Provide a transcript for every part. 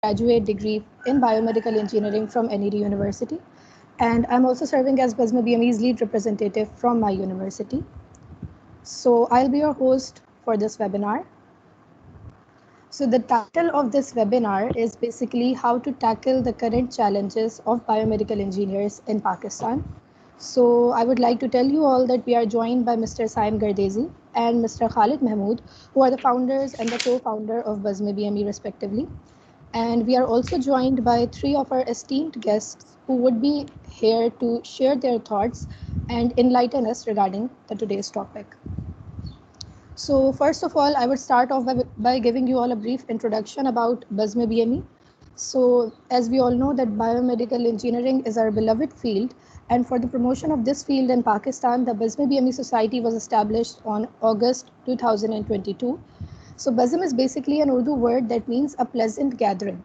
graduate degree in biomedical engineering from NED University. And I'm also serving as BUSMA BME's lead representative from my university. So I'll be your host for this webinar. So the title of this webinar is basically how to tackle the current challenges of biomedical engineers in Pakistan. So I would like to tell you all that we are joined by Mr. Saim Gardezi and Mr. Khalid Mahmood, who are the founders and the co-founder of BUSMA BME respectively. And we are also joined by three of our esteemed guests who would be here to share their thoughts and enlighten us regarding the today's topic. So first of all, I would start off by giving you all a brief introduction about BUSMA BME. So as we all know that biomedical engineering is our beloved field, and for the promotion of this field in Pakistan, the BUSMA BME Society was established on August 2022. So BUSM is basically an Urdu word that means a pleasant gathering.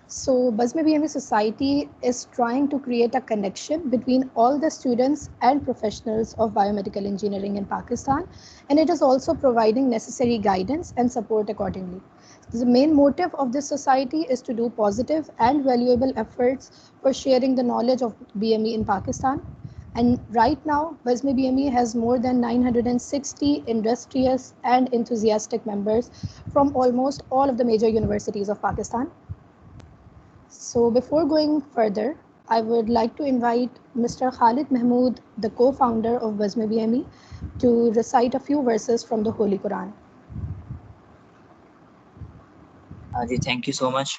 So BUSMA BME Society is trying to create a connection between all the students and professionals of biomedical engineering in Pakistan, and it is also providing necessary guidance and support accordingly. The main motive of this society is to do positive and valuable efforts for sharing the knowledge of BME in Pakistan. And right now, BUSMA BME has more than 960 industrious and enthusiastic members from almost all of the major universities of Pakistan. So before going further, I would like to invite Mr. Khalid Mahmood, the co-founder of BUSMA BME, to recite a few verses from the Holy Quran. Thank you so much.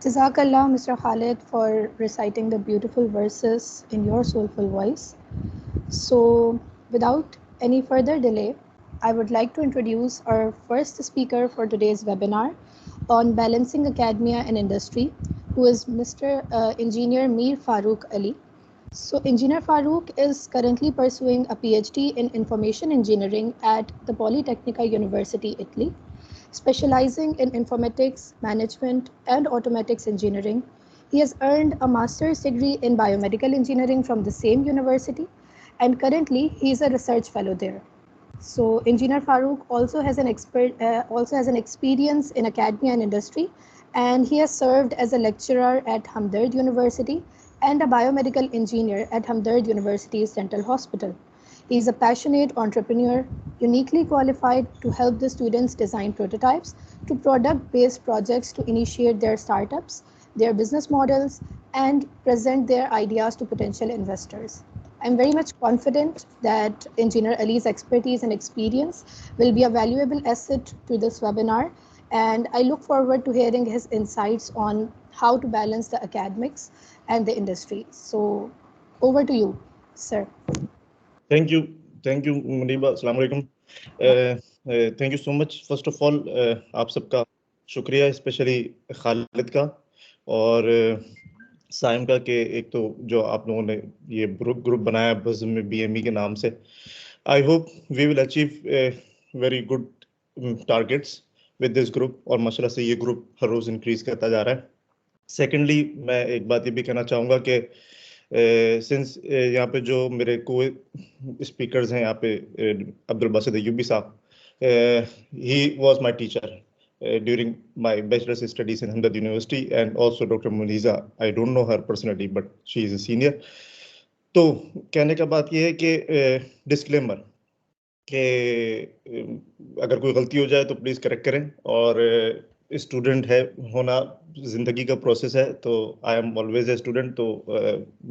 Jazakallah, Mr. Khalid, for reciting the beautiful verses in your soulful voice. So, without any further delay, I would like to introduce our first speaker for today's webinar on balancing academia and industry, who is Mr. Engineer Mir Farooq Ali. So, Engineer Farooq is currently pursuing a PhD in information engineering at the Politecnica University, Italy. Specializing in informatics, management, and automatics engineering, he has earned a master's degree in biomedical engineering from the same university, and currently he is a research fellow there. So, Engineer Farooq also has an experience in academia and industry, and he has served as a lecturer at Hamdard University and a biomedical engineer at Hamdard University's Dental Hospital. He is a passionate entrepreneur, uniquely qualified to help the students design prototypes to product-based projects to initiate their startups, their business models, and present their ideas to potential investors. I'm very much confident that Engineer Ali's expertise and experience will be a valuable asset to this webinar, and I look forward to hearing his insights on how to balance the academics and the industry. So over to you, sir. Thank you. Thank you, Maniba. Assalamu alaikum. Thank you so much. First of all, आप सबका शुक्रिया, specially Khalid का और साइम का, कि एक तो जो आप लोगों ने ये ग्रुप बनाया BUSM BME के नाम से. I hope we will achieve very good targets with this group, और माशाल्लाह से ये ग्रुप हर रोज इंक्रीज करता जा रहा है. सेकेंडली, मैं एक बात ये भी कहना चाहूँगा कि सिंस यहाँ पे जो मेरे को स्पीकर्स हैं यहाँ पे, अब्दुल बासित अय्यूबी साहब, he was my teacher during my bachelor's studies in Hamdard University, and also Dr. Muniza. I don't know her personally, but she is a senior. तो कहने का बात ये है कि डिस्क्लेमर कि अगर कोई गलती हो जाए तो प्लीज करेक्ट करें, और स्टूडेंट है होना जिंदगी का प्रोसेस है, तो I am always a student. तो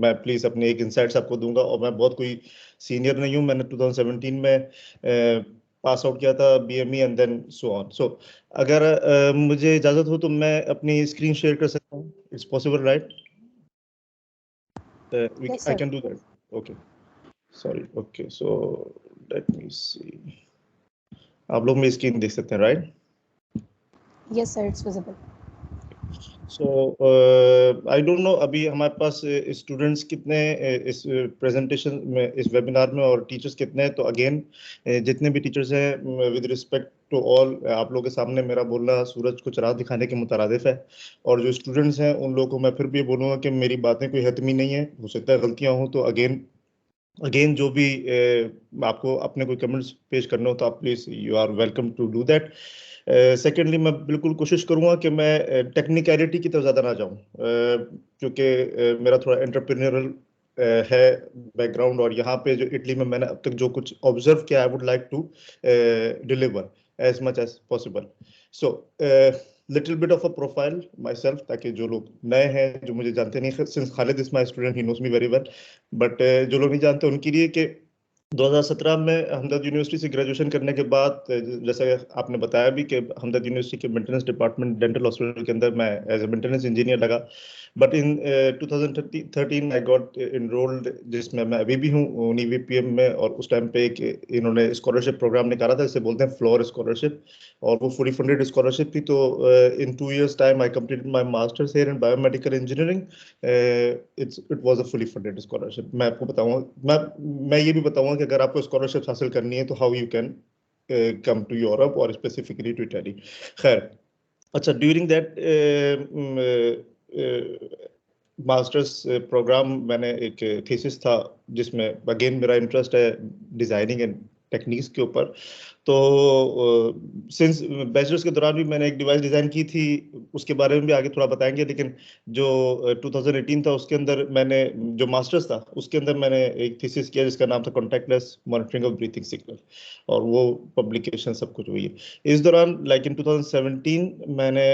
मैं प्लीज अपने एक इंसाइट्स आपको दूंगा, और मैं बहुत कोई सीनियर नहीं हूँ। मैंने 2017 में पास आउट किया था BME and then so on. So अगर मुझे इजाजत हो तो मैं अपनी स्क्रीन शेयर कर सकता हूँ? It's possible, right? Yes, I sir. can do that. Okay. Sorry. Okay. So let me see. आप लोग मेरी स्क्रीन देख सकते हैं, right? Yes, sir, it's visible. So I don't no अभी हमारे पास स्टूडेंट्स कितने इस प्रेजेंटेशन में, इस वेबिनार में, और टीचर्स कितने हैं। तो अगेन जितने भी टीचर्स हैं, विद रिस्पेक्ट टू ऑल, आप लोगों के सामने मेरा बोलना सूरज को चराग दिखाने के मुतरादिफ है। और जो स्टूडेंट्स हैं उन लोगों को मैं फिर भी बोलूँगा कि मेरी बातें कोई हतमी नहीं है, हो सकता है गलतियाँ हों। तो अगेन जो भी आपको अपने कोई कमेंट्स पेश करने हो तो आप please, you are welcome to do that. Secondly, मैं बिल्कुल कोशिश करूंगा कि मैं टेक्निकलिटी की तरफ ज़्यादा ना जाऊं, क्योंकि मेरा थोड़ा एंटरप्रेन्योरल है बैकग्राउंड, और यहाँ पे जो इटली में मैंने अब तक जो कुछ ऑब्जर्व किया, I would like to deliver as much as possible. So little bit of a profile my self, ताकि जो लोग नए हैं, जो मुझे जानते नहीं, since Khalid is my student, he knows me very well, but जो लोग नहीं जानते उनके लिए कि 2017 में हमदर्द यूनिवर्सिटी से ग्रेजुएशन करने के बाद, जैसे आपने बताया भी कि हमदर्द यूनिवर्सिटी के मेंटेनेंस डिपार्टमेंट डेंटल हॉस्पिटल के अंदर मैं एज ए मेंटेनेंस इंजीनियर लगा। But in 2013 I got enrolled, जिसमें मैं अभी भी हूँ, UniVPM में। और उस टाइम पे एक इन्होंने स्कॉलरशिप प्रोग्राम निकाला था, जिसे बोलते हैं फ्लोर स्कॉलरशिप, और वो फुली फंडेड स्कॉलरशिप थी। तो इन 2 years time I completed my masters here in biomedical engineering. It was a fully funded scholarship. मैं आपको बताऊंगा, मैं ये भी बताऊंगा कि अगर आपको स्कॉलरशिप हासिल करनी है तो how you can come to Europe, और स्पेसिफिकली टू इटली। खैर, अच्छा, ड्यूरिंग दैट मास्टर्स प्रोग्राम मैंने एक थीसिस था, जिसमें अगेन मेरा इंटरेस्ट है डिजाइनिंग एंड टेक्निक्स के ऊपर। तो सिंस बैचलर्स के दौरान भी मैंने एक डिवाइस डिजाइन की थी, उसके बारे में भी आगे थोड़ा बताएंगे। लेकिन जो 2018 था, उसके अंदर मैंने, जो मास्टर्स था उसके अंदर मैंने एक थीसिस किया जिसका नाम था contactless monitoring of breathing signal, और वो पब्लिकेशन सब कुछ हुई है। इस दौरान लाइक इन 2017 मैंने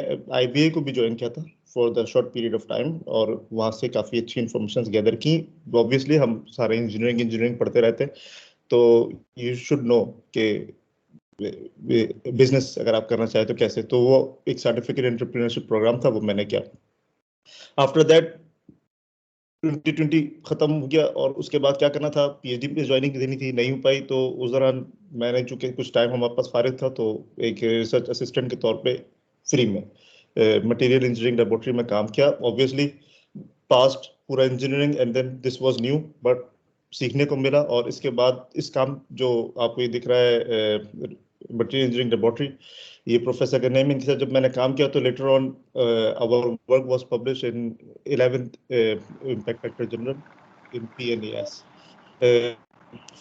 IBA को भी ज्वाइन किया था for the short period of time, और वहाँ से काफ़ी अच्छी इंफॉर्मेशन गैदर की। ऑब्वियसली हम सारे इंजीनियरिंग पढ़ते रहते हैं, तो यू शुड नो कि बिजनेस अगर आप करना चाहे तो कैसे। तो वो एक सर्टिफिकेट एंटरप्रेन्योरशिप प्रोग्राम था, वो मैंने किया। आफ्टर दैट 2020 खत्म हो गया, और उसके बाद क्या करना था, PhD पे ज्वाइनिंग देनी थी, नहीं हो पाई। तो उस दौरान मैंने, चूंकि कुछ टाइम हमारे पास फारिग था, तो एक रिसर्च असिस्टेंट के तौर पे फ्री में मटेरियल इंजीनियरिंग लेबोरेटरी में काम किया। ऑब्वियसली पास्ट पूरा engineering, and then this was new, but सीखने को मिला। और इसके बाद इस काम जो आपको ये दिख रहा है, मटेरियल इंजीनियरिंग लेबोरेटरी, ये प्रोफेसर का नेम, इनके साथ जब मैंने काम किया तो later on our work was publish in 11th impact factor journal in PNAS।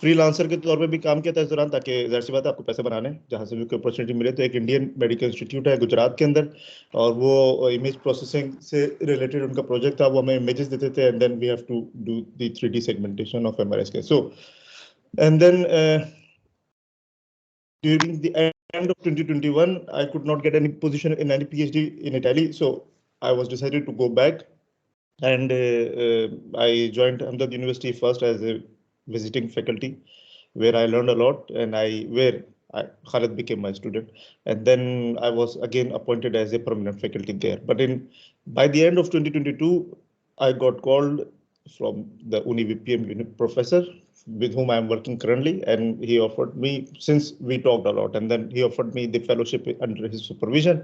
Freelancer के तौर पे भी काम किया था इस दौरान, ताकि जाहिर सी बात है आपको पैसे बनाने, जहाँ से भी कोई अपॉर्चुनिटी मिले। तो एक इंडियन मेडिकल इंस्टीट्यूट है गुजरात के अंदर, और वो इमेज प्रोसेसिंग से रिलेटेड उनका प्रोजेक्ट था। वो हमें इमेजेस देते थे, and then we have to do the 3D segmentation of MRI scan. So and then during the end of 2021, I could not get any position in any PhD in Italy, so I was decided to go back, and I joined Hamdard University first as a visiting faculty, where I learned a lot, and Khalid became my student, and then I was again appointed as a permanent faculty there. But by the end of 2022, I got called from the UniVPM professor with whom I am working currently, and he offered me, since we talked a lot, and then he offered me the fellowship under his supervision,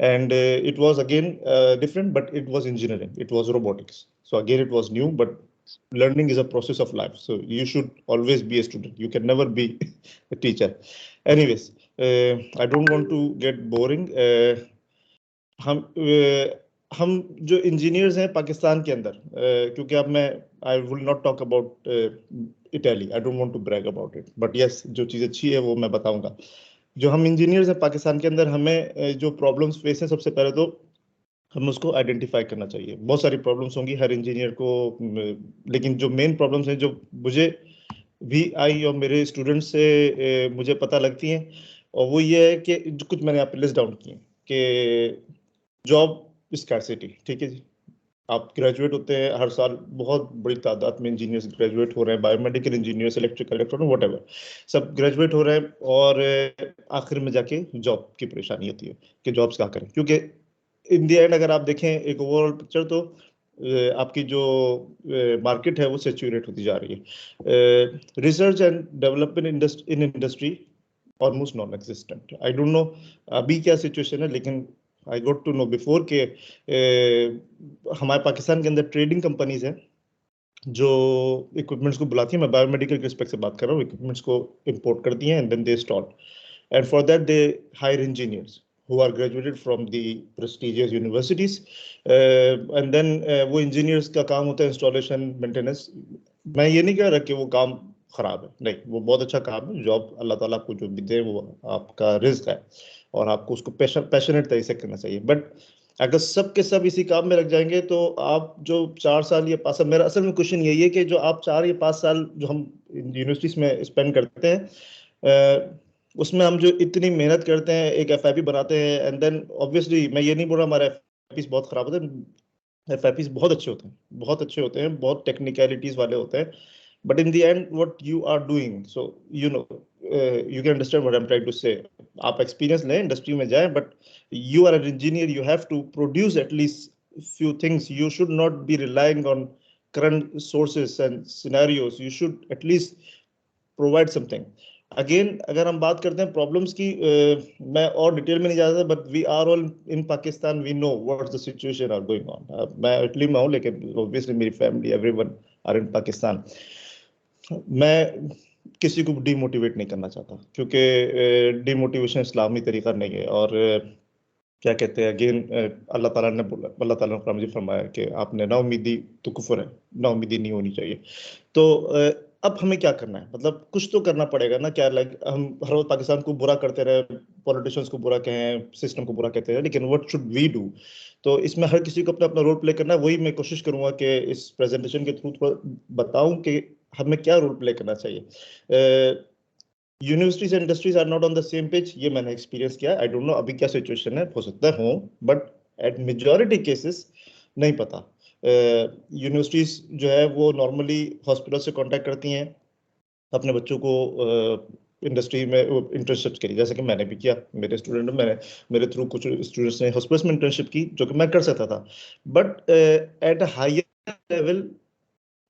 and it was again different, but it was engineering, it was robotics. So again, it was new, but learning is a process of life, so you should always be a student, you can never be a teacher. Anyways, I don't want to get boring. हम जो engineers हैं पाकिस्तान के अंदर, क्योंकि अब मैं, I will not talk about Italy, I don't want to brag about it, but yes, जो चीज़ अच्छी है वो मैं बताऊंगा। जो हम इंजीनियर्स हैं पाकिस्तान के अंदर, हमें जो प्रॉब्लम्स फेस हैं, सबसे पहले तो हमें उसको आइडेंटिफाई करना चाहिए। बहुत सारी प्रॉब्लम्स होंगी हर इंजीनियर को, लेकिन जो मेन प्रॉब्लम्स हैं, जो मुझे भी आई और मेरे स्टूडेंट्स से मुझे पता लगती हैं, और वो ये है कि जो कुछ मैंने यहाँ पे लिस्ट डाउन किए कि जॉब स्कैरसिटी। ठीक है जी, आप ग्रेजुएट होते हैं हर साल, बहुत बड़ी तादाद में इंजीनियर्स ग्रेजुएट हो रहे हैं, biomedical engineers, electrical, electronic, whatever, सब ग्रेजुएट हो रहे हैं, और आखिर में जाके जॉब की परेशानी होती है कि जॉब्स क्या करें। क्योंकि इन दी एंड अगर आप देखें एक ओवरऑल पिक्चर, तो आपकी जो मार्केट है वो सेचुरेट होती जा रही है। Research and development in industry almost non existent. I don't no अभी क्या सिचुएशन है, लेकिन आई गोट टू नो बिफोर के हमारे पाकिस्तान के अंदर ट्रेडिंग कंपनीज हैं जो इक्विपमेंट्स को बुलाती हैं, मैं बायोमेडिकल के रिस्पेक्ट से बात कर रहा हूँ, इक्विपमेंट्स को इंपोर्ट करती हैं and then they install, and for that they hire engineers who are graduated from the prestigious universities, and then वो engineers का काम होता है इंस्टॉलेशन, मेंटेनेंस। मैं ये नहीं कह रहा कि वो काम खराब है, नहीं, वो बहुत अच्छा काम है। जॉब अल्लाह ताला आपको जो भी दे वो आपका रिस्क है, और आपको उसको पैशनेट तरीके से करना चाहिए। बट अगर सब के सब इसी काम में लग जाएंगे, तो आप जो 4 साल या 5 साल, मेरा असल में क्वेश्चन यही है कि जो आप 4 या 5 साल जो हम यूनिवर्सिटीज में स्पेंड करते हैं, उसमें हम जो इतनी मेहनत करते हैं, एक एफआईपी बनाते हैं, एंड देन ऑब्वियसली मैं ये नहीं बोल रहा हमारे एफआईपीज बहुत खराब होते हैं, एफआईपीज बहुत अच्छे होते हैं, बहुत अच्छे होते हैं, बहुत टेक्निकलिटीज वाले होते हैं, but in the end what you are doing, so you know, you can understand what I am trying to say. आप एक्सपीरियंस लें, इंडस्ट्री में जाएं, but you are an engineer, you have to produce at least few things. You should not be relying on current sources and scenarios. You should at least provide something. Again अगर हम बात करते हैं problems की, मैं और डिटेल में नहीं जा सकता, but we are all in Pakistan, we know what's the situation are going on. मैं इटली में हूँ, लेकिन ऑब्वियसली मेरी family, everyone are in Pakistan. मैं किसी को डिमोटिवेट नहीं करना चाहता, क्योंकि डिमोटिवेशन इस्लामी तरीका नहीं है। और क्या कहते हैं, अगेन अल्लाह ताला ने बोला, अल्लाह ताला ने कुरान में फरमाया कि आपने ना उम्मीदी तो कुफर है, ना उम्मीदी नहीं होनी चाहिए। तो अब हमें क्या करना है, मतलब कुछ तो करना पड़ेगा ना। क्या लाइक हम हर रोज पाकिस्तान को बुरा करते रहे, पॉलिटिशियंस को बुरा कहें, सिस्टम को बुरा कहते हैं, लेकिन व्हाट शुड वी डू? तो इसमें हर किसी को अपना अपना रोल प्ले करना है। वही मैं कोशिश करूंगा कि इस प्रेजेंटेशन के थ्रू बताऊं कि हमें क्या रोल प्ले करना चाहिए। Universities and industries are not on the same page, ये मैंने एक्सपीरियंस किया। आई डोंट नो अभी क्या सिचुएशन है, हो सकता है हो, बट एट मेजॉरिटी केसेस नहीं पता। यूनिवर्सिटीज जो है वो नॉर्मली हॉस्पिटल से कांटेक्ट करती हैं अपने बच्चों को इंडस्ट्री में इंटर्नशिप के लिए, जैसे कि मैंने भी किया। मेरे स्टूडेंट, मैंने मेरे थ्रू कुछ स्टूडेंट्स ने हॉस्पिटल में इंटर्नशिप की, जो कि मैं कर सकता था। But at a higher level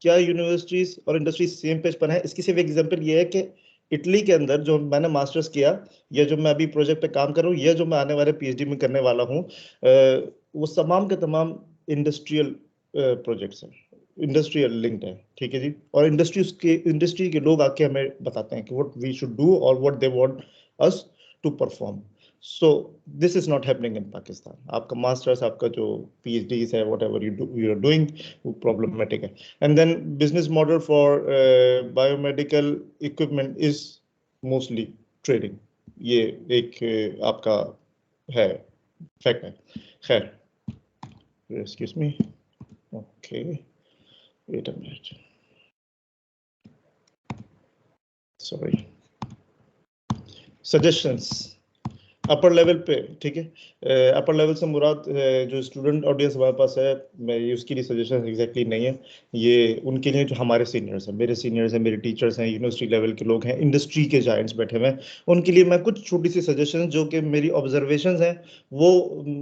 क्या यूनिवर्सिटीज और इंडस्ट्री सेम पेज पर है? इसकी सिर्फ एग्जांपल ये है कि इटली के अंदर जो मैंने मास्टर्स किया, या जो मैं अभी प्रोजेक्ट पे काम कर रहा हूँ, या जो मैं आने वाले पीएचडी में करने वाला हूँ, वो तमाम के तमाम इंडस्ट्रियल प्रोजेक्ट्स हैं, इंडस्ट्रियल लिंक्ड है। ठीक है जी, और इंडस्ट्री के लोग आके हमें बताते हैं कि व्हाट वी शुड डू और what they want us to perform. So this is not happening in Pakistan. आपका मास्टर्स, आपका जो पीएचडी है, व्हाटएवर यू आर डूइंग, वो प्रॉब्लमेटिक है। And then business model for biomedical equipment is mostly trading. ये एक आपका है, फैक्ट है। खैर, excuse me, okay, wait a minute, sorry, suggestions upper level पे। ठीक है, अपर लेवल से मुराद जो स्टूडेंट ऑडियंस हमारे पास है, मैं उसके लिए सजेशन एग्जैक्टली नहीं है, ये उनके लिए जो हमारे सीनियर्स हैं, मेरे सीनियर्स हैं, मेरे टीचर्स हैं, यूनिवर्सिटी लेवल के लोग हैं, इंडस्ट्री के जायंट्स बैठे हुए हैं, उनके लिए मैं कुछ छोटी सी सजेशन जो कि मेरी ऑब्जर्वेशंस हैं वो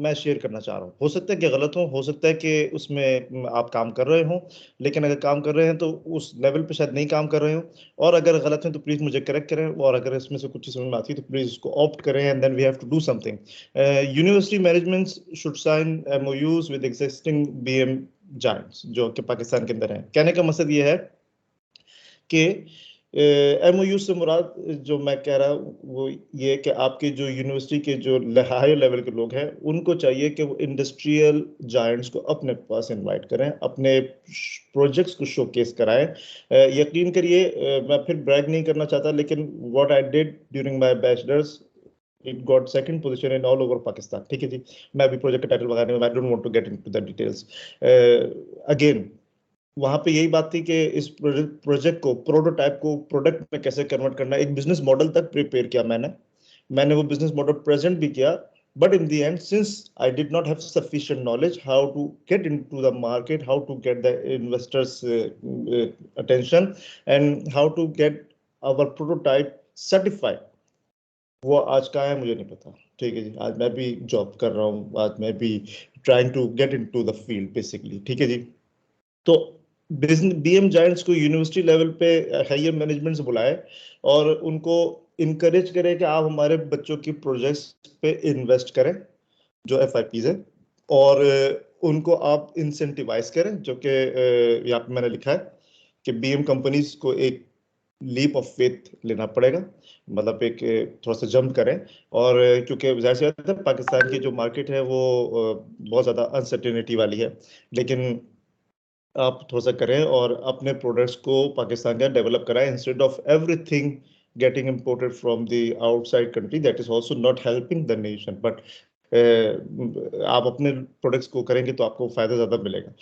मैं शेयर करना चाह रहा हूँ। हो सकता है कि गलत हो सकता है कि उसमें आप काम कर रहे हो, लेकिन अगर काम कर रहे हैं तो उस लेवल पे शायद नहीं काम कर रहे हो, और अगर गलत है तो प्लीज मुझे करेक्ट करें, और अगर इसमें से कुछ चीज समझ में आती है तो प्लीज उसको ऑप्ट करें, and then we have to do something. University management should sign MoUs with existing BM giants जो कि पाकिस्तान के अंदर है। कहने का मकसद ये है कि एमओयू से मुराद जो मैं कह रहा हूँ वो ये कि आपके जो यूनिवर्सिटी के जो हाई लेवल के लोग हैं, उनको चाहिए कि वो इंडस्ट्रियल जायंट्स को अपने पास इनवाइट करें, अपने प्रोजेक्ट्स को शोकेस कराएं। यकीन करिए, मैं फिर ब्रैग नहीं करना चाहता, लेकिन what I did during my bachelors, It got second position in all over Pakistan. ठीक है जी, मैं अभी प्रोजेक्ट का टाइटल बताने में I don't want to get into the details. Again, वहां पे यही बात थी कि इस प्रोजेक्ट को, प्रोटोटाइप को प्रोडक्ट में कैसे कन्वर्ट करना है, एक बिजनेस मॉडल तक प्रिपेयर किया मैंने वो बिजनेस मॉडल प्रेजेंट भी किया. But in the end, since I did not have sufficient knowledge how to get into the market, how to get the investors' attention, and how to get our prototype certified, वो आज का है मुझे नहीं पता. ठीक है जी, आज मैं भी जॉब कर रहा हूँ, आज मैं भी trying to get into the field basically. ठीक है जी. तो बीएम जायंट्स को यूनिवर्सिटी लेवल पे हायर मैनेजमेंट से बुलाए और उनको इनकरेज करें कि आप हमारे बच्चों की प्रोजेक्ट्स पे इन्वेस्ट करें जो एफआईपीज है, और उनको आप इंसेंटिवाइज करें, जो कि यहाँ पे मैंने लिखा है कि बीएम कंपनीज को एक लीप ऑफ फेथ लेना पड़ेगा, मतलब एक थोड़ा सा जंप करें. और क्योंकि जाहिर सी बात है पाकिस्तान की जो मार्केट है वो बहुत ज़्यादा अनसर्टेनिटी वाली है, लेकिन आप थोड़ा सा करें और अपने प्रोडक्ट्स को पाकिस्तान का डेवलप कराएं instead of everything getting imported from the outside country. That is also not helping the nation. But आप अपने प्रोडक्ट्स को करेंगे तो आपको फायदा ज्यादा मिलेगा.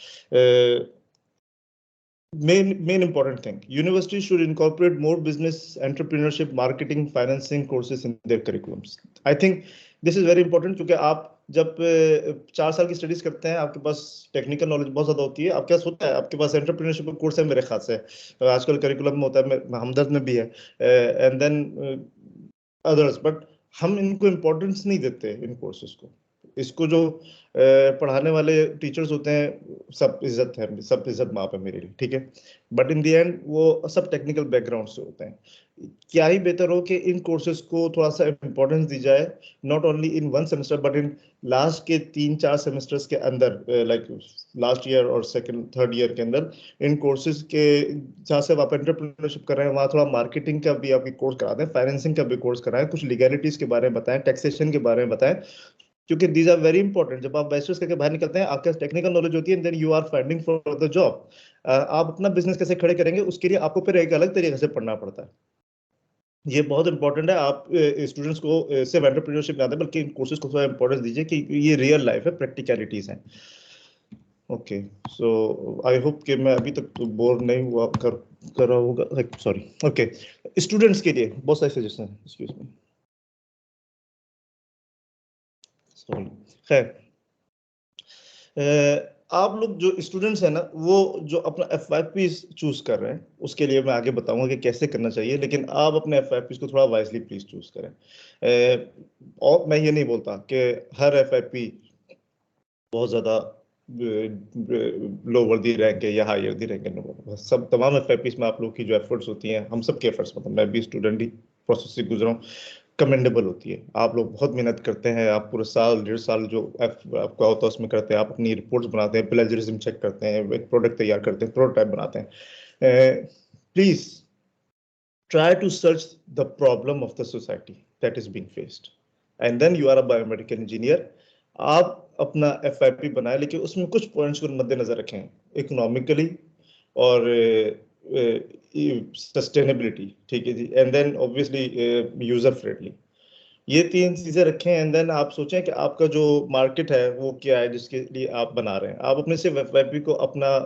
Main important thing, universities should incorporate more business, entrepreneurship, marketing, financing courses in their curriculums. I think this is very important क्योंकि आप जब 4 साल की स्टडीज करते हैं आपके पास टेक्निकल नॉलेज बहुत ज्यादा होती है. आपके पास होता है, आपके पास एंटरप्रेन्योरशिप का कोर्स है मेरे ख्याल से, आजकल करिकुलम में होता है, हमदर्द में भी है, एंड देन अदर्स. बट हम इनको इम्पोर्टेंस नहीं देते इन कोर्सेज को. इसको जो पढ़ाने वाले टीचर्स होते हैं, सब इज्जत है, सब इज्जत माप है मेरे लिए. ठीक है. बट इन द एंड वो सब टेक्निकल बैकग्राउंड से होते हैं. क्या ही बेहतर हो कि इन कोर्सेज को थोड़ा सा इम्पोर्टेंस दी जाए, not only in 1 semester but in last के 3-4 सेमेस्टर्स के अंदर, लाइक लास्ट ईयर और सेकंड थर्ड ईयर के अंदर इन कोर्सेज के जहाँ से आप एंटरप्रेन्योरशिप कर रहे हैं वहाँ थोड़ा मार्केटिंग का भी आपकी कोर्स करा दें, फाइनेंसिंग का भी कोर्स कराएं, कुछ लीगैलिटीज के बारे में बताएं, टैक्सेशन के बारे में बताएं, क्योंकि दीज आर वेरी इंपॉर्टेंट. जब आप बैचलर्स करके बाहर निकलते हैं आपके पास टेक्निकल नॉलेज होती है, then you are finding for the job. आप अपना बिजनेस कैसे खड़े करेंगे उसके लिए आपको फिर एक अलग तरीके से पढ़ना पड़ता है. ये बहुत इंपॉर्टेंट है. आप स्टूडेंट्स को सिर्फ एंटरप्रेन्योरशिप नहीं आता बल्कि इन कोर्सेज को थोड़ा इंपॉर्टेंस दीजिए कि ये रियल लाइफ है, प्रैक्टिकलिटीज हैं. ओके, सो आई होप कि मैं अभी तक तो बोर नहीं हुआ कर रहा होगा. सॉरी. ओके, स्टूडेंट्स के लिए बहुत सारे सजेशन हैं. Excuse me. सॉरी. खैर, आप लोग जो स्टूडेंट्स हैं ना, वो जो अपना एफआईपी चूज कर रहे हैं उसके लिए मैं आगे बताऊंगा कि कैसे करना चाहिए, लेकिन आप अपने एफआईपी को थोड़ा वाइजली प्लीज चूज करें. और मैं ये नहीं बोलता कि हर एफआईपी बहुत ज्यादा लो वर्दी रैंक है या हाई वर्दी रैंक है. सब तमाम एफआईपी में आप लोग की जो एफर्ट्स होती हैं, हम सब के एफर्ट्स, मतलब मैं भी स्टूडेंट ही प्रोसेस से गुजरा हूँ, कमेंडेबल होती है. आप लोग बहुत मेहनत करते हैं, आप पूरे साल 1.5 साल जो आपका होता है उसमें करते हैं, आप अपनी रिपोर्ट्स बनाते हैं, प्लेजरिज्म चेक करते हैं, एक प्रोडक्ट तैयार करते हैं, प्रोटोटाइप बनाते हैं. Please try to search the problem of the society that is being faced and then you are a biomedical engineer. आप अपना एफआईपी बनाए, लेकिन उसमें कुछ पॉइंट्स को मद्देनजर रखें, इकोनॉमिकली और सस्टेनेबिलिटी. ठीक है जी. And then obviously user friendly. ये 3 चीजें रखें एंड देन आप सोचें कि आपका जो मार्केट है वो क्या है जिसके लिए आप बना रहे हैं. आप अपने से एफआईपी को अपना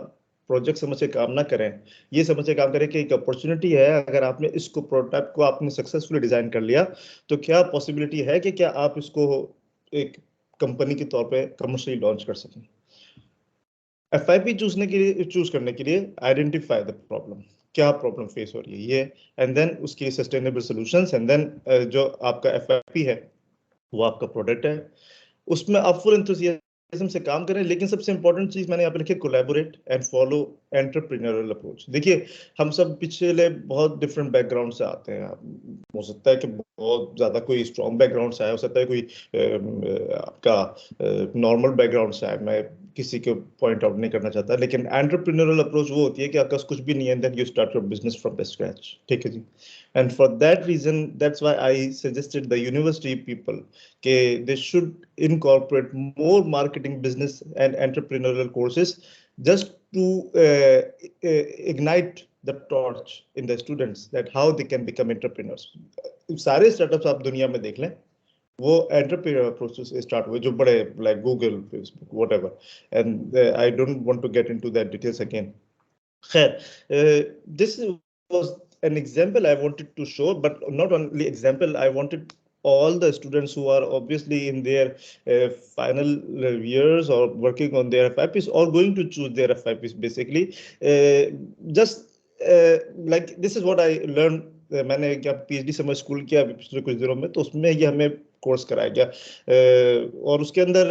प्रोजेक्ट समझ के काम ना करें, ये समझ के काम करें कि एक अपॉर्चुनिटी है. अगर आपने इसको प्रोटोटाइप को आपने सक्सेसफुली डिजाइन कर लिया तो क्या पॉसिबिलिटी है कि क्या आप इसको एक कंपनी के तौर पे कमर्शियली लॉन्च कर सकें. एफआईपी चूज करने के लिए आइडेंटिफाई द प्रॉब्लम, क्या प्रॉब्लम फेस हो रही है ये, एंड देन उसके सस्टेनेबल सॉल्यूशंस, एंड देन जो आपका एफआईपी है वो आपका प्रोडक्ट है, उसमें आप फुल एंथुसियाज्म से काम करें. लेकिन सबसे इंपॉर्टेंट चीज मैंने यहाँ पे लिखी, collaborate and follow entrepreneurial approach. देखिए, हम सब पिछले बहुत डिफरेंट बैकग्राउंड से आते हैं. हो सकता है कि बहुत ज्यादा कोई स्ट्रॉन्ग बैकग्राउंड से आए, हो सकता है कोई आपका नॉर्मल बैकग्राउंड से आए. मैं किसी को पॉइंट आउट नहीं करना चाहता, लेकिन एंटरप्रेन्योरियल अप्रोच वो होती है कि आपका कुछ भी नहीं है, then you start your business from the scratch. ठीक है जी. And for that reason, that's why I suggested the university people के they should incorporate more marketing, business and entrepreneurial courses just to ignite the torch in the students that how they can become entrepreneurs. सारे startups आप दुनिया में देख लें, वो entrepreneur process start हुए जो बड़े like Google, Facebook, whatever, and I don't want to get into that details again. Khair, this was an example I wanted to show, but not only example, I wanted all the students who are obviously in their final years or working on their FIPs or going to choose their FIPs basically. Just like this is what I learned. मैंने क्या PhD summer school किया अभी पिछले कुछ दिनों में, तो उसमें ये हमें कोर्स कराया गया और उसके अंदर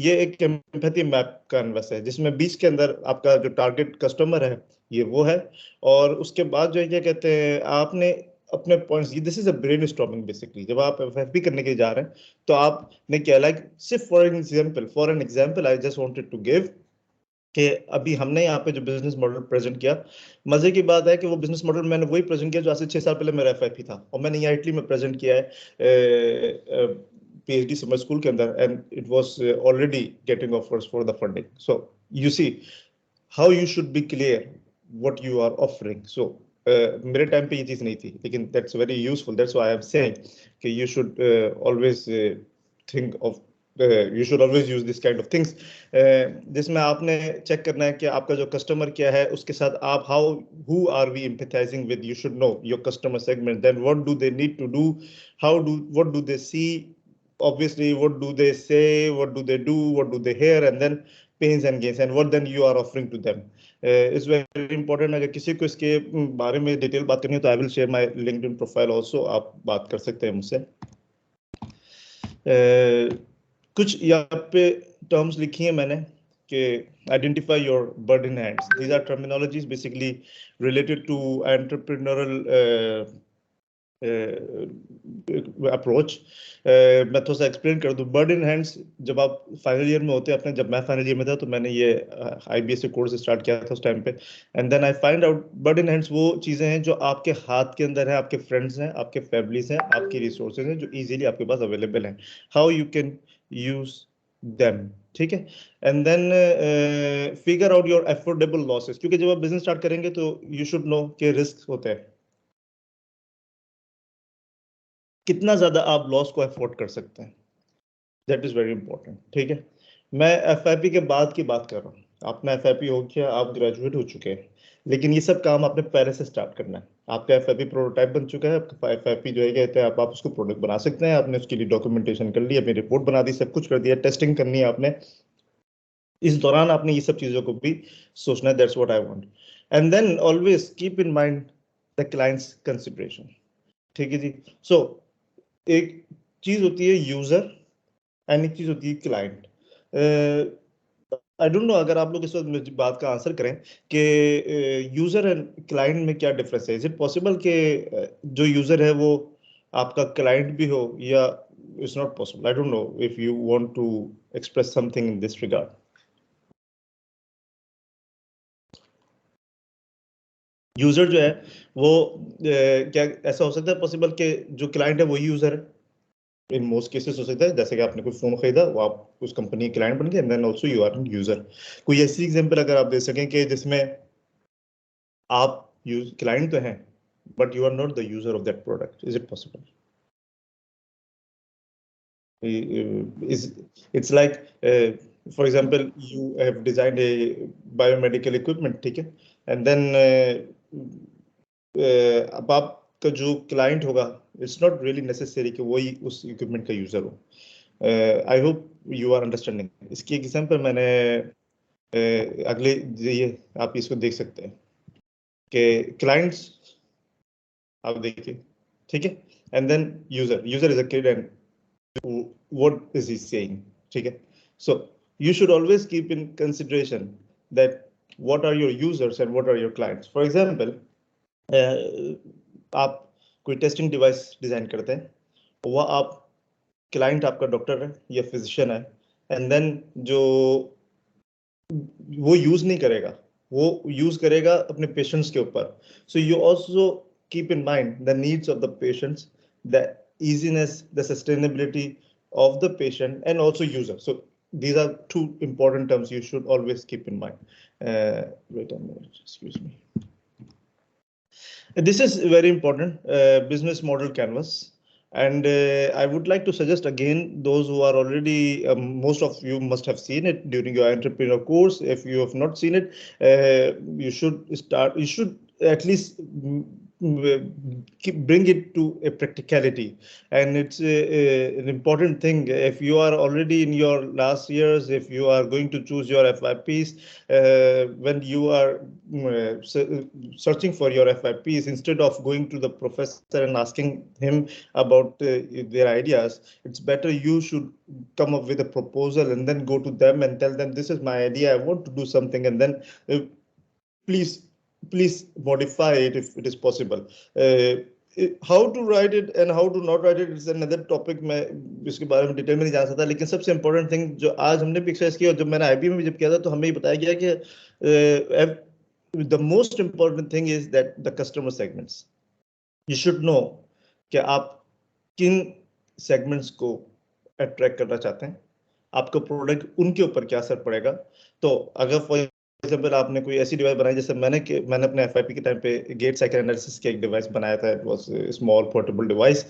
ये एक एम्पैथी मैप कैनवस है जिसमें बीच के अंदर आपका जो टारगेट कस्टमर है ये वो है, और उसके बाद जो है क्या कहते हैं आपने अपने points, this is a brain storming basically. जब आप एफएफपी करने के जा रहे हैं तो आपने क्या लाइक सिर्फ for an example I just wanted to give कि अभी हमने यहाँ पे जो बिजनेस मॉडल प्रेजेंट किया, मजे की बात है कि वो बिजनेस मॉडल मैंने वही प्रेजेंट किया जो आज से 6 साल पहले मेरा एफआईपी था, और मैंने यहाँ इटली में प्रेजेंट किया है PhD समर स्कूल के अंदर, and it was already getting offers for the funding. So you see how you should be clear what you are offering. So मेरे टाइम पे ये चीज नहीं थी, लेकिन that's very useful. That's why I am saying कि you should always think of you should always use this kind of things, जिसमें आपने चेक करना है कि आपका जो कस्टमर क्या है, उसके साथ आप who are we empathizing with. You should know your customer segment, then what do they need to do, what do they see, obviously what do they say, what do they do, what do they hear, and then pains and gains, and what then you are offering to them is very important. अगर किसी को इसके बारे में detail बात करनी है तो I will share my LinkedIn profile also, आप बात कर सकते हैं मुझसे. कुछ यहाँ पे टर्म्स लिखी है मैंने कि identify your bird in hands. These are terminologies basically related to entrepreneurial approach. मैं थोड़ा सा एक्सप्लेन कर दूं. बर्ड इन हैंड्स जब आप फाइनल ईयर में होते हैं अपने, जब मैं फाइनल ईयर में था तो मैंने ये IBSc कोर्स स्टार्ट किया था उस टाइम पे, and then I find out bird in hands वो चीजें हैं जो आपके हाथ के अंदर है, आपके फ्रेंड्स हैं, आपके फैमिलीज हैं, आपकी रिसोर्सेज हैं जो इजीली आपके पास अवेलेबल हैं. How you can use them, ठीक है. And then figure out your affordable losses, क्योंकि जब आप बिजनेस स्टार्ट करेंगे तो यू शुड नो कि रिस्क होते हैं, कितना ज्यादा आप लॉस को अफोर्ड कर सकते हैं. दैट इज वेरी इंपॉर्टेंट, ठीक है. मैं एफआईपी के बाद की बात कर रहा हूँ. आपने एफआईपी हो गया, आप ग्रेजुएट हो चुके हैं, लेकिन ये सब काम आपने पहले से स्टार्ट करना है. आपका एफआईपी प्रोटोटाइप बन चुका है, आपका एफआईपी जो है कहते हैं आप उसको प्रोडक्ट बना सकते हैं. आपने उसके लिए डॉक्यूमेंटेशन कर ली, अपनी रिपोर्ट बना दी, सब कुछ कर दिया, टेस्टिंग करनी है आपने. इस दौरान आपने ये सब चीजों को भी सोचना है. That's what I want. And then always keep in mind the clients consideration, ठीक है जी. सो एक चीज होती है यूजर एंड एक चीज होती है क्लाइंट. आई डोंट नो अगर आप लोग इस वक्त मेरी बात का आंसर करें कि यूजर एंड क्लाइंट में क्या डिफरेंस है. इज इट पॉसिबल कि जो यूजर है वो आपका क्लाइंट भी हो, या it's not possible. I don't know if you want to express something in this regard. User जो है वो क्या ऐसा हो सकता है पॉसिबल कि जो क्लाइंट है वही यूजर है. इन मोस्ट केसेस हो सकता है, जैसे कि आपने कोई फोन खरीदा, वो आप उस कंपनी के क्लाइंट बन गए, and then also you are an user. कोई ऐसी एग्जांपल अगर आप दे सकें कि जिसमें आप क्लाइंट तो हैं but you are not the user of that product. Is it possible? It's like for example you have designed a biomedical equipment, ठीक है, and then अब आपका जो क्लाइंट होगा इट्स नॉट रियली नेसेसरी कि वही उस इक्विपमेंट का यूजर हो. I hope you are understanding. इसकी एग्जांपल मैंने अगले ये आप इसको देख सकते हैं कि क्लाइंट्स आप देखिए, ठीक है, and then user is a kid and what is he saying, ठीक है. So you should always keep in consideration that what are your users and what are your clients. For example, आप कोई testing device design करते हैं, वह आप client आपका doctor है या फिजिशियन है, एंड देन जो वो यूज नहीं करेगा, वो यूज करेगा अपने पेशेंट्स के ऊपर. So you also keep in mind the needs of the patients, the easiness, the sustainability of the patient, and also user. So these are two important terms you should always keep in mind. Wait a minute, excuse me. This is very important, business model canvas. And I would like to suggest again, those who are already, most of you must have seen it during your entrepreneur course. If you have not seen it, you should at least bring it to a practicality. And it's an important thing. If you are already in your last years, if you are going to choose your FYPs, when you are searching for your FYPs, instead of going to the professor and asking him about their ideas, it's better you should come up with a proposal and then go to them and tell them, this is my idea, I want to do something, and then please modify it if it is possible. How to write it and how to not write it is another topic. मैं इसके बारे में detail में नहीं जा सकता, लेकिन सबसे इम्पोर्टेंट थिंग जो आज हमने भी एक्सरसाइज किया और जब मैंने IB में भी जब किया था तो हमें ये बताया गया कि the most important thing is that the customer segments. You should know कि आप किन सेगमेंट्स को अट्रैक्ट करना चाहते हैं, आपका प्रोडक्ट उनके ऊपर क्या असर पड़ेगा. तो अगर फॉर एग्जांपल आपने कोई ऐसी डिवाइस बनाई, जैसे मैंने अपने FYP के टाइम पे गेट साइकिल एनालिसिस का एक डिवाइस बनाया था. It was small portable device.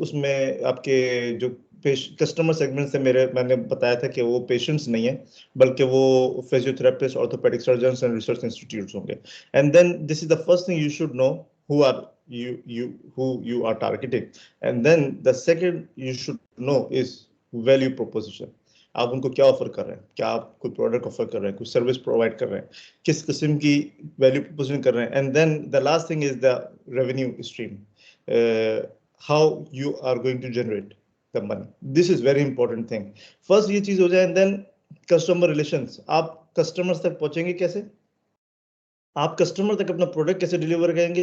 उसमें आपके जो कस्टमर सेगमेंट से मैंने बताया था कि वो पेशेंट्स नहीं है, बल्कि वो physiotherapist, orthopedic surgeons and research institutes होंगे. And then this is the first thing you should know, who you are targeting. And then the second you should know is value proposition. आप उनको क्या offer कर रहे हैं, क्या आप कोई प्रोडक्ट ऑफर कर रहे हैं, कोई सर्विस प्रोवाइड कर रहे हैं, किस किस्म की वैल्यू प्रोपोजिशन कर रहे हैं. And then the last thing is the revenue stream, how you are going to generate the money. This is very important thing. First ये चीज हो जाए, एंड देन कस्टमर रिलेशंस. आप कस्टमर्स तक पहुंचेंगे कैसे, आप कस्टमर तक अपना प्रोडक्ट कैसे डिलीवर करेंगे,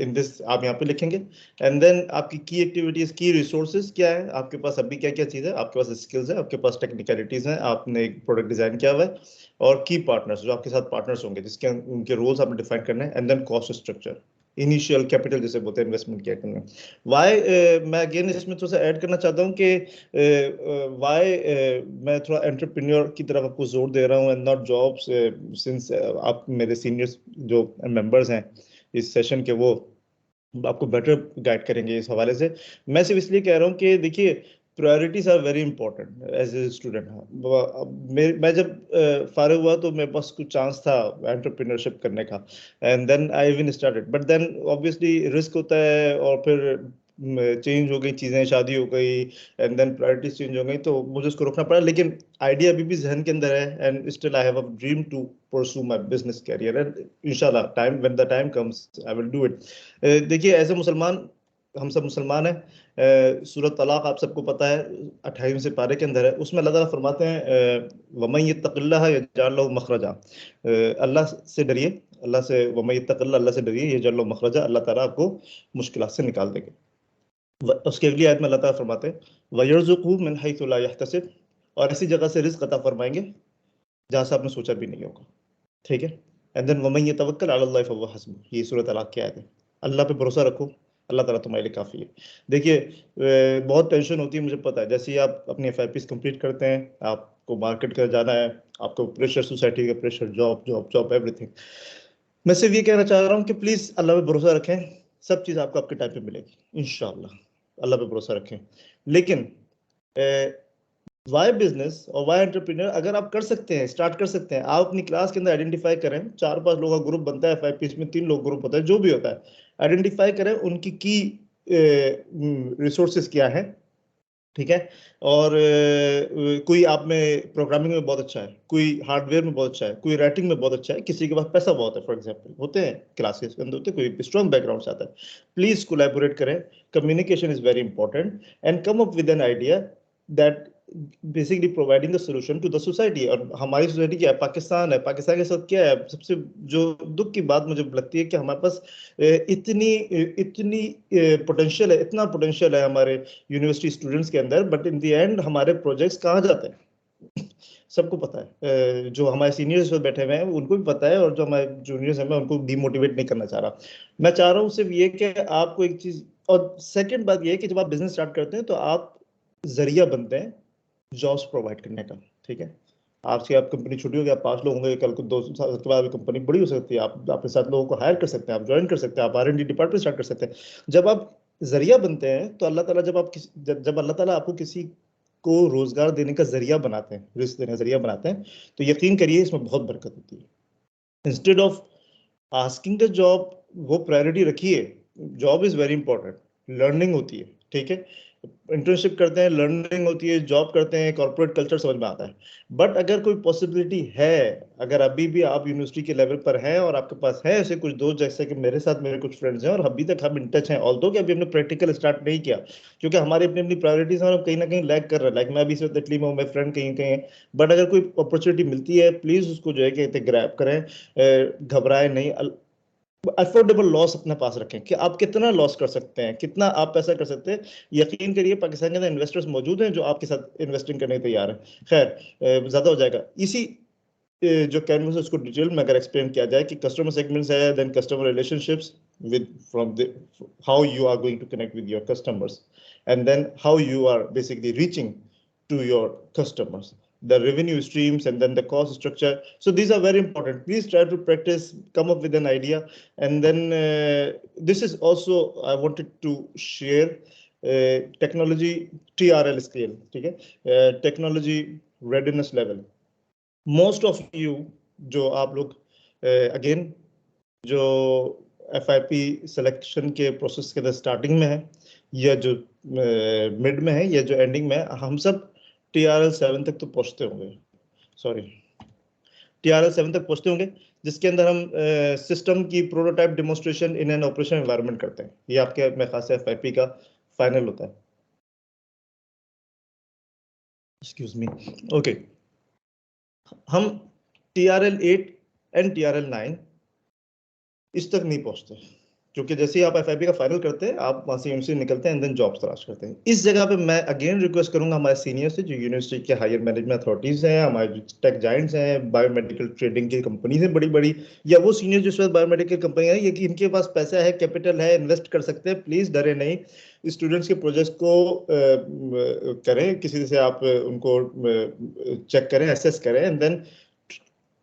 इन दिस आप यहाँ पे लिखेंगे. एंड देन आपकी की एक्टिविटीज, की रिसोर्सेज क्या है, आपके पास अभी क्या क्या चीज़ है, आपके पास स्किल्स है, आपके पास टेक्निकलिटीज हैं, आपने एक प्रोडक्ट डिजाइन किया हुआ है, और की पार्टनर्स जो आपके साथ पार्टनर्स होंगे, जिसके उनके रोल्स आपने डिफाइन करने हैं. And then cost structure, initial capital जिसे बोलते हैं, इन्वेस्टमेंट किया करना. वाई मैं अगेन इसमें थोड़ा सा ऐड करना चाहता हूँ कि वाई मैं थोड़ा एंटरप्रेन्योर की तरफ आपको जोर दे रहा हूँ एंड नॉट जॉब्स, सिंस आप मेरे सीनियर्स जो मेंबर्स हैं इस सेशन के, वो आपको बेटर गाइड करेंगे इस हवाले से. मैं सिर्फ इसलिए कह रहा हूँ कि देखिए, priorities are very important as a student. मैं जब फारिग हुआ तो मेरे पास कुछ चांस था एंटरप्रेन्योरशिप करने का, and then I even started. But then obviously risk होता है, और फिर चेंज हो गई चीज़ें, शादी हो गई, एंड देन प्रायोरिटीज चेंज हो गई, तो मुझे उसको रोकना पड़ा. लेकिन आइडिया अभी भी जहन के अंदर है, and still I have a dream to pursue my business career, and इंशाल्लाह time when the time comes I will do it. देखिए, एज ए मुसलमान, हम सब मुसलमान हैं. सूरत तलाक आप सबको पता है, 28वें से पारे के अंदर है. उसमें अल्लाह ताला फरमाते हैं, वमन यत्तक़िल्लाह यजअल लहू मखरजा. अल्लाह से डरिए, अल्लाह से, वमन यत्तक़िल्लाह, अल्लाह से डरिए, यजअल लहू मखरजा, अल्लाह ताला आपको मुश्किलात से निकाल देंगे. उसके अगली आयत में अल्लाह ताला फरमाते हैं, वयरज़ुक़हु मिन हैथु ला यहतसिब, और ऐसी जगह से रिज़्क़ अता फरमाएंगे जहाँ से आपने सोचा भी नहीं होगा. ठीक है. एंड देन वमन यतवक्कल अलल्लाह फहुव हस्बुह. ये सूरत तलाक की आयत है. अल्लाह पे भरोसा रखो, अल्लाह ताला तुम्हारे लिए काफ़ी है. देखिए, बहुत टेंशन होती है, मुझे पता है. जैसे ही आप अपनी FYPs कंप्लीट करते हैं, आपको मार्केट कर जाना है, आपको प्रेशर, सोसाइटी का प्रेशर, जॉब एवरीथिंग. मैं सिर्फ ये कहना चाह रहा हूँ कि प्लीज़ अल्लाह पे भरोसा रखें, सब चीज़ आपको आपके टाइम पे मिलेगी इंशाल्लाह. अल्लाह पे भरोसा रखें. लेकिन वाई बिजनेस और वाई एंटरप्रेन्योर अगर आप कर सकते हैं, स्टार्ट कर सकते हैं. आप अपनी क्लास के अंदर आइडेंटिफाई करें, 4-5 लोगों का ग्रुप बनता है FYPs में, 3 लोग ग्रुप होता है, जो भी होता है, आइडेंटिफाई करें उनकी की रिसोर्सेज क्या है. ठीक है. और कोई आप में प्रोग्रामिंग में बहुत अच्छा है, कोई हार्डवेयर में बहुत अच्छा है, कोई राइटिंग में बहुत अच्छा है, किसी के पास पैसा बहुत है, फॉर एग्जांपल होते हैं क्लासेस के अंदर, होते हैं, कोई स्ट्रॉन्ग बैकग्राउंड से आता है. प्लीज कोलैबोरेट करें. Communication is very important, and come up with an idea that basically providing the solution to the society. और हमारी सोसाइटी क्या है, पाकिस्तान है. पाकिस्तान के साथ क्या है, सबसे जो दुख की बात मुझे लगती है कि हमारे पास इतनी पोटेंशियल है, इतना पोटेंशियल है हमारे यूनिवर्सिटी स्टूडेंट्स के अंदर, बट इन द एंड हमारे प्रोजेक्ट्स कहाँ जाते हैं सबको पता है. जो हमारे सीनियर्स बैठे हुए हैं उनको भी पता है, और जो हमारे जूनियर्स हैं, मैं उनको डिमोटिवेट नहीं करना चाह रहा. मैं चाह रहा हूँ सिर्फ ये कि आपको एक चीज, और सेकंड बात ये है कि जब आप बिजनेस स्टार्ट करते हैं तो आप जरिया बनते हैं जॉब्स प्रोवाइड करने का. ठीक है. आज की आप कंपनी छोटी होगी, आप 5 लोग होंगे, कल को 2 साल के बाद कंपनी बड़ी हो सकती है, आप अपने साथ लोगों को हायर कर सकते हैं, आप ज्वाइन कर सकते हैं, आप R&D डिपार्टमेंट स्टार्ट कर सकते हैं. जब आप जरिया बनते हैं, तो अल्लाह ताला जब अल्लाह ताला आपको किसी को रोजगार देने का जरिया बनाते हैं, रिस्क देने का जरिया बनाते हैं, तो यकीन करिए इसमें बहुत बरकत होती है। Instead of asking the job, वो प्रायोरिटी रखिए। Job is very important, learning होती है, ठीक है, इंटर्नशिप करते हैं, लर्निंग होती है, जॉब करते हैं, कॉर्पोरेट कल्चर समझ में आता है। बट अगर कोई पॉसिबिलिटी है, अगर अभी भी आप यूनिवर्सिटी के लेवल पर हैं और आपके पास है ऐसे कुछ दोस्त, जैसे कि मेरे साथ मेरे कुछ फ्रेंड्स हैं और अभी तक हम इन टच हैं, ऑल्दो कि अभी हमने प्रैक्टिकल स्टार्ट नहीं किया क्योंकि हमारी अपनी अपनी प्रायोरिटीज हैं और हम कहीं ना कहीं लैग कर रहे हैं। लाइक मैं अभी इस वक्त इटली में हूँ, मेरे फ्रेंड कहीं कहीं है। बट अगर कोई अपॉर्चुनिटी मिलती है, प्लीज उसको जो है कि ग्रैब करें, घबराए नहीं। अफोर्डेबल लॉस अपने पास रखें कि आप कितना लॉस कर सकते हैं, कितना आप पैसा कर सकते हैं। यकीन करिए पाकिस्तान के अंदर इन्वेस्टर्स मौजूद हैं जो आपके साथ इन्वेस्टिंग करने के तैयार हैं। खैर ज्यादा हो जाएगा। इसी जो कैनवस है उसको डिटेल में अगर एक्सप्लेन किया जाए कि कस्टमर सेगमेंट्स है, then customer relationships with from the how you are going to connect with your customers, and then how you are basically reaching to your customers, the revenue streams, and then the cost structure. So these are very important. Please try to practice, come up with an idea. And then this is also, I wanted to share technology TRL scale, okay? Technology readiness level. Most of you, जो आप लोग again जो FIP selection के process के starting में है, या जो मिड में है, या जो एंडिंग में है, हम सब TRL 7 तक तो पहुंचते होंगे, सॉरी TRL 7 तक पहुंचते होंगे, जिसके अंदर हम सिस्टम की prototype demonstration in an operation environment करते हैं। ये आपके मेरे ख्याल से FIP का फाइनल होता है। Excuse me, okay. हम TRL 8 एंड TRL 9 इस तक नहीं पहुंचते, क्योंकि जैसे ही आप FIP का फाइनल करते हैं, आप वहां से यूनिवर्सिटी निकलते हैं, देन जॉब्स तलाश करते हैं। इस जगह पे मैं अगेन रिक्वेस्ट करूंगा हमारे सीनियर से, जो यूनिवर्सिटी के हायर मैनेजमेंट अथॉरिटीज हैं, हमारे टेक जाइंट्स हैं, बायोमेडिकल ट्रेडिंग की कंपनीज हैं बड़ी बड़ी, या वो सीनियर जो इस वक्त बायोमेडिकल कंपनी है, ये कि इनके पास पैसा है, कैपिटल है, इन्वेस्ट कर सकते हैं, प्लीज डरे नहीं। स्टूडेंट्स के प्रोजेक्ट को करें, किसी से आप उनको चेक करें, एसेस करें, and then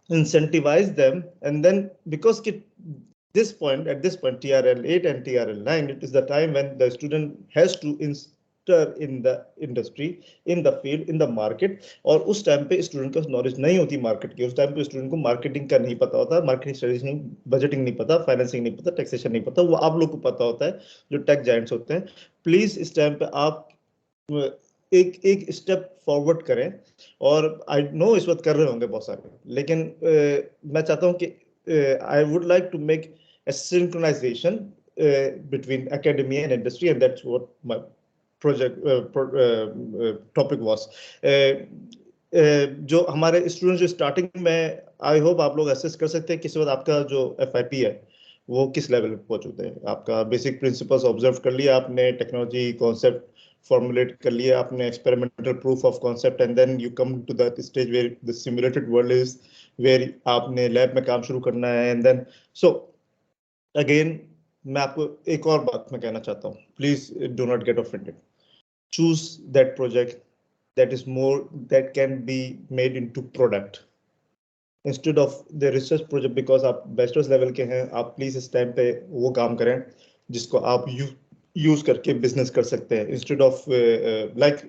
incentivize them, and then because at this point TRL 8 and TRL 9, it is the time when the student has to enter in the industry, in the field, in the market, और उस time पे student को knowledge नहीं होती market की। उस time पे student को मार्केटिंग का नहीं पता होता, मार्केटिंग स्टडीज नहीं, बजटिंग नहीं पता, फाइनेंसिंग नहीं पता, टैक्सेशन नहीं पता, वो आप लोग को पता होता है जो टेक जायंट्स होते हैं। प्लीज इस टाइम पे आप एक एक स्टेप फॉरवर्ड करें, और आई नो इस वक्त कर रहे होंगे बहुत सारे, लेकिन मैं चाहता हूं कि I would like to make a synchronization between academia and industry, and that's what my project topic was. जो हमारे स्टूडेंट जो स्टार्टिंग में, आई होप आप लोग असेस कर सकते हैं किस वक्त आपका जो FIP है वो किस लेवल पे पहुंचते हैं। आपका बेसिक प्रिंसिपल्स ऑब्जर्व कर लिया आपने, टेक्नोलॉजी कॉन्सेप्ट फॉर्मुलेट कर लिया आपने, experimental proof of concept, and then you come to that stage where the simulated world is, where आपने लैब में काम शुरू करना है। एंड देन सो अगेन मैं आपको एक और बात मैं कहना चाहता हूँ, please do not get offended. Choose that project that is more, that can be made into product instead of the research project, because आप बैचलर्स लेवल के हैं, आप प्लीज इस टाइम पे वो काम करें जिसको आप यूज करके बिजनेस कर सकते हैं, इंस्टेड ऑफ लाइक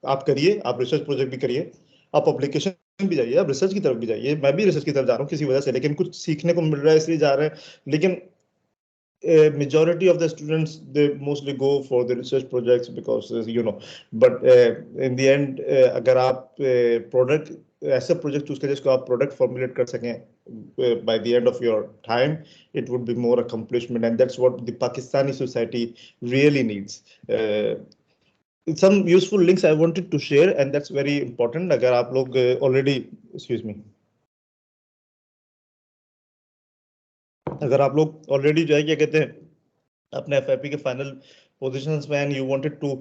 आप करिए, आप रिसर्च प्रोजेक्ट भी करिए, आप पब्लिकेशन भी जाइए, आप रिसर्च की तरफ भी जाइए। मैं भी रिसर्च की तरफ जा रहा हूँ किसी वजह से, लेकिन कुछ सीखने को मिल रहा है इसलिए जा रहे हैं, लेकिन majority of the students, they mostly go for the research projects because you know, but in the end अगर आप प्रोडक्ट ऐसा प्रोजेक्ट चूज करें जिसको आप प्रोडक्ट फॉर्मुलेट कर सकें by the end of your time, it would be more accomplishment, and that's what the Pakistani society really needs. Some useful links I wanted to share, and that's very important. अगर आप लोग already, excuse me, अगर आप लोग already जो है क्या कहते हैं अपने FIP के फाइनल पोजीशंस में, and you wanted to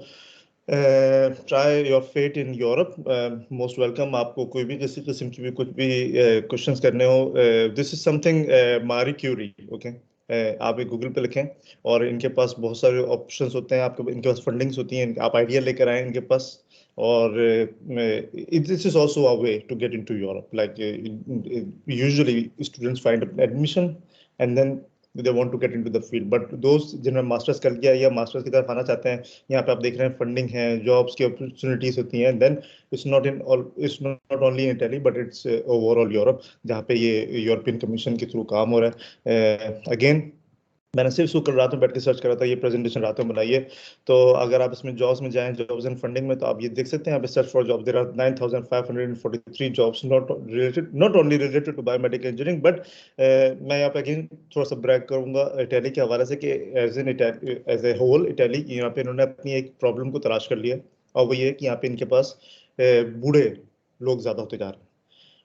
try your fate in Europe, most welcome. आपको कोई भी किसी किस्म की भी कुछ भी क्वेश्चंस करने हो, दिस इज समथिंग मारी क्यूरी, ओके। आप एक गूगल पे लिखें, और इनके पास बहुत सारे ऑप्शंस होते हैं, आपके इनके पास फंडिंग्स होती हैं, आप आइडिया लेकर आए इनके पास, और this is also a way to get into Europe. Like usually students find admission, and then they want to get into the field. But those जिन्होंने मास्टर्स कर लिया या मास्टर्स की तरफ आना चाहते हैं, यहाँ पे आप देख रहे हैं फंडिंग है, जॉब्स की अपॉर्चुनिटीज होती हैं, then it's not only in Italy but it's overall Europe, जहाँ पे ये यूरोपियन कमीशन के थ्रू काम हो रहा है. Again, मैंने सिर्फ कल रात में बैठ के सर्च करा था, ये प्रेजेंटेशन रात में बनाई है. तो अगर आप इसमें जॉब्स में जाएं, जॉब्स एंड फंडिंग में, तो आप ये देख सकते हैं यहाँ पे search for job, there are 9543 jobs not only related to biomedical engineering. But मैं यहाँ पे अगेन थोड़ा सा ब्रैग करूंगा इटली के हवाले से कि एज ए होल इटली यहाँ पे इन्होंने अपनी एक प्रॉब्लम को तलाश कर लिया, और वो ये है कि यहाँ पे इनके पास बूढ़े लोग ज्यादा होते जा रहे हैं.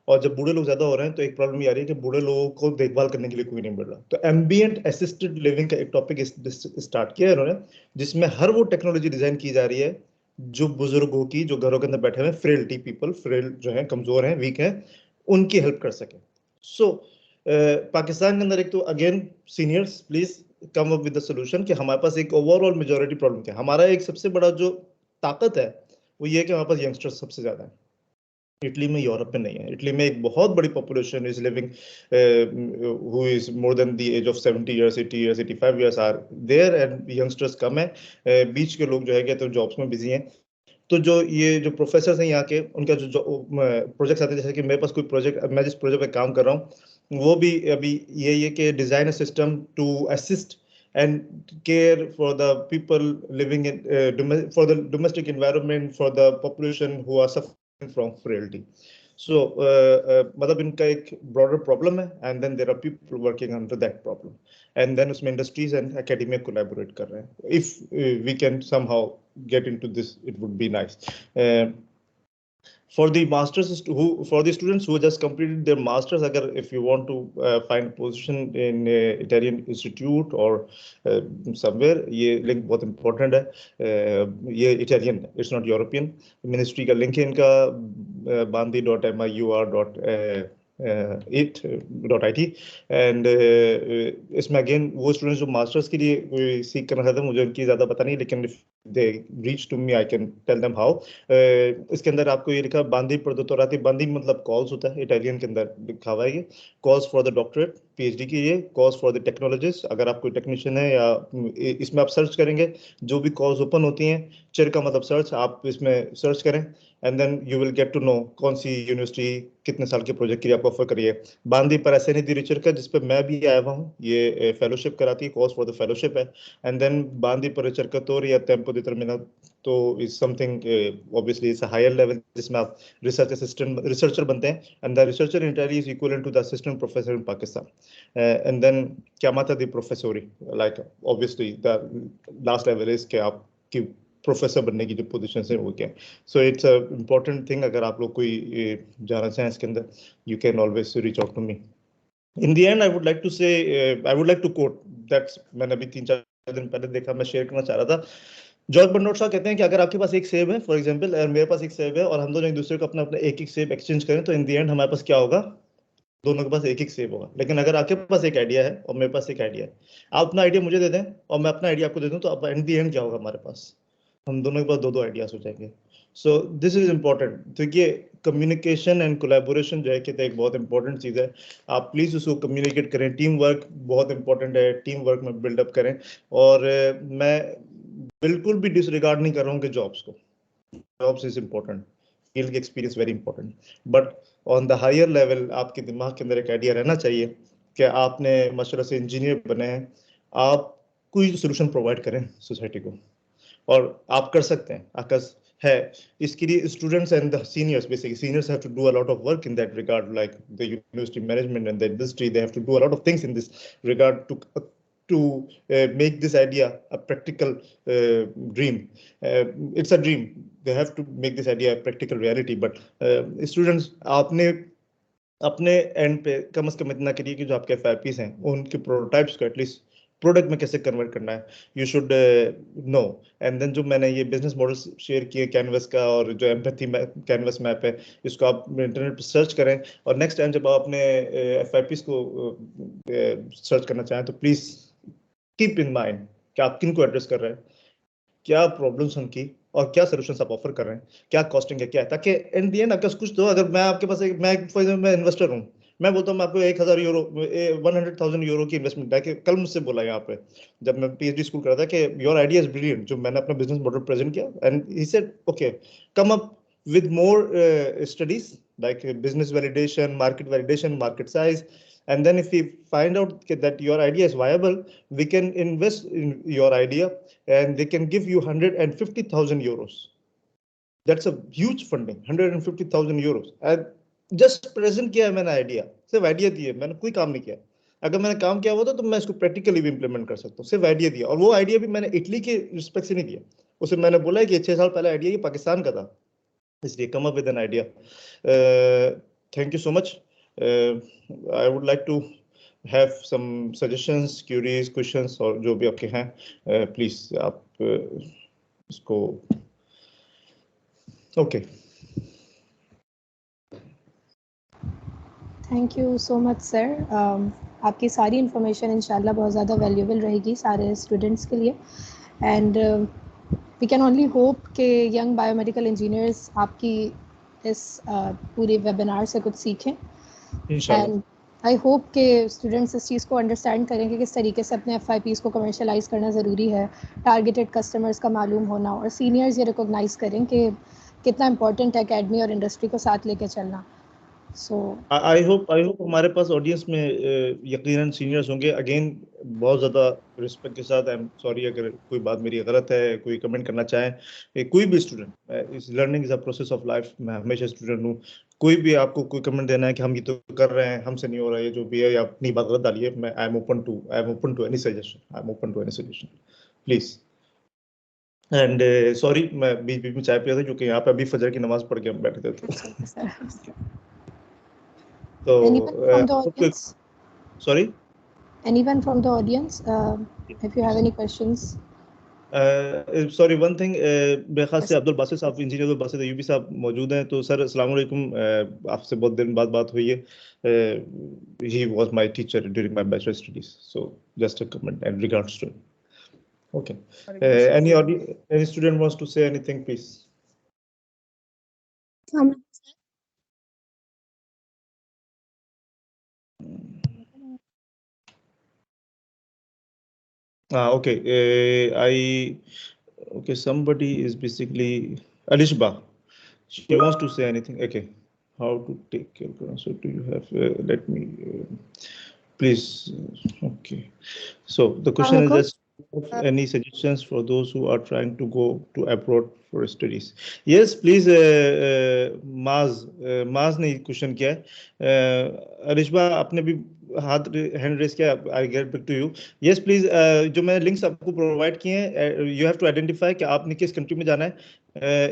और जब बूढ़े लोग ज्यादा हो रहे हैं तो एक प्रॉब्लम ये आ रही है कि बूढ़े लोगों को देखभाल करने के लिए कोई नहीं मिल रहा. तो एम्बिएंट असिस्टेड लिविंग का एक टॉपिक स्टार्ट किया है इन्होंने, जिसमें हर वो टेक्नोलॉजी डिजाइन की जा रही है जो बुजुर्गों की, जो घरों के अंदर बैठे हुए फ्रेलिटी पीपल, फ्रेल जो है, कमजोर हैं, वीक हैं, उनकी हेल्प कर सके. सो पाकिस्तान के अंदर एक तो again seniors please come up with the solution कि हमारे पास एक ओवरऑल मेजोरिटी प्रॉब्लम क्या है. हमारा एक सबसे बड़ा जो ताकत है वो ये है कि हमारे पास यंगस्टर्स सबसे ज्यादा है. इटली में, यूरोप में नहीं है. इटली में एक बहुत बड़ी population is living who is more than the age of 70 years, 80 years, 85 years are there, and youngsters कम है. बीच के लोग जो है तो जॉब्स में बिजी हैं. तो जो ये जो प्रोफेसर्स हैं यहाँ के, उनका जो प्रोजेक्ट्स आते हैं, जैसे कि मेरे पास कोई प्रोजेक्ट, मैं जिस प्रोजेक्ट पे काम कर रहा हूँ वो भी अभी ये कि design a system to assist and care for the people living in for the domestic environment, for the population who are suffering from frailty. So मतलब इनका एक broader problem है, and then there are people working under that problem, and then उसमें industries and academia collaborate कर रहे हैं. If we can somehow get into this, it would be nice. For the masters for the students who just completed their masters, agar if you want to find position in Italian institute or somewhere, ये link बहुत important है. ये Italian है, it's not European. Ministry का link है इनका bandi.miur.it, and इसमें again वो स्टूडेंट्स जो मास्टर्स के लिए सीख करना चाहते हैं, मुझे उनकी ज्यादा पता नहीं, लेकिन they reach to me, I can tell them how. इसके अंदर आपको ये लिखा बांदी प्रदोतोराती, बांदी मतलब कॉल्स होता है, इटालियन के अंदर लिखा हुआ है ये calls for the doctorate, PhD की, ये कॉल्स फॉर द टेक्नोलॉजिस्ट. अगर आप कोई टेक्नीशियन है या इसमें आप सर्च करेंगे, जो भी कॉल्स ओपन होती हैं, चिर का मतलब सर्च, आप इसमें सर्च करें, and then you will get to know कौन सी यूनिवर्सिटी कितने साल के प्रोजेक्ट के लिए आपको ऑफर करिए. बांदी पर ऐसे नहीं दी रिचर्का, जिस पे मैं भी आया हुआ हूँ, ये फेलोशिप कराती है, कॉल्स फॉर द फेलोशिप है. एंड देन बांदी पर रिचर्कातोर या टेम्पो तो is something obviously it's a higher level, जिसमें आप रिसर्च असिस्टेंट, रिसर्चर बनते हैं, and the researcher in Italy is equivalent to the assistant professor in Pakistan. And then chiamata di professori, like obviously the last level is कि आपकी professor बनने की जो position है वो क्या है. So it's a important thing. अगर आप लोग कोई जाना चाहें इसके अंदर, you can always reach out to me. In the end, I would like to say, I would like to quote, that's मैंने अभी 3-4 दिन पहले देखा, मैं शेयर करना चाह रहा था. जॉर्ज बर्नार्ड शॉ कहते हैं कि अगर आपके पास एक सेब है, फॉर एग्जांपल, और मेरे पास एक सेब है, और हम दोनों एक दूसरे को अपना अपना एक एक सेब एक्सचेंज करें, तो इन द एंड हमारे पास क्या होगा? दोनों के पास एक एक सेब होगा. लेकिन अगर आपके पास एक आइडिया है और मेरे पास एक आइडिया है, आप अपना आइडिया मुझे दे दें और मैं अपना आइडिया आपको दे दूं, तो अब इन द एंड क्या होगा? हमारे पास, हम दोनों के पास दो आइडियाज हो जाएंगे. सो दिस इज इम्पोर्टेंट. देखिए, कम्युनिकेशन एंड कोलैबोरेशन जो है कि एक बहुत इंपॉर्टेंट चीज़ है. आप प्लीज़ उसको कम्युनिकेट करें. टीम वर्क बहुत इंपॉर्टेंट है, टीम वर्क में बिल्डअप करें. और मैं बिल्कुल भी डिसरिगार्ड नहीं कर रहा हूँ कि jobs is important, field experience very important, but on the higher level आपके दिमाग के अंदर एक आइडिया रहना चाहिए कि आपने माशाल्लाह से इंजीनियर बने हैं, आप कोई सोल्यूशन प्रोवाइड करें सोसाइटी को, और आप कर सकते हैं. आकाश है इसके लिए students and the seniors, basically seniors have to do a lot of work in that regard, like the university management and the industry, they have to do a lot of things in this regard to make this idea a practical dream. It's a dream. They have to make this idea a practical reality. But students, आपने अपने and पे कम से कम इतना करिए कि जो आपके FIPs हैं उनके प्रोटोटाइप्स को एटलीस्ट प्रोडक्ट में कैसे कन्वर्ट करना है, you should know. And then जो मैंने ये बिजनेस मॉडल शेयर किए कैनवस का, और जो एम्पैथी कैनवस मैप है, इसको आप इंटरनेट पर सर्च करें, और नेक्स्ट टाइम जब आप अपने FIPs को सर्च करना चाहें, तो प्लीज कीप इन माइंड कि आप किन को एड्रेस कर रहे हैं, क्या प्रॉब्लम्स उनकी, और क्या सॉल्यूशंस आप ऑफर कर रहे हैं, क्या कॉस्टिंग है, क्या है, ताकि एंड द एंड आपके पास कुछ तो. अगर मैं आपके पास मैं फॉर एग्जांपल मैं इन्वेस्टर हूं, मैं बोलता हूँ मैं आपको 1000 यूरो 100,000 यूरो की इन्वेस्टमेंट है कि कल मुझसे बोला यहाँ पे जब मैं पीएचडी स्कूल कर रहा था कि योर आइडिया इज ब्रिलियंट, जो मैंने अपना बिजनेस मॉडल प्रेजेंट किया and he said okay come up with more studies like business validation, market size, and then if we find out that your idea is viable, we can invest in your idea and they can give you 150,000 euros. That's a huge funding, 150,000 euros. And just present किया है मैंने idea, सिर्फ idea दी है, मैंने कोई काम नहीं किया। अगर मैंने काम किया होता तो मैं इसको प्रैक्टिकली भी इंप्लीमेंट कर सकता हूँ, सिर्फ आइडिया दिया। और वो आइडिया भी मैंने इटली के रिस्पेक्ट से नहीं दिया, उसे मैंने बोला है कि 6 साल पहले आइडिया ये पाकिस्तान का था, इसलिए come up with an idea. Thank you so much. I would like to have some suggestions, queries, questions और जो भी आपके हैं, please आप इसको okay. Thank you so much sir. आपकी सारी इन्फॉर्मेशन इंशाल्लाह बहुत ज़्यादा वैल्यूएबल रहेगी सारे स्टूडेंट्स के लिए and we can only hope कि यंग बायोमेडिकल इंजीनियर्स आपकी इस पूरे वेबिनार से कुछ सीखें एंड आई होप कि स्टूडेंट्स इस चीज़ को अंडरस्टैंड करें कि किस तरीके से अपने FIPs को कमर्शलाइज करना ज़रूरी है, टारगेटेड कस्टमर्स का मालूम होना और सीनियर्स ये रिकॉग्नाइज करें कि कितना इम्पोर्टेंट है अकेडमी और इंडस्ट्री को साथ लेके चलना। So I hope हमारे पास ऑडियंस में यकीनन सीनियर्स होंगे। अगेन बहुत ज़्यादा रिस्पेक्ट के साथ, आई एम सॉरी अगर कोई बात मेरी गलत है, कोई कमेंट करना चाहें, कोई भी स्टूडेंट, इस learning is a process of life, मैं हमेशा स्टूडेंट हूँ, कोई भी आपको कोई कमेंट देना है कि हम ये तो कर रहे हैं, हमसे नहीं हो रहा है, जो भी है, या अपनी बात गलत डालिए, मैं I am open to any suggestion, please. And sorry मैं बीच बीच में चाय पिया था क्योंकि यहाँ पे अभी फजर की नमाज पढ़ के हम बैठे थे। So, anyone from the audience? Sorry? Anyone from the audience? If you have any questions. Sorry, one thing, मेरे ख्याल से अब्दुल बासित साहब, इंजीनियर अब्दुल बासित अयूबी साहब मौजूद हैं। तो सर अस्सलाम वालेकुम, आपसे बहुत दिन बाद बात हुई है। He was my teacher during my bachelor studies, so just a comment and regards to him. Okay. Any student wants to say anything, please? Okay. Okay, somebody is basically Alishba. She wants to say anything. Okay. How to take care? So do you have? Let me please. Okay. So the question is just any suggestions for those who are trying to go to abroad for studies? Yes, please. Maz ने question किया है। अरिशबा आपने भी हाथ hand raise किया, I get back to you. Yes please, जो मैंने links आपको प्रोवाइड किए हैं, यू हैव टू आइडेंटिफाई कि आपने किस कंट्री में जाना है।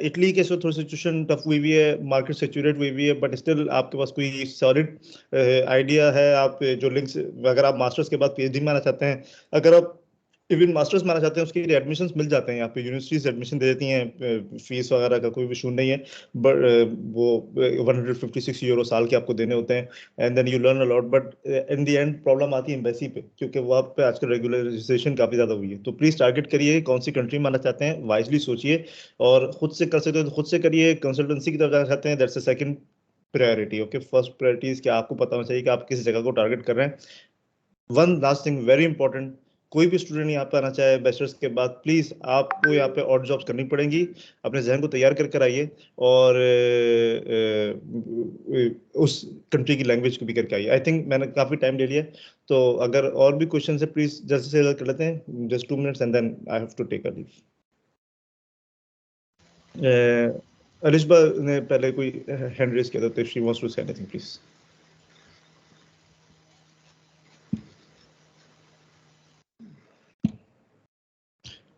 इटली के थोड़ी सिचुएशन टफ हुई हुई है, मार्केट सेचुरेट हुई हुई है, बट स्टिल आपके पास कोई सॉलिड आइडिया है, आप जो लिंक्स, अगर आप मास्टर्स के बाद PhD में आना चाहते हैं, अगर आप इवन मास्टर्स में आना चाहते हैं, उसके लिए एडमिशंस मिल जाते हैं यहाँ पे, यूनिवर्सिटीज एडमिशन दे देती हैं, फीस वगैरह का कोई इशू नहीं है, बट वो 156 यूरो साल के आपको देने होते हैं, and then you learn a lot, but in the end problem आती है एम्बेसी पे, क्योंकि वहाँ पे आजकल रेगुलराइजेशन काफ़ी ज़्यादा हुई है। तो प्लीज़ टारगेट करिए कौन सी कंट्री में आना चाहते हैं, वाइजली सोचिए, और खुद से कर सकते हो तो खुद से करिए, कंसल्टेंसी की तरफ जाना चाहते हैं, that's a second priority. Okay, first priority is कि आपको पता होना चाहिए कि आप किस जगह को टारगेट कर रहे हैं। One last thing very important, कोई भी स्टूडेंट यहाँ पे आना चाहे बैचलर्स के बाद, प्लीज आपको यहाँ पे और जॉब्स करनी पड़ेंगी, अपने जहन को तैयार कर आइए, और उस कंट्री की लैंग्वेज को भी करके आइए। आई थिंक मैंने काफी टाइम ले लिया, तो अगर और भी क्वेश्चन है प्लीज जल्द से जल्द कर लेते हैं, just 2 minutes and then I have to take a leave. Alishba ने पहले कोई हैंड रेज किया था, तो she wants to say anything please.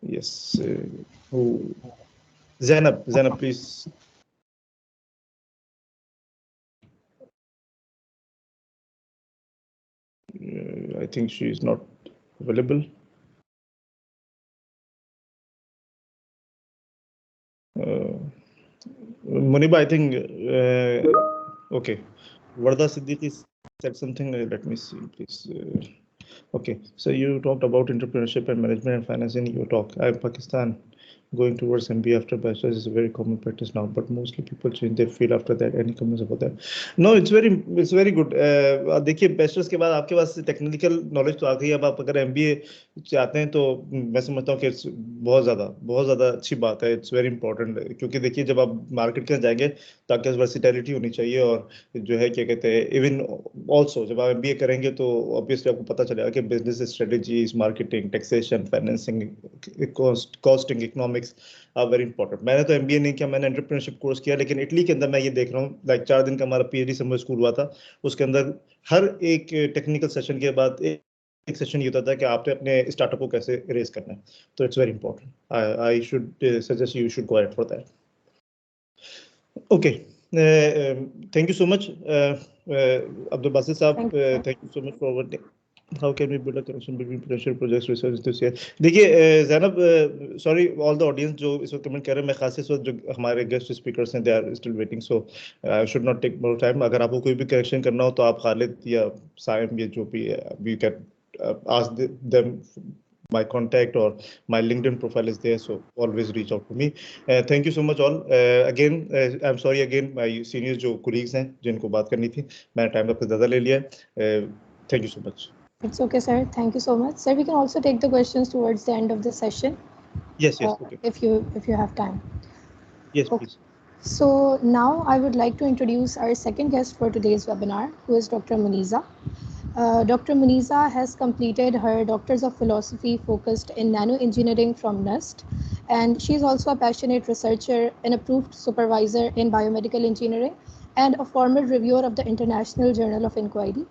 Yes. Zainab, please. I think she is not available. Muniba, I think, okay. Warda Siddiqui said something, let me see, please. Okay, so you talked about entrepreneurship and management and finance in your talk. I'm Pakistan. going towards MBA after bachelor's is a very common practice now, but mostly people change their field after that. Any comments about that? No, it's very good. देखिए bachelors के बाद आपके पास technical knowledge तो आ गई, अब आप अगर MBA चाहते हैं तो मैं समझता हूँ कि बहुत ज़्यादा अच्छी बात है। इट्स वेरी इंपॉर्टेंट, क्योंकि देखिए जब आप मार्केट के जाएंगे तो आपके पास वर्सिटैलिटी होनी चाहिए, और जो है क्या कहते हैं, इवन ऑल्सो जब आप MBA करेंगे तो ऑब्वियसली आपको पता चलेगा कि business strategies, marketing, taxation, financing, costing, economics are very important. मैंने तो MBA नहीं किया, मैंने एंटरप्रेन्योरशिप कोर्स किया, लेकिन इटली के अंदर मैं ये देख रहा हूँ, लाइक 4 दिन का हमारा PhD समर स्कूल हुआ था, उसके अंदर हर एक टेक्निकल सेशन के बाद एक सेशन ये होता था कि आपने अपने स्टार्टअप को कैसे रेज करना है। तो it's very important. I should suggest you should go ahead for that. Okay, thank you so much, Abdul Basit Saab. Thank you so much for what. How can we build a connection between potential projects, research enthusiasts? देखिए Zainab, sorry all the audience जो इस वक्त comment कर रहे हैं, मैं खास इस वक्त जो हमारे गेस्ट स्पीकर्स हैं they are still waiting, so I should not take more time. अगर आपको कोई भी कनेक्शन करना हो तो आप खालिद या साइम या जो भी है, you can ask them. My contact or my LinkedIn profile is there, so always reach out to me. Thank you so much all. Again, I'm sorry again, my seniors जो colleagues हैं जिनको बात करनी थी, मैंने टाइम आपका ज़्यादा ले लिया है। Thank you so much. It's okay, sir. Thank you so much, sir. We can also take the questions towards the end of the session. Yes, okay. If you have time. Yes, okay. Please. So now I would like to introduce our second guest for today's webinar, who is Dr. Muniza. Dr. Muniza has completed her Doctors of Philosophy focused in Nano Engineering from NUST, and she is also a passionate researcher, an approved supervisor in Biomedical Engineering, and a former reviewer of the International Journal of Inquiry.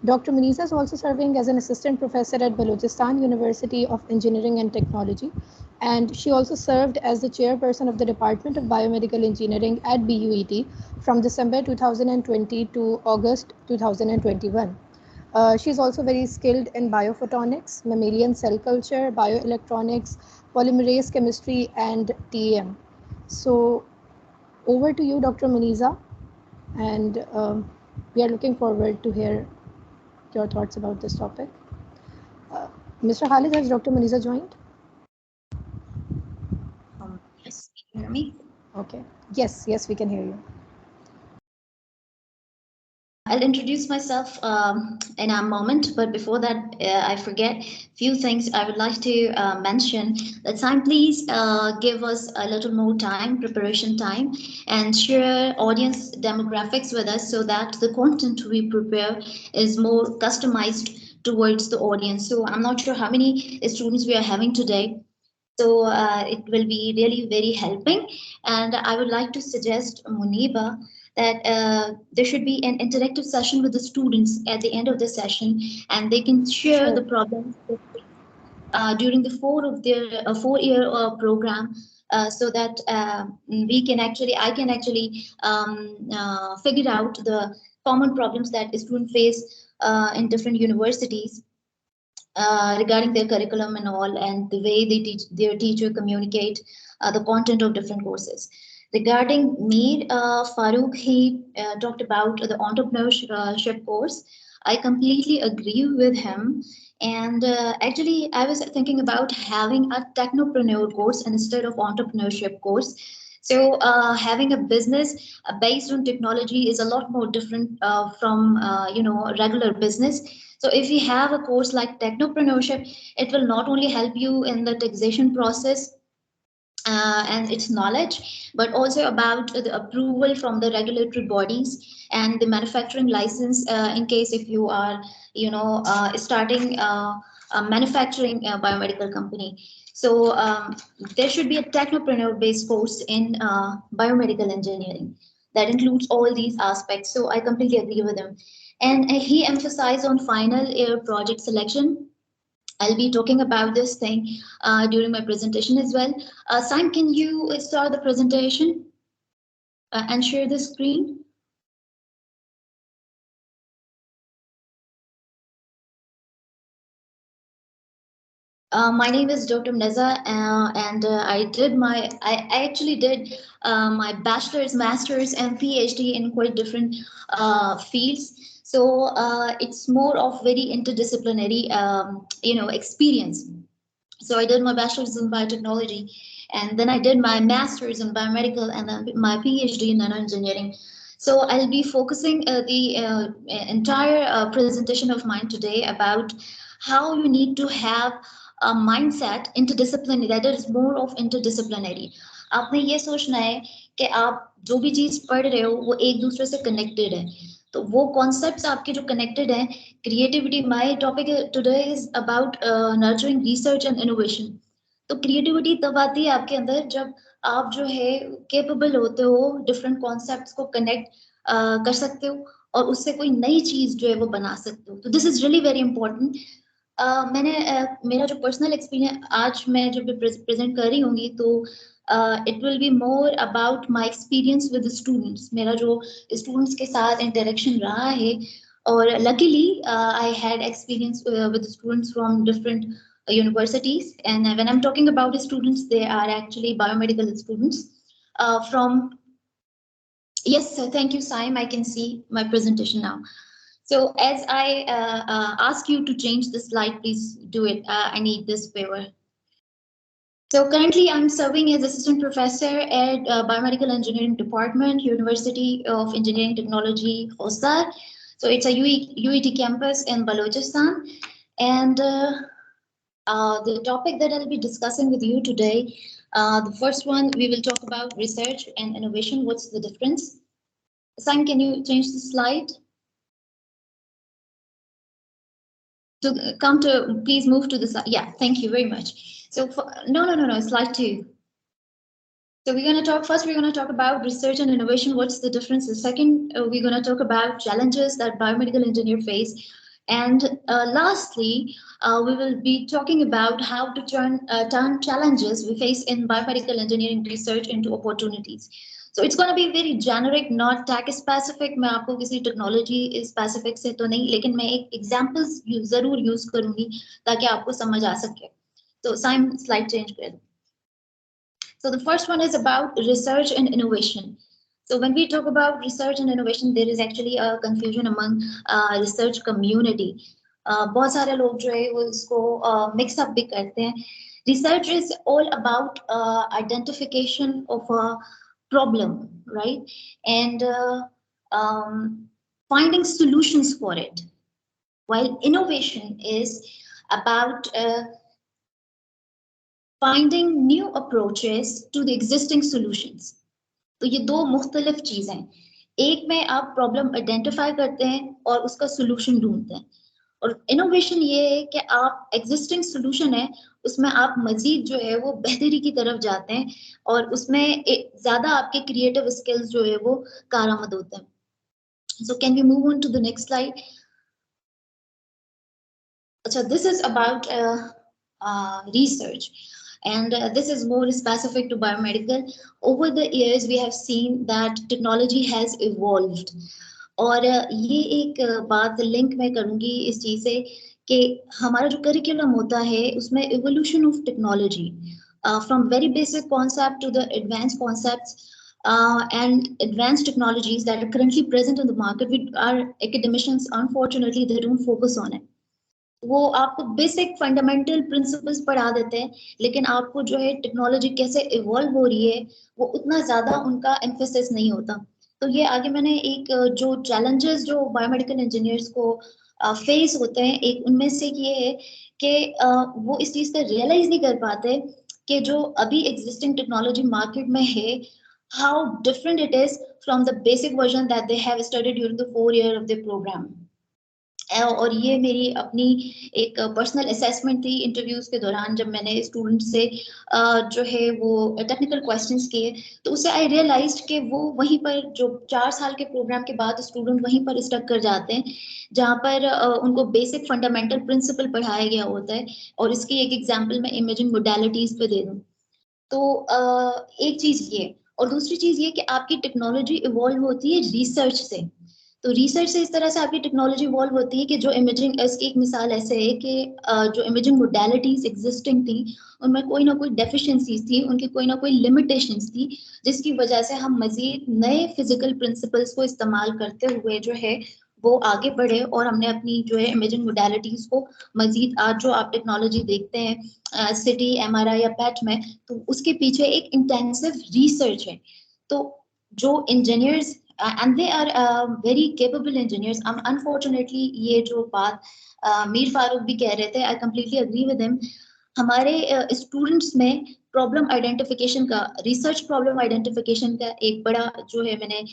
Dr. Muniza is also serving as an assistant professor at Balochistan University of Engineering and Technology, and she also served as the chairperson of the Department of Biomedical Engineering at BUET from December 2020 to August 2021. She is also very skilled in biophotonics, mammalian cell culture, bioelectronics, polymerase chemistry, and TEM. So over to you, Dr. Muniza, and we are looking forward to hear your thoughts about this topic. Mr. Khalid, has Dr. Muniza joined? Yes, can you hear me? Okay. Yes, we can hear you. I'll introduce myself in a moment, but before that, I forget few things I would like to mention. That time, please give us a little more time, preparation time, and share audience demographics with us so that the content we prepare is more customized towards the audience. So I'm not sure how many students we are having today. So it will be really very helping. And I would like to suggest, Muniba, that there should be an interactive session with the students at the end of the session, and they can share the problems during the 4-year program, so that I can actually figure out the common problems that students face in different universities. Regarding their curriculum and all, and the way they teach, their teacher communicate the content of different courses. Regarding Mir Farooq, he talked about the entrepreneurship course. I completely agree with him. And actually, I was thinking about having a technopreneur course instead of entrepreneurship course. So having a business based on technology is a lot more different from regular business. So if you have a course like technopreneurship, it will not only help you in the taxation process and its knowledge, but also about the approval from the regulatory bodies and the manufacturing license in case if you are, starting a manufacturing biomedical company. So there should be a technopreneur-based course in biomedical engineering that includes all these aspects. So I completely agree with him. And he emphasized on final year project selection. I'll be talking about this thing during my presentation as well. Sam, can you start the presentation and share the screen? My name is Dr. Mneza, and I actually did my bachelor's, master's, and PhD in quite different fields. So it's more of very interdisciplinary, experience. So I did my bachelor's in biotechnology, and then I did my master's in biomedical and then my PhD in nanoengineering. So I'll be focusing the entire presentation of mine today about how you need to have a mindset interdisciplinary, that is more of interdisciplinary. आपने ये सोचना है कि आप जो भी चीज पढ़ रहे हो वो एक दूसरे से कनेक्टेड है, तो वो कॉन्सेप्ट्स आपके जो कनेक्टेड हैं. Creativity, my topic today is about nurturing research and innovation. तो क्रिएटिविटी तब आती है आपके अंदर जब आप जो है केपेबल होते हो डिफरेंट कॉन्सेप्ट्स को कनेक्ट कर सकते हो और उससे कोई नई चीज जो है वो बना सकते हो. तो this is really very important. मैंने मेरा जो पर्सनल एक्सपीरियंस आज मैं जब प्रेजेंट कर रही होंगी तो it will be more about my experience with students. मेरा जो स्टूडेंट्स के साथ इंटरेक्शन रहा है, और luckily I had experience with students from different universities, and when I'm talking about the students, they are actually biomedical students from. Yes, sir, thank you, Saim. I can see my presentation now. So as I ask you to change the slide, please do it. I need this favor. So currently I'm serving as assistant professor at biomedical engineering department, University of Engineering Technology, Hostar. So it's a UET campus in Balochistan, and the topic that I'll be discussing with you today, the first one, we will talk about research and innovation. What's the difference? Sam, can you change the slide? To come to, please move to the slide. Yeah, thank you very much. So no, slide 2. So we're going to talk, first we're going to talk about research and innovation. What's the difference? The second, we're going to talk about challenges that biomedical engineers face. And lastly, we will be talking about how to turn challenges we face in biomedical engineering research into opportunities. So it's going to be very generic, not tech specific. मैं आपको किसी technology specific से तो नहीं, लेकिन मैं एक examples जरूर use करूँगी ताकि आपको समझ आ सके. So Simon, slide change कर दो. So the first one is about research and innovation. So when we talk about research and innovation, there is actually a confusion among research community. बहुत सारे लोग जो है वो इसको mix up भी करते हैं. Research is all about identification of a problem, right? And finding solutions for it. While innovation is about finding new approaches to the existing solutions. तो ये दो मुख्तलिफ चीजें हैं. एक में आप प्रॉब्लम आइडेंटिफाई करते हैं और उसका सोल्यूशन ढूंढते हैं, और इनोवेशन ये है कि आप एग्जिस्टिंग सोल्यूशन है उसमें आप मजीद जो है वो बेहतरी की तरफ जाते हैं और उसमें ज्यादा आपके क्रिएटिव स्किल्स जो है वो कारआमद होते हैं. So can we move on to the next slide. अच्छा, this is about research. And this is more specific to biomedical. Over the years, we have seen that technology has evolved. और ये एक बात लिंक मैं करूँगी इस चीज़ से कि हमारा जो करिकुलम होता है उसमें evolution of technology from very basic concept to the advanced concepts and advanced technologies that are currently present in the market. Our academicians, unfortunately, they don't focus on it. वो आपको बेसिक फंडामेंटल प्रिंसिपल्स पढ़ा देते हैं, लेकिन आपको जो है technology कैसे इवॉल्व हो रही है वो उतना ज्यादा उनका एम्फेसिस नहीं होता. तो ये आगे मैंने एक जो चैलेंजेस जो बायोमेडिकल इंजीनियर्स को फेस होते हैं, एक उनमें से ये है कि वो इस चीज का रियलाइज नहीं कर पाते कि जो अभी एग्जिस्टिंग टेक्नोलॉजी मार्केट में है, how different it is from the basic version that they have studied during the 4 year of the program. और ये मेरी अपनी एक पर्सनल असेसमेंट थी इंटरव्यूज के दौरान, जब मैंने स्टूडेंट से जो है वो टेक्निकल क्वेश्चंस किए, तो उससे आई रियलाइज्ड कि वो वहीं पर जो 4 साल के प्रोग्राम के बाद स्टूडेंट वहीं पर स्टक कर जाते हैं जहाँ पर उनको बेसिक फंडामेंटल प्रिंसिपल पढ़ाया गया होता है. और इसकी एक एग्जांपल मैं इमेजिंग मोडालिटीज पे दे दूँ. तो एक चीज ये, और दूसरी चीज ये कि आपकी टेक्नोलॉजी इवॉल्व होती है रिसर्च से. तो रिसर्च से इस तरह से आपकी टेक्नोलॉजी इवॉल्व होती है कि जो इमेजिंग, इसकी एक मिसाल ऐसे है कि जो इमेजिंग मोडालिटीज एग्जिस्टिंग थी उनमें कोई ना कोई डेफिशिएंसीज थी, उनकी कोई ना कोई लिमिटेशंस थी, जिसकी वजह से हम मजीद नए फिजिकल प्रिंसिपल्स को इस्तेमाल करते हुए जो है वो आगे बढ़े और हमने अपनी जो है इमेजिंग मोडालिटीज को मजीद आज जो आप टेक्नोलॉजी देखते हैं सिटी MRI या पैट में, तो उसके पीछे एक इंटेंसिव रिसर्च है। तो जो engineers and they are very capable engineers, unfortunately ये जो बात मीर फारूक भी कह रहे थे, I completely agree with him, हमारे स्टूडेंट्स में प्रॉब्लम आइडेंटिफिकेशन का, रिसर्च प्रॉब्लम आइडेंटिफिकेशन का एक बड़ा जो है मैंने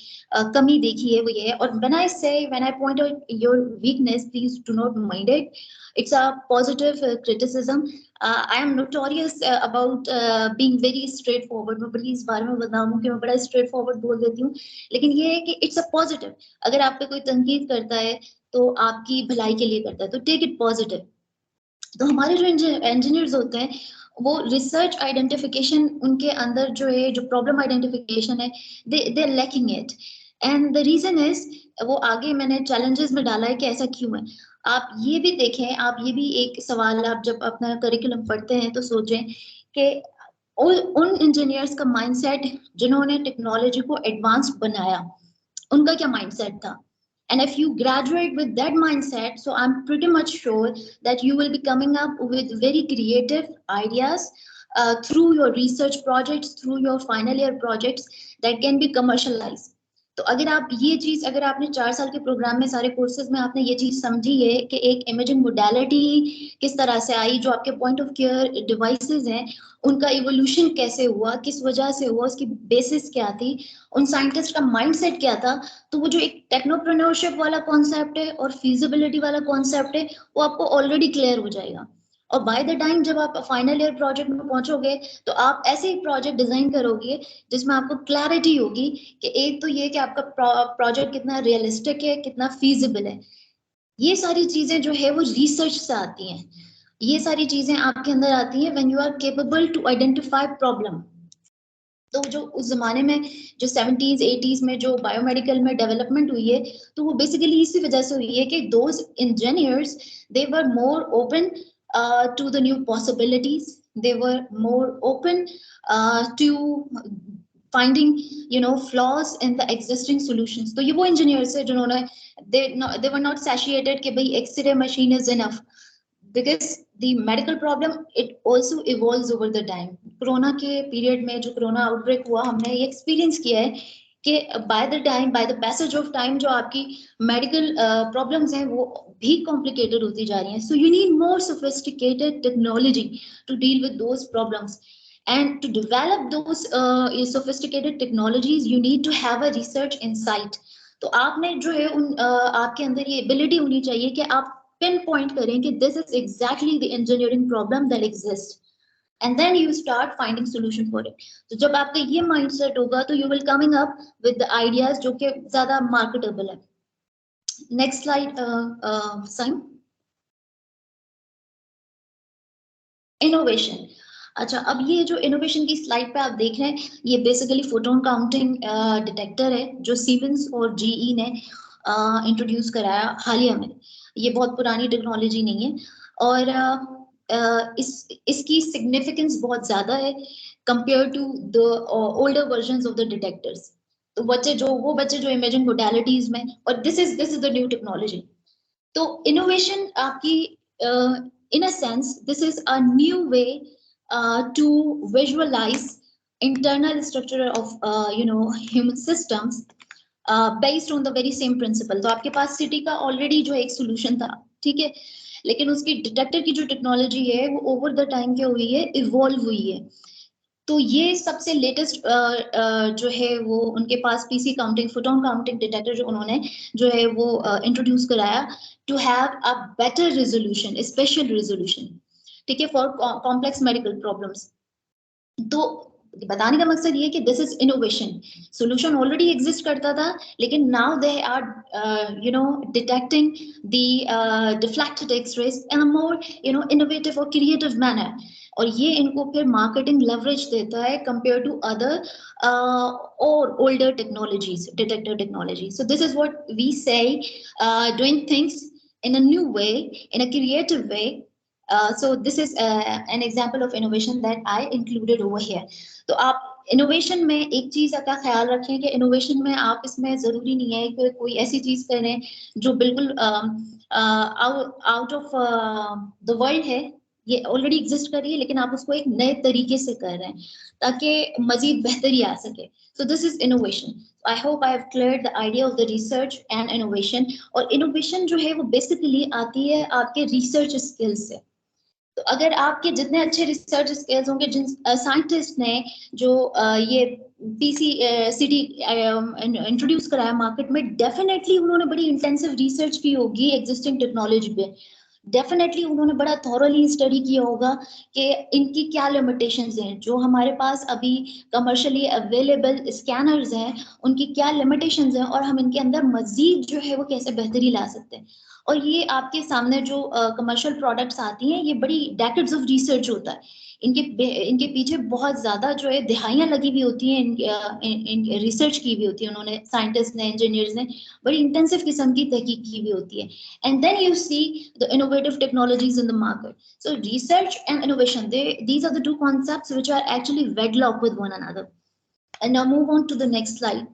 कमी देखी है वो ये है। और व्हेन आई से, when I point out your weakness, please do not mind it, it's a positive criticism. I am notorious about being very straight forward. मैं बड़ी इस बारे में बताऊं कि मैं बड़ा स्ट्रेट फॉरवर्ड बोल देती हूँ, लेकिन ये है कि इट्स अ पॉजिटिव। अगर आप पे कोई तनकीद करता है तो आपकी भलाई के लिए करता है, तो टेक इट पॉजिटिव। तो हमारे जो इंजीनियर्स होते हैं वो रिसर्च आइडेंटिफिकेशन, उनके अंदर जो है जो प्रॉब्लम आइडेंटिफिकेशन है, they lacking it, and the reason is, वो आगे मैंने चैलेंजेस में डाला है कि ऐसा क्यों है। आप ये भी देखें, आप ये भी एक सवाल, आप जब अपना करिकुलम पढ़ते हैं तो सोचें कि उन इंजीनियर्स का माइंडसेट जिन्होंने टेक्नोलॉजी को एडवांस बनाया, उनका क्या माइंडसेट था। And if you graduate with that mindset, so I'm pretty much sure that you will be coming up with very creative ideas through your research projects, through your final year projects that can be commercialized. तो अगर आप ये चीज, अगर आपने 4 साल के programme में सारे कोर्सेज में आपने ये चीज समझी है कि एक इमेजिंग मोडालिटी किस तरह से आई, जो आपके पॉइंट ऑफ केयर डिवाइसेस हैं उनका इवोल्यूशन कैसे हुआ, किस वजह से हुआ, उसकी बेसिस क्या थी, उन साइंटिस्ट का माइंडसेट क्या था, तो वो जो एक टेक्नोप्रेन्योरशिप वाला कॉन्सेप्ट है और फीजिबिलिटी वाला कॉन्सेप्ट है वो आपको ऑलरेडी क्लियर हो जाएगा। और बाय द टाइम जब आप फाइनल ईयर प्रोजेक्ट में पहुंचोगे तो आप ऐसे ही प्रोजेक्ट डिजाइन करोगे जिसमें आपको क्लैरिटी होगी कि एक तो ये कि आपका प्रोजेक्ट कितना रियलिस्टिक है, कितना फीजिबल है। ये सारी चीजें जो है वो रिसर्च से आती हैं, ये सारी चीजें आपके अंदर आती हैं when you are capable to identify problem. तो जो उस जमाने में जो 70s 80s में जो बायोमेडिकल में डेवलपमेंट हुई है, तो वो बेसिकली इसी वजह से हुई है कि those engineers, they were more open to the new possibilities, they were more open to finding flaws in the existing solutions. तो ये वो इंजीनियर्स है जिन्होंने they were not satiated कि भाई x-ray machine is enough, because the medical problem it also evolves over the time. Corona के period में जो कोरोना आउटब्रेक हुआ, हमने ये एक्सपीरियंस किया है कि by the passage of time जो आपकी मेडिकल प्रॉब्लम्स हैं वो भी कॉम्प्लिकेटेड होती जा रही हैं. So you need more sophisticated technology to deal with those problems. And to develop those sophisticated technologies, you need to have a research insight. तो आपने जो है आपके अंदर ये एबिलिटी होनी चाहिए कि आप पिन पॉइंट करें कि this is exactly the engineering problem that exists. And then you start finding solution for it. तो जब आपका ये mindset होगा तो you will coming up with the ideas जो कि ज़्यादा marketable है. Next slide, Simon. Innovation. अच्छा, अब ये जो इनोवेशन की स्लाइड पे आप देख रहे हैं, ये बेसिकली फोटोन काउंटिंग डिटेक्टर है जो सीमेंस और जीई ने इंट्रोड्यूस कराया हालिया में. ये बहुत पुरानी टेक्नोलॉजी नहीं है और इसकी सिग्निफिकेंस बहुत ज्यादा है compare to the older versions of the detectors. तो वो बच्चे जो इमेजिंग मोडालिटीज में, और this is the new technology. तो इनोवेशन आपकी in a sense this is a new way to visualize internal structure of human systems based on the very same principle. तो आपके पास सिटी का ऑलरेडी जो एक solution था, ठीक है, लेकिन उसकी डिटेक्टर की जो टेक्नोलॉजी है वो ओवर द टाइम क्या हुई है, इवॉल्व हुई है. तो ये सबसे लेटेस्ट जो है वो उनके पास PC counting photon counting detector जो उन्होंने जो है वो इंट्रोड्यूस कराया to have a better resolution, special resolution, ठीक है, फॉर कॉम्प्लेक्स मेडिकल प्रॉब्लम्स. तो बताने का मकसद ये कि this is innovation. Solution already exist करता था, लेकिन now they are detecting the deflected x rays in a more innovative और क्रिएटिव मैनर. और ये इनको फिर मार्केटिंग लेवरेज देता है कंपेयर टू अदर और older technologies, detector technology. So this is what we say, doing things in a new way, in a creative way. So this is an example of innovation that I included over here. तो आप innovation में एक चीज का ख्याल रखें कि innovation में आप इसमें जरूरी नहीं है कि कोई ऐसी चीज करें जो बिल्कुल आउट ऑफ द वर्ल्ड है, ये ऑलरेडी एग्जिस्ट कर रही है, लेकिन आप उसको एक नए तरीके से कर रहे हैं ताकि मजीद बेहतरी आ सके. So this is innovation. I hope I have cleared the idea of the research and innovation. और innovation जो है वो basically आती है आपके research skills से. तो अगर आपके जितने अच्छे रिसर्च स्किल्स होंगे, जिन साइंटिस्ट ने जो ये PCCT इंट्रोड्यूस कराया मार्केट में, डेफिनेटली उन्होंने बड़ी इंटेंसिव रिसर्च की होगी एग्जिस्टिंग टेक्नोलॉजी पे. डेफिनेटली उन्होंने बड़ा थॉरोली स्टडी किया होगा कि इनकी क्या लिमिटेशंस हैं. जो हमारे पास अभी कमर्शियली अवेलेबल स्कैनर्स हैं उनकी क्या लिमिटेशंस हैं और हम इनके अंदर मजीद जो है वो कैसे बेहतरी ला सकते हैं. और ये आपके सामने जो कमर्शियल प्रोडक्ट्स आती हैं, ये बड़ी डेकेड्स ऑफ रिसर्च होता है. इनके पीछे बहुत ज्यादा जो है दिहाइयां लगी हुई होती हैं, इनके रिसर्च की हुई होती है. उन्होंने साइंटिस्ट ने, इंजीनियर्स ने बड़ी इंटेंसिव किस्म की तहकीक की हुई होती है. And then you see the innovative technologies in the market. So research and innovation, these are the two concepts which are actually wedlock with one another. And now move on to the next slide.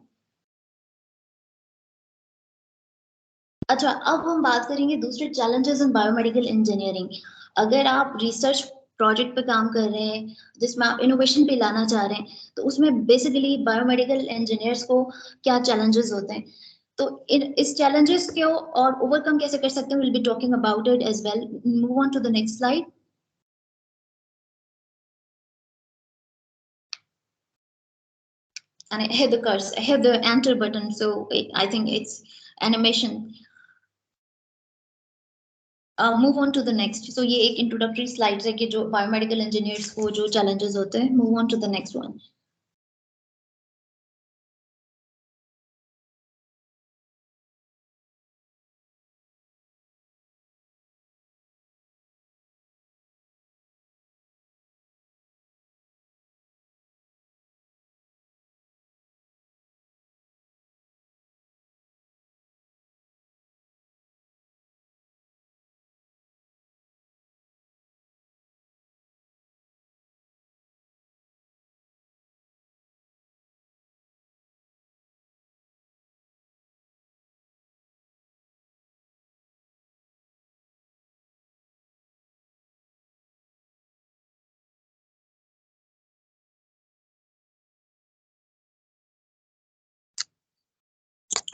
अच्छा, अब हम बात करेंगे दूसरे challenges in biomedical engineering. अगर आप research project पे काम कर रहे हैं जिसमें आप इनोवेशन पे लाना चाह रहे हैं, तो उसमें बेसिकली बायोमेडिकल इंजीनियर्स को क्या चैलेंजेस होते हैं, तो इस चैलेंजेस को और ओवरकम कैसे कर सकते हैं, will be talking about it as well. Move on to the next slide. And I hit the cursor, I hit the enter button, so I think it's animation. Move on to the next. So ये एक introductory slides है कि जो biomedical engineers को जो challenges होते हैं. Move on to the next one.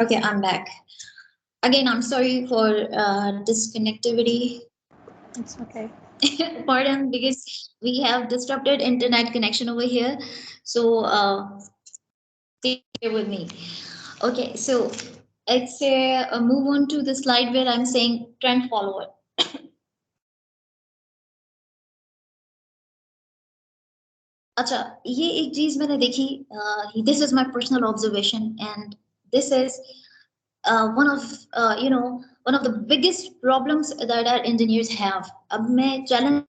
Okay, I'm back. Again, I'm sorry for disconnectivity. It's okay. Pardon, because we have disrupted internet connection over here. So stay with me. Okay, so let's move on to the slide where I'm saying trend follower. अच्छा, ये एक चीज मैंने देखी. This is my personal observation, and this is one of one of the biggest problems that our engineers have. अब मैं challenge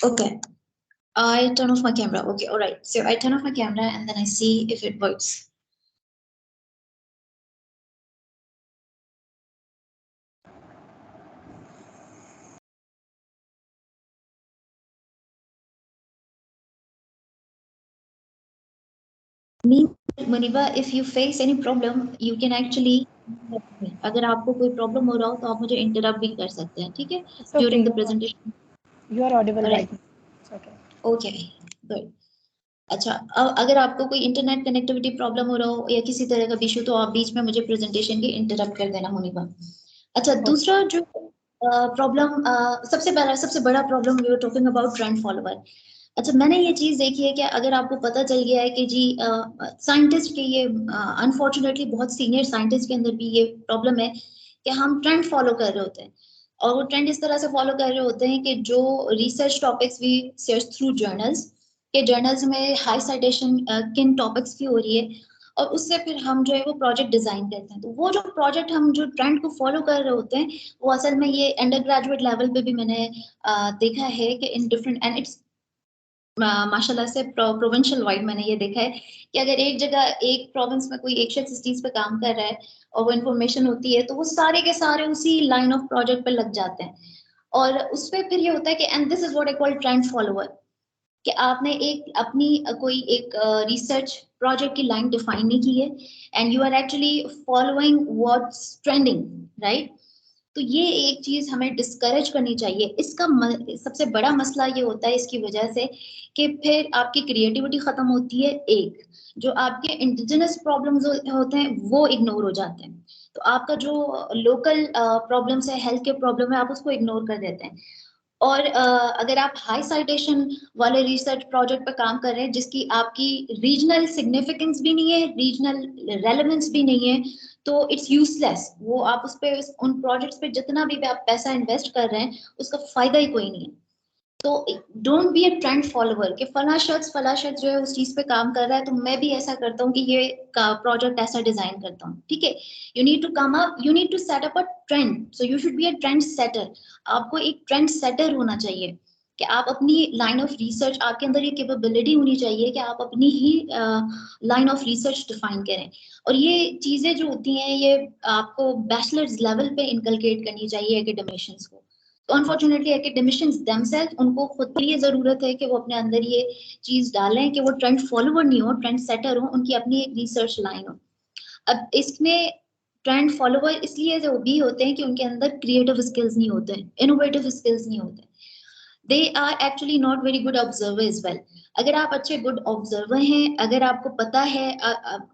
Okay, I turn off my camera. Okay, all right. So I turn off my camera and then I see if it works. Muniba, if you face any problem, you can actually. अगर आपको कोई problem हो रहा हो तो आप मुझे interrupt भी कर सकते हैं, ठीक है, during the presentation. You are audible right now. It's okay. Okay, good. अच्छा, अगर आपको कोई इंटरनेट कनेक्टिविटी प्रॉब्लम हो रहा हो या किसी तरह का इशू, तो आप बीच में मुझे प्रेजेंटेशन की इंटरप्ट कर देना मुनीबा. अच्छा, दूसरा जो प्रॉब्लम, सबसे बड़ा problem we were talking about trend follower. अच्छा, मैंने ये चीज देखी है कि अगर आपको पता चल गया है कि जी साइंटिस्ट के ये अनफॉर्चुनेटली बहुत सीनियर साइंटिस्ट के अंदर भी ये प्रॉब्लम है कि हम ट्रेंड फॉलो कर रहे होते हैं, और वो ट्रेंड इस तरह से फॉलो कर रहे होते हैं कि जो research topics we search through journals, के जर्नल्स में हाई साइटेशन किन टॉपिक्स की हो रही है और उससे फिर हम जो है वो प्रोजेक्ट डिजाइन करते हैं। तो वो जो प्रोजेक्ट हम जो ट्रेंड को फॉलो कर रहे होते हैं वो असल में ये अंडर ग्रेजुएट लेवल पे भी मैंने देखा है कि इन डिफरेंट एंड इट्स माशाल्लाह से प्रोविंशियल वाइड मैंने ये देखा है कि अगर एक जगह एक प्रोविंस में कोई एक शख्स इस चीज पे काम कर रहा है और वो इन्फॉर्मेशन होती है तो वो सारे के सारे उसी लाइन ऑफ प्रोजेक्ट पे लग जाते हैं। और उस पर फिर ये होता है कि and this is what I call trend follower, कि आपने एक अपनी कोई एक रिसर्च प्रोजेक्ट की लाइन डिफाइन नहीं की है and you are actually following what's trending, right. तो ये एक चीज हमें डिस्करेज करनी चाहिए। इसका सबसे बड़ा मसला ये होता है इसकी वजह से कि फिर आपकी क्रिएटिविटी खत्म होती है, एक जो आपके इंडिजिनस प्रॉब्लम्स होते हैं वो इग्नोर हो जाते हैं। तो आपका जो लोकल प्रॉब्लम्स है, हेल्थ के प्रॉब्लम है, आप उसको इग्नोर कर देते हैं। और अगर आप हाई साइटेशन वाले रिसर्च प्रोजेक्ट पर काम कर रहे हैं जिसकी आपकी रीजनल सिग्निफिकेंस भी नहीं है, रीजनल रेलेवेंस भी नहीं है, तो इट्स यूजलेस। वो आप उस पे उन प्रोजेक्ट्स पे जितना भी आप पैसा इन्वेस्ट कर रहे हैं उसका फायदा ही कोई नहीं है। तो don't be a trend follower कि फला शख्स जो है उस चीज पे काम कर रहा है तो मैं भी ऐसा करता हूँ कि ये प्रोजेक्ट ऐसा डिजाइन करता हूँ, ठीक है। You need to come up, you need to set up a trend, so you should be a trend setter. आपको एक ट्रेंड सेटर होना चाहिए कि आप अपनी लाइन ऑफ रिसर्च, आपके अंदर ये कैपेबिलिटी होनी चाहिए कि आप अपनी ही लाइन ऑफ रिसर्च डिफाइन करें। और ये चीजें जो होती हैं ये आपको बैचलर्स लेवल पे इनकलकेट करनी चाहिए एकेडमिशियंस को। तो अनफॉर्चुनेटली एकेडमिशियंस देमसेल्फ, उनको खुद की ये जरूरत है कि वो अपने अंदर ये चीज डालें कि वो ट्रेंड फॉलोवर नहीं हो, ट्रेंड सेटर हो, उनकी अपनी एक रिसर्च लाइन हो। अब इसमें ट्रेंड फॉलोवर इसलिए जो भी होते हैं कि उनके अंदर क्रिएटिव स्किल्स नहीं होते, इनोवेटिव स्किल्स नहीं होते, they are actually not very good observer as well. अगर आप अच्छे गुड ऑब्जर्वर हैं, अगर आपको पता है,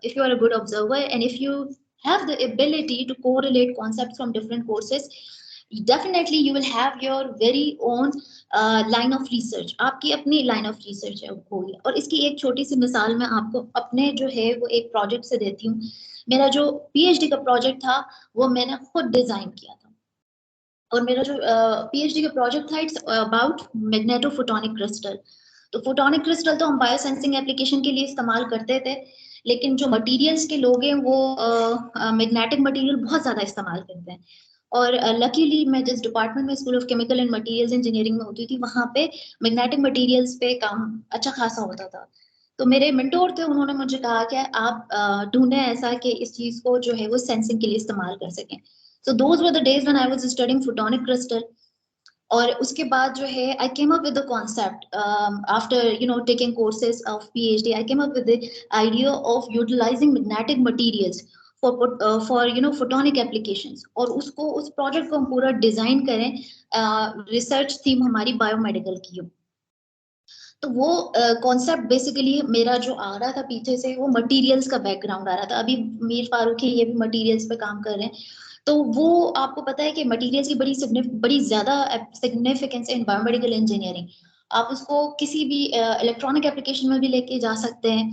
if you are a good observer and if you have the ability to correlate concepts from different courses, definitely you will have your very own line of research। आपकी अपनी line of research है होगी। और इसकी एक छोटी सी मिसाल मैं आपको अपने जो है वो एक प्रोजेक्ट से देती हूँ। मेरा जो पीएचडी का प्रोजेक्ट था वो मैंने खुद डिजाइन किया था। और मेरा जो पीएचडी का प्रोजेक्ट था इट्स अबाउट मैग्नेटोफोटोनिक क्रिस्टल। तो फोटोनिक क्रिस्टल तो हम बायोसेंसिंग एप्लीकेशन के लिए इस्तेमाल करते थे, लेकिन जो मटेरियल्स के लोग हैं वो मैग्नेटिक मटेरियल बहुत ज्यादा इस्तेमाल करते हैं। और लकीली मैं जिस डिपार्टमेंट में school of chemical and materials engineering में होती थी वहां पे मैग्नेटिक मटेरियल्स पे काम अच्छा खासा होता था। तो मेरे मेंटोर थे, उन्होंने मुझे कहा कि आप ढूंढें ऐसा कि इस चीज को जो है वो सेंसिंग के लिए इस्तेमाल कर सकें। So those were the days when I was studying photonic crystal. और उसके बाद जो है I came up with the concept after taking courses of PhD. I came up with the idea of utilizing magnetic materials for photonic applications. और उसको उस project को हम पूरा डिजाइन करें, रिसर्च थीम हमारी बायोमेडिकल की हो। तो वो कॉन्सेप्ट बेसिकली मेरा जो आ रहा था पीछे से वो मटेरियल्स का बैकग्राउंड आ रहा था। अभी मीर फारूक है, ये भी मटेरियल्स पे काम कर रहे हैं। तो वो आपको पता है कि मटेरियल्स की बड़ी ज्यादा सिग्निफिकेंस है इन बायोमेडिकल इंजीनियरिंग। आप उसको किसी भी इलेक्ट्रॉनिक एप्लीकेशन में भी लेके जा सकते हैं,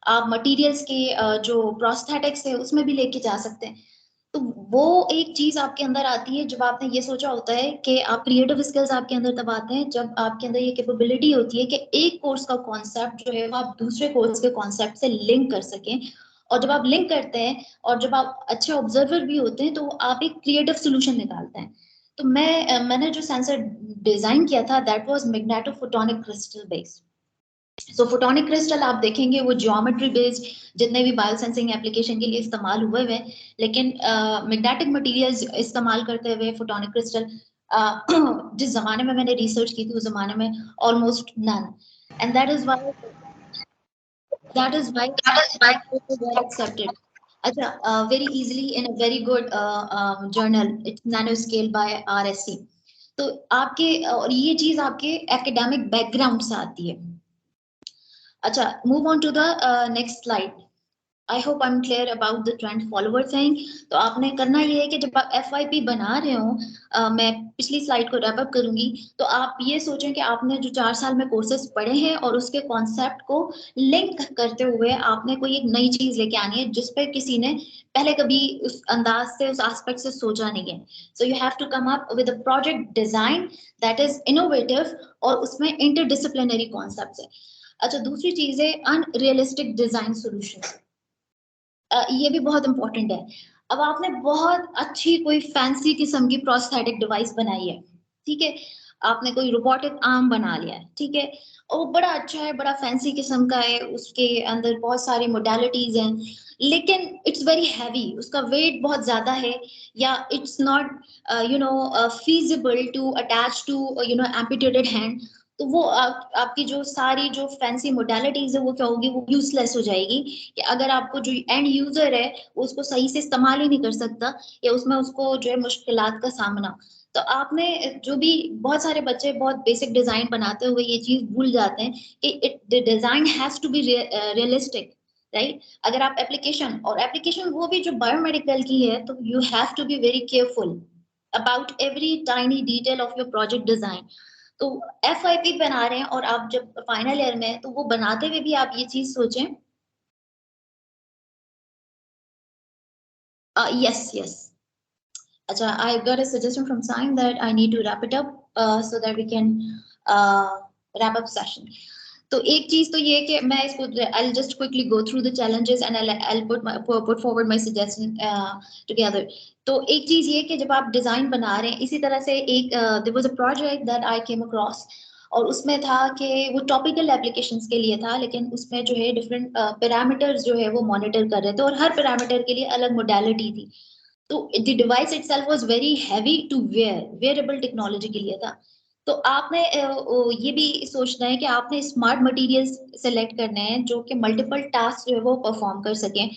आप मटेरियल्स के जो प्रोस्थेटिक्स है उसमें भी लेके जा सकते हैं। तो वो एक चीज आपके अंदर आती है जब आपने ये सोचा होता है कि आप क्रिएटिव स्किल्स आपके अंदर तब आते हैं जब आपके अंदर ये कैपेबिलिटी होती है कि एक कोर्स का कॉन्सेप्ट जो है वो आप दूसरे कोर्स के कॉन्सेप्ट से लिंक कर सकें। और जब आप लिंक करते हैं और जब आप अच्छे ऑब्जर्वर भी होते हैं तो आप एक क्रिएटिव सोल्यूशन निकालते हैं। तो मैंने जो सेंसर डिजाइन किया था that was magnetophotonic crystal based. So photonic crystal आप देखेंगे वो ज्योमेट्री बेस्ड जितने भी बायोसेंसिंग एप्लीकेशन के लिए इस्तेमाल हुए हुए, लेकिन मैग्नेटिक मटेरियल्स इस्तेमाल करते हुए फोटोनिक क्रिस्टल जिस जमाने में मैंने रिसर्च की थी उस जमाने में almost none, and that is why well accepted. अच्छा, very easily in a very good journal, it's nanoscale by RSC। तो आपके और ये चीज आपके एकेडमिक बैकग्राउंड से आती है। अच्छा, move on to the next slide. I hope I'm clear about the trend follower thing. तो आपने करना ये है कि जब आप FYP बना रहे हो, मैं पिछली स्लाइड को रैप अप करूंगी, तो आप ये सोचें कि आपने जो 4 साल में कोर्सेज पढ़े हैं और उसके कॉन्सेप्ट को लिंक करते हुए आपने कोई एक नई चीज लेके आनी है जिस पे किसी ने पहले कभी उस अंदाज से उस एस्पेक्ट से सोचा नहीं है। So you have to come up with a project design that is innovative और उसमें इंटरडिसिप्लिनरी कॉन्सेप्ट्स है। अच्छा, दूसरी चीज है अनरियलिस्टिक डिजाइन सॉल्यूशंस। ये भी बहुत इंपॉर्टेंट है। अब आपने बहुत अच्छी कोई फैंसी किस्म की प्रोस्थेटिक डिवाइस बनाई है, ठीक है, आपने कोई रोबोटिक आर्म बना लिया है, ठीक है, और वो बड़ा अच्छा है, बड़ा फैंसी किस्म का है, उसके अंदर बहुत सारी मोडालिटीज हैं, लेकिन इट्स वेरी हैवी, उसका वेट बहुत ज्यादा है, या it's not feasible to attach to amputated hand, तो वो आपकी जो सारी जो फैंसी मोडालिटीज है वो क्या होगी, वो यूजलेस हो जाएगी, कि अगर आपको जो एंड यूजर है वो उसको सही से इस्तेमाल ही नहीं कर सकता, या उसमें उसको जो है मुश्किलात का सामना। तो आपने जो भी बहुत सारे बच्चे बहुत बेसिक डिजाइन बनाते हुए ये चीज भूल जाते हैं कि it the design has to be realistic, right. अगर आप एप्लीकेशन, और एप्लीकेशन वो भी जो बायोमेडिकल की है, तो you have to be very careful about every tiny detail of your project design. तो FYP बना रहे हैं और आप जब फाइनल ईयर में हैं, तो वो बनाते हुए भी आप ये चीज सोचें। Yes. Acha, I got a suggestion from Saim that I need to wrap it up so that we can wrap up session. तो एक चीज तो ये कि मैं इसको I'll just quickly go through the challenges and I'll put forward my suggestion together. तो एक चीज ये कि जब आप डिजाइन बना रहे हैं, इसी तरह से एक there was a project that I came across, और उसमें था कि वो टॉपिकल एप्लीकेशंस के लिए था, लेकिन उसमें जो है डिफरेंट पैरामीटर्स जो है वो मॉनिटर कर रहे थे, और हर पैरामीटर के लिए अलग मोडालिटी थी। तो the device itself was very heavy to wearable technology के लिए था। तो आपने ये भी सोचना है कि आपने स्मार्ट मटेरियल्स सेलेक्ट करने हैं जो कि मल्टीपल टास्क जो है वो परफॉर्म कर सकें,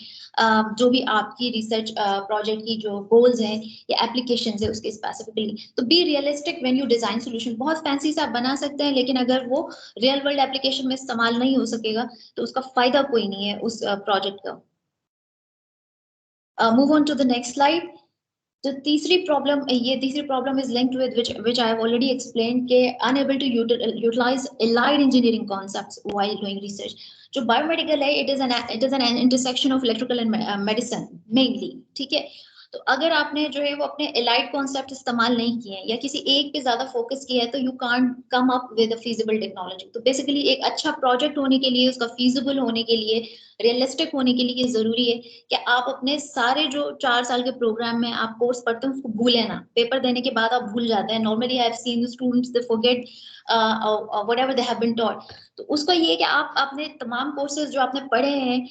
जो भी आपकी रिसर्च प्रोजेक्ट की जो गोल्स हैं या एप्लीकेशंस है उसके स्पेसिफिकली। तो be realistic when you design solution. बहुत फैंसी सा आप बना सकते हैं, लेकिन अगर वो रियल वर्ल्ड एप्लीकेशन में इस्तेमाल नहीं हो सकेगा तो उसका फायदा कोई नहीं है उस प्रोजेक्ट का। Move on to the next slide. The तीसरी problem is linked with which I have already explained के unable to utilize allied engineering concepts while doing research. जो biomedical है, it is an intersection of electrical and medicine mainly, ठीक है। तो अगर आपने जो है वो अपने allied concept इस्तेमाल नहीं किए हैं या किसी एक पे ज्यादा फोकस किया है, तो you can't come up with a feasible technology. तो बेसिकली एक अच्छा प्रोजेक्ट होने के लिए, उसका feasible होने के लिए, रियलिस्टिक होने के लिए जरूरी है कि आप अपने सारे जो 4 साल के प्रोग्राम में आप कोर्स पढ़ते हैं उसको भूलें ना। पेपर देने के बाद आप भूल जाते हैं। Normally I have seen the students they forget whatever they have been taught. तो उसको ये कि आप अपने तमाम कोर्सेज जो आपने पढ़े हैं,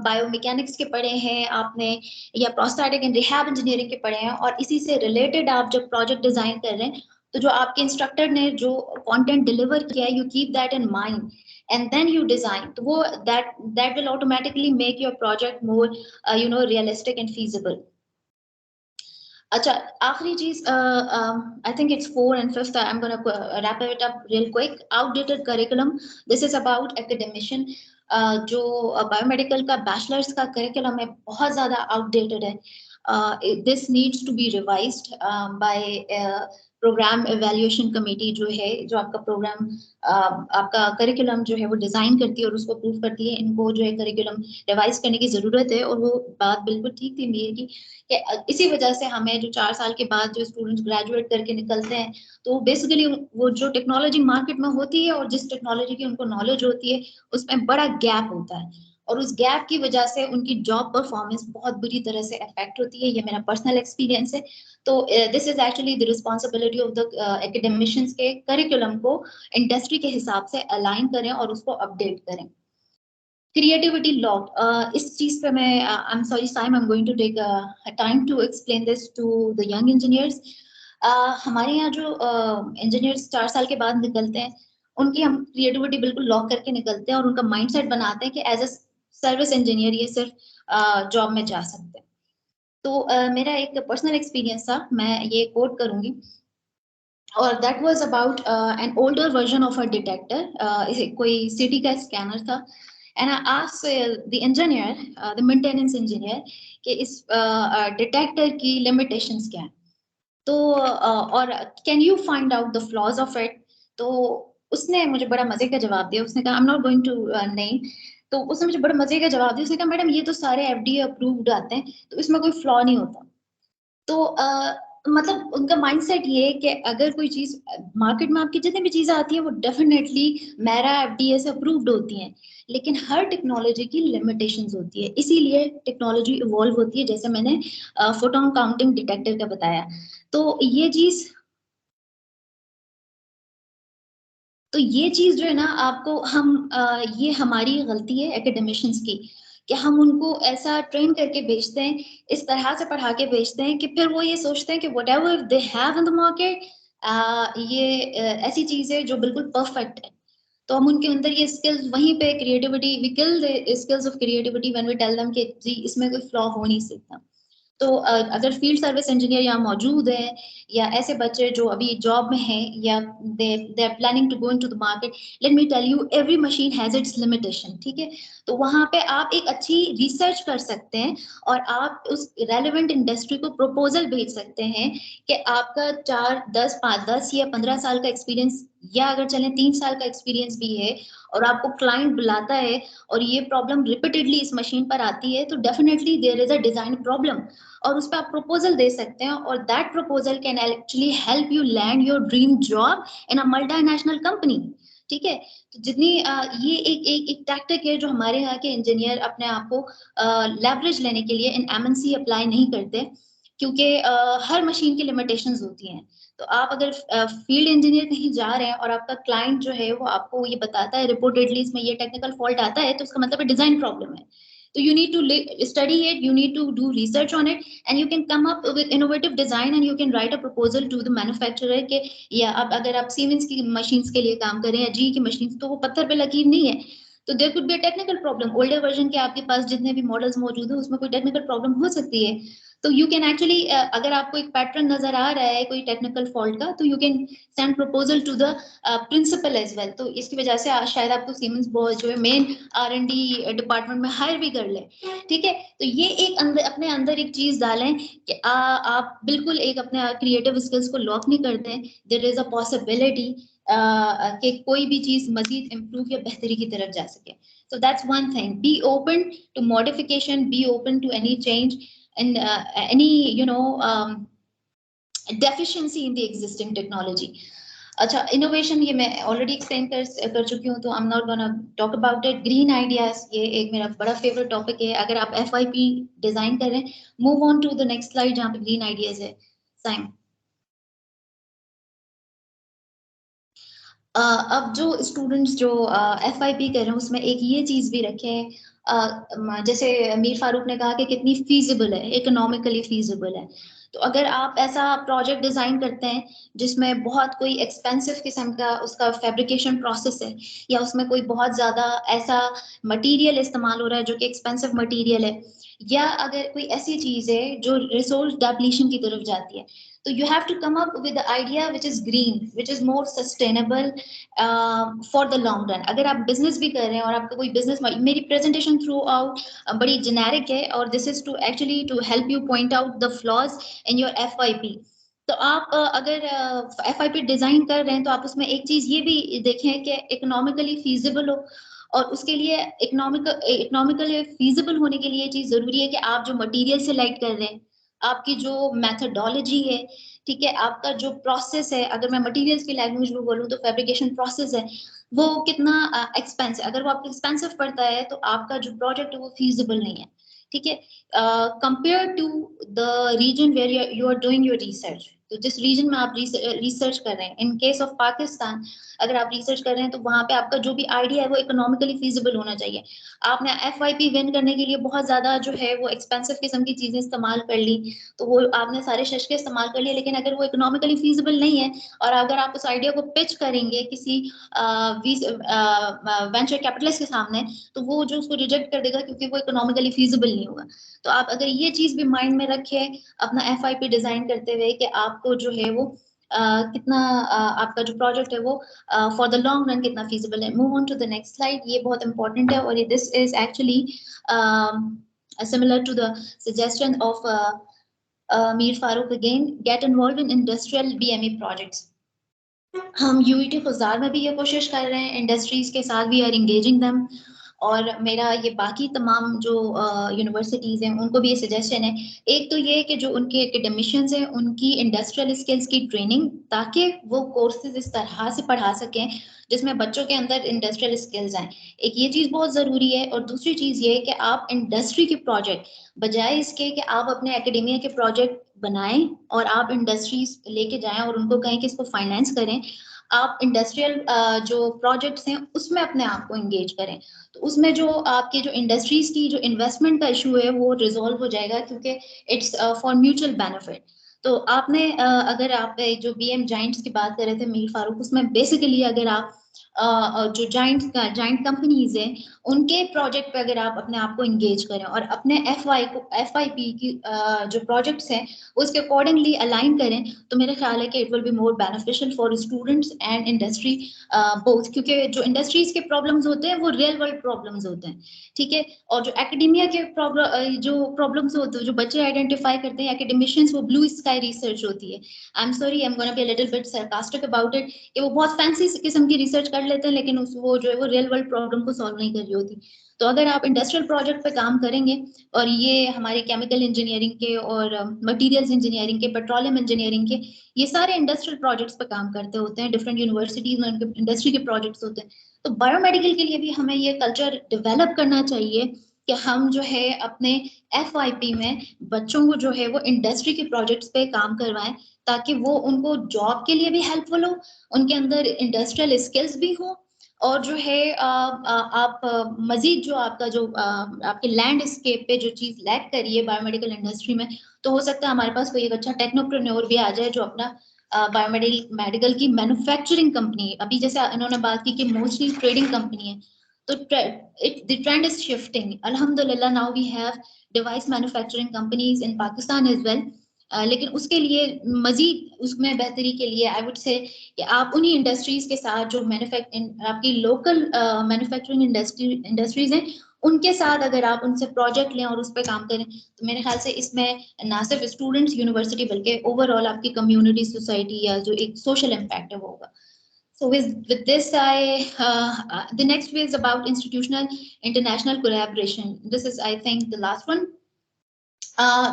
बायोमैकेनिक्स के पढ़े हैं आपने, या प्रोस्थेटिक एंड रिहैब इंजीनियरिंग के पढ़े हैं, और इसी से रिलेटेड आप जब प्रोजेक्ट डिजाइन कर रहे हैं, तो जो आपके इंस्ट्रक्टर ने जो कंटेंट डिलीवर किया है, you keep that in mind and then you design. तो वो that will automatically make your project more realistic and feasible. अच्छा, आखिरी चीज, I think it's 4 and 5th. I'm gonna wrap it up real quick. Outdated curriculum. This is about academician. जो biomedical का bachelors का curriculum है बहुत ज्यादा outdated है. This needs to be revised by program evaluation committee जो है, जो आपका प्रोग्राम आपका करिकुलम जो है वो डिजाइन करती है और उसको अप्रूव करती है. इनको जो है करिकुलम रिवाइज करने की जरूरत है. और वो बात बिल्कुल ठीक थी मेरी कि इसी वजह से हमें जो 4 साल के बाद जो स्टूडेंट्स ग्रेजुएट करके निकलते हैं, तो बेसिकली वो जो टेक्नोलॉजी मार्केट में होती है और जिस टेक्नोलॉजी की उनको नॉलेज होती है, उसमें बड़ा गैप होता है, और उस गैप की वजह से उनकी जॉब परफॉर्मेंस बहुत बुरी तरह से अफेक्ट होती है. ये मेरा पर्सनल एक्सपीरियंस है. तो this is actually the responsibility of the academicians के करिकुलम को इंडस्ट्री के हिसाब से अलाइन करें और उसको अपडेट करें. क्रिएटिविटी लॉक, इस चीज पे मैं I am sorry Saim, I am going to take time to explain this to the young engineers. हमारे यहाँ जो इंजीनियर्स 4 साल के बाद निकलते हैं, उनकी हम क्रिएटिविटी बिल्कुल लॉक करके निकलते हैं और उनका माइंडसेट बनाते हैं कि एज अ सर्विस इंजीनियर ये सिर्फ जॉब में जा सकते हैं. तो मेरा एक पर्सनल एक्सपीरियंस था, मैं ये कोट करूंगी, और that was about an older version of a detector. कोई सिटी का स्कैनर था, and I asked the engineer, the maintenance engineer, कि इस डिटेक्टर की लिमिटेशंस क्या हैं, तो और can you find out the flaws of it. तो उसने मुझे बड़ा मजे का जवाब दिया. उसने कहा, I am not going to name. तो उसने मुझे बड़ा मजे का जवाब दिया. उसने कहा, मैडम ये तो सारे FDA अप्रूव्ड आते हैं, तो इसमें कोई फ्लॉ नहीं होता. तो मतलब उनका माइंडसेट ये है कि अगर कोई चीज मार्केट में आपकी जितनी भी चीजें आती है वो डेफिनेटली मेरा एफडीए से अप्रूव्ड होती हैं, लेकिन हर टेक्नोलॉजी की लिमिटेशंस होती है, इसीलिए टेक्नोलॉजी इवॉल्व होती है, जैसे मैंने फोटोन काउंटिंग डिटेक्टर का बताया। तो ये चीज जो है ना, आपको ये हमारी गलती है एकेडमिशियंस की, कि हम उनको ऐसा ट्रेन करके भेजते हैं, इस तरह से पढ़ा के भेजते हैं कि फिर वो ये सोचते हैं कि what ever they have in the market, ऐसी चीज है जो बिल्कुल परफेक्ट है। तो हम उनके अंदर ये स्किल्स, वहीं पे creativity, we kill the skills of creativity when we tell them कि जी इसमें कोई फ्लॉ हो नहीं सकता। तो अगर फील्ड सर्विस इंजीनियर यहाँ मौजूद है, या ऐसे बच्चे जो अभी जॉब में हैं, या they are planning to go into the market, let me tell you every machine has its limitation, ठीक है। तो वहां पे आप एक अच्छी रिसर्च कर सकते हैं और आप उस रेलेवेंट इंडस्ट्री को प्रपोजल भेज सकते हैं कि आपका 4, 10, 5, 10 या 15 साल का एक्सपीरियंस, या अगर चले 3 साल का एक्सपीरियंस भी है, और आपको क्लाइंट बुलाता है और ये प्रॉब्लम रिपीटेडली इस मशीन पर आती है, तो definitely there is a design problem, और उस पर आप प्रपोजल दे सकते हैं, और that proposal can actually help you land your dream job in a multinational company, ठीक है। तो जितनी ये एक टैक्टिक है जो हमारे यहाँ के इंजीनियर अपने आप को लेवरेज लेने के लिए इन एमएनसी अप्लाई नहीं करते, क्योंकि हर मशीन की लिमिटेशंस होती हैं। तो आप अगर फील्ड इंजीनियर कहीं जा रहे हैं और आपका क्लाइंट जो है वो आपको ये बताता है रिपोर्टेडली इसमें ये टेक्निकल फॉल्ट आता है, तो उसका मतलब डिजाइन प्रॉब्लम है। So you need to study it, you need to do research on it, and you can come up with innovative design and you can write a proposal to the manufacturer के, या अब अगर आप siemens की machines के लिए काम करें या जी की मशीन्स, तो वो पत्थर पे लकीर नहीं है, तो there could be a technical problem. Older version के आपके पास जितने भी मॉडल्स मौजूद हैं उसमें कोई टेक्निकल प्रॉब्लम हो सकती है। तो यू कैन एक्चुअली, अगर आपको एक पैटर्न नजर आ रहा है कोई टेक्निकल फॉल्ट का, तो you can send proposal to the principal as well. तो इसकी वजह से शायद आपको सीमेंस जो है मेन R&D डिपार्टमेंट में हायर भी कर ले, ठीक है। तो ये एक अपने अंदर एक चीज डालें कि आप बिल्कुल एक अपने क्रिएटिव स्किल्स को लॉक नहीं करते हैं। देयर इज अ पॉसिबिलिटी कि कोई भी चीज मजीद इम्प्रूव या बेहतरी की तरफ जा सके। So that's one thing. Be open to modification. Be open to any change and any deficiency in the existing technology. अच्छा, इनोवेशन ये मैं ऑलरेडी एक्सप्लेन कर चुकी हूँ, तो आई am not gonna talk about it. Green ideas, ये एक मेरा बड़ा फेवरेट टॉपिक है। अगर आप FYP डिजाइन कर रहे हैं, move on to the next slide जहाँ पे ग्रीन आइडियाज है। साइन अब जो स्टूडेंट्स जो FYP कर रहे हैं उसमें एक ये चीज भी रखें, जैसे मीर फारूक ने कहा कि कितनी फीजिबल है, इकोनॉमिकली फीजिबल है। तो अगर आप ऐसा प्रोजेक्ट डिजाइन करते हैं जिसमें बहुत कोई एक्सपेंसिव किस्म का उसका फैब्रिकेशन प्रोसेस है, या उसमें कोई बहुत ज्यादा ऐसा मटेरियल इस्तेमाल हो रहा है जो कि एक्सपेंसिव मटेरियल है, या अगर कोई ऐसी चीज है जो रिसोर्स डेप्लीशन की तरफ जाती है, तो you have to come up with the idea which is green, which is more sustainable for the long run. अगर आप बिजनेस भी कर रहे हैं और आपका कोई बिजनेस, मेरी प्रेजेंटेशन थ्रू आउट बड़ी जेनेरिक है, और this is to actually to help you point out the flaws in your FYP। तो आप अगर FYP डिजाइन कर रहे हैं तो आप उसमें एक चीज ये भी देखें कि इकोनॉमिकली फीजिबल हो, और उसके लिए इकोनॉमिकली फीजिबल होने के लिए चीज जरूरी है कि आप जो मटेरियल सेलेक्ट कर रहे हैं, आपकी जो मेथडोलॉजी है, ठीक है, आपका जो प्रोसेस है, अगर मैं मटेरियल्स की लैंग्वेज में बोलूँ तो फैब्रिकेशन प्रोसेस है, वो कितना एक्सपेंसिव, अगर वो आपको एक्सपेंसिव पड़ता है तो आपका जो प्रोजेक्ट है वो फीजिबल नहीं है, ठीक है। Compare to the region where you are doing your research, तो जिस रीजन में आप रिसर्च कर रहे हैं, इन केस ऑफ पाकिस्तान अगर आप रिसर्च कर रहे हैं तो वहां पे आपका जो भी आइडिया है वो इकोनॉमिकली फीजिबल होना चाहिए। आपने FYP विन करने के लिए बहुत ज्यादा जो है वो एक्सपेंसिव किस्म की चीजें इस्तेमाल कर ली, तो वो आपने सारे शशके इस्तेमाल कर लिए, लेकिन अगर वो इकोनॉमिकली फीजिबल नहीं है, और अगर आप उस आइडिया को पिच करेंगे किसी वेंचर कैपिटलिस्ट के सामने, तो वो जो उसको रिजेक्ट कर देगा क्योंकि वो इकोनॉमिकली फीजिबल नहीं होगा। तो आप अगर ये चीज भी माइंड में रखें अपना FYP डिजाइन करते हुए कि आपको जो है वो कितना आपका जो प्रोजेक्ट है वो फॉर द लॉन्ग रन कितना फीजिबल है। Move on to the next slide, ये बहुत इंपॉर्टेंट है, और ये this is actually similar to the suggestion of Mir Farooq again, get involve in industrial BME projects. हम UET खुजार में भी ये कोशिश कर रहे हैं, इंडस्ट्रीज के साथ वी आर एंगेजिंग देम, और मेरा ये बाकी तमाम जो यूनिवर्सिटीज़ हैं उनको भी ये सजेशन है। एक तो ये कि जो उनके एकेडमिशियंस हैं उनकी इंडस्ट्रियल स्किल्स की ट्रेनिंग, ताकि वो कोर्सेज इस तरह से पढ़ा सकें जिसमें बच्चों के अंदर इंडस्ट्रियल स्किल्स आए। एक ये चीज़ बहुत ज़रूरी है। और दूसरी चीज़ ये है कि आप इंडस्ट्री के प्रोजेक्ट, बजाय इसके कि आप अपने एकेडेमिया के प्रोजेक्ट बनाएं और आप इंडस्ट्रीज लेके जाएं और उनको कहें कि इसको फाइनेंस करें, आप इंडस्ट्रियल जो प्रोजेक्ट्स हैं उसमें अपने आप को एंगेज करें। तो उसमें जो आपके जो इंडस्ट्रीज की जो इन्वेस्टमेंट का इशू है वो रिजॉल्व हो जाएगा, क्योंकि इट्स फॉर म्यूचुअल बेनिफिट। तो आपने अगर आप जो बीएम जाइंट्स की बात कर रहे थे मीर फारूक, उसमें बेसिकली अगर आप जो जाइंट कंपनीज हैं उनके प्रोजेक्ट पे अगर आप अपने आप को एंगेज करें और अपने एफआईपी की जो प्रोजेक्ट्स हैं उसके अकॉर्डिंगली अलाइन करें, तो मेरा ख्याल है कि it will be more beneficial for students and industry both. क्योंकि जो इंडस्ट्रीज के प्रॉब्लम्स होते हैं वो रियल वर्ल्ड प्रॉब्लम्स होते हैं, ठीक है। और जो एकेडेमिया के जो प्रॉब्लम्स होते हैं, जो बच्चे आइडेंटिफाई करते हैं एकेडमिशियंस, वो ब्लू स्काई रिसर्च होती है। आई am sorry, I am gonna be a little bit sarcastic about it, कि वो बहुत फैंसी किस्म की रिसर्च कर लेते हैं लेकिन वो जो है वो रियल वर्ल्ड प्रॉब्लम को सॉल्व नहीं कर रही होती। तो अगर आप इंडस्ट्रियल प्रोजेक्ट पे काम करेंगे, और ये हमारे केमिकल इंजीनियरिंग के और मटेरियल्स इंजीनियरिंग के, पेट्रोलियम इंजीनियरिंग के, ये सारे इंडस्ट्रियल प्रोजेक्ट्स पे काम करते होते हैं, डिफरेंट यूनिवर्सिटीज में उनके इंडस्ट्री के प्रोजेक्ट्स होते हैं। तो बायोमेडिकल के लिए भी हमें ये कल्चर डेवलप करना चाहिए कि हम जो है अपने एफआईपी में बच्चों को जो है वो इंडस्ट्री के प्रोजेक्ट्स पे काम करवाएं, ताकि वो उनको जॉब के लिए भी हेल्पफुल हो, उनके अंदर इंडस्ट्रियल स्किल्स भी हो, और जो है आप मजीद जो आपका जो आपके लैंडस्केप पे जो चीज लैक करी है बायोमेडिकल इंडस्ट्री में, तो हो सकता है हमारे पास कोई एक अच्छा टेक्नोप्रेन्योर भी आ जाए जो अपना बायोमेडिकल की मैन्युफैक्चरिंग कंपनी, अभी जैसे इन्होंने बात की कि मोस्टली ट्रेडिंग कंपनी है, तो द ट्रेंड इज शिफ्टिंग। अल्हम्दुलिल्लाह now we have device manufacturing companies in Pakistan as well. लेकिन उसके लिए मजीद उसमें बेहतरी के लिए आई वुड से कि आप उन्हीं इंडस्ट्रीज के साथ जो आपकी लोकल मैन्युफैक्चरिंग इंडस्ट्रीज हैं उनके साथ अगर आप उनसे प्रोजेक्ट लें और उस पर काम करें, तो मेरे ख्याल से इसमें ना सिर्फ स्टूडेंट्स यूनिवर्सिटी बल्कि ओवरऑल आपकी कम्युनिटी सोसाइटी या जो एक सोशल इम्पैक्ट है वो होगा। So with this, the next way is about institutional international collaboration. This is, I think, the last one.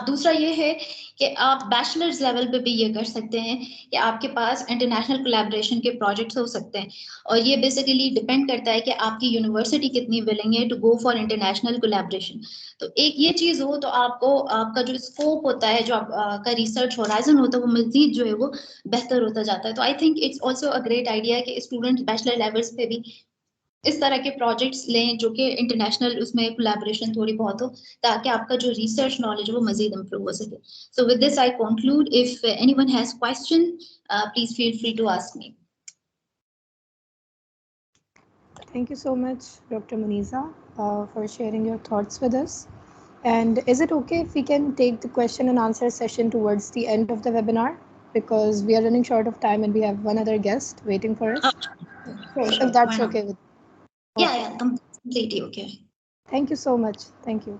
दूसरा ये है कि आप बैचलर्स लेवल पे भी ये कर सकते हैं कि आपके पास इंटरनेशनल कोलैबोरेशन के प्रोजेक्ट्स हो सकते हैं, और ये बेसिकली डिपेंड करता है कि आपकी यूनिवर्सिटी कितनी विलिंग है to go for international collaboration. तो एक ये चीज़ हो तो आपको आपका जो स्कोप होता है, जो आपका रिसर्च होराइजन होता है, वो मजीद जो है वो बेहतर होता जाता है। तो I think it's also a great idea कि स्टूडेंट्स बैचलर लेवल्स पे भी इस तरह के प्रोजेक्ट्स लें जो कि इंटरनेशनल उसमें कोलैबोरेशन थोड़ी बहुत हो, ताकि आपका जो रिसर्च नॉलेज वो मजीद इम्प्रूव हो सके। So with this I conclude. If anyone has question please feel free to ask me. Thank you so much, Dr. Muniza, for sharing your thoughts with us. And is it okay if we can take the question and answer session towards the end of the webinar? Because we are running short of time and we have one other guest waiting for us. Sure, If that's okay with you. Yeah, completely okay. Thank you so much. Thank you.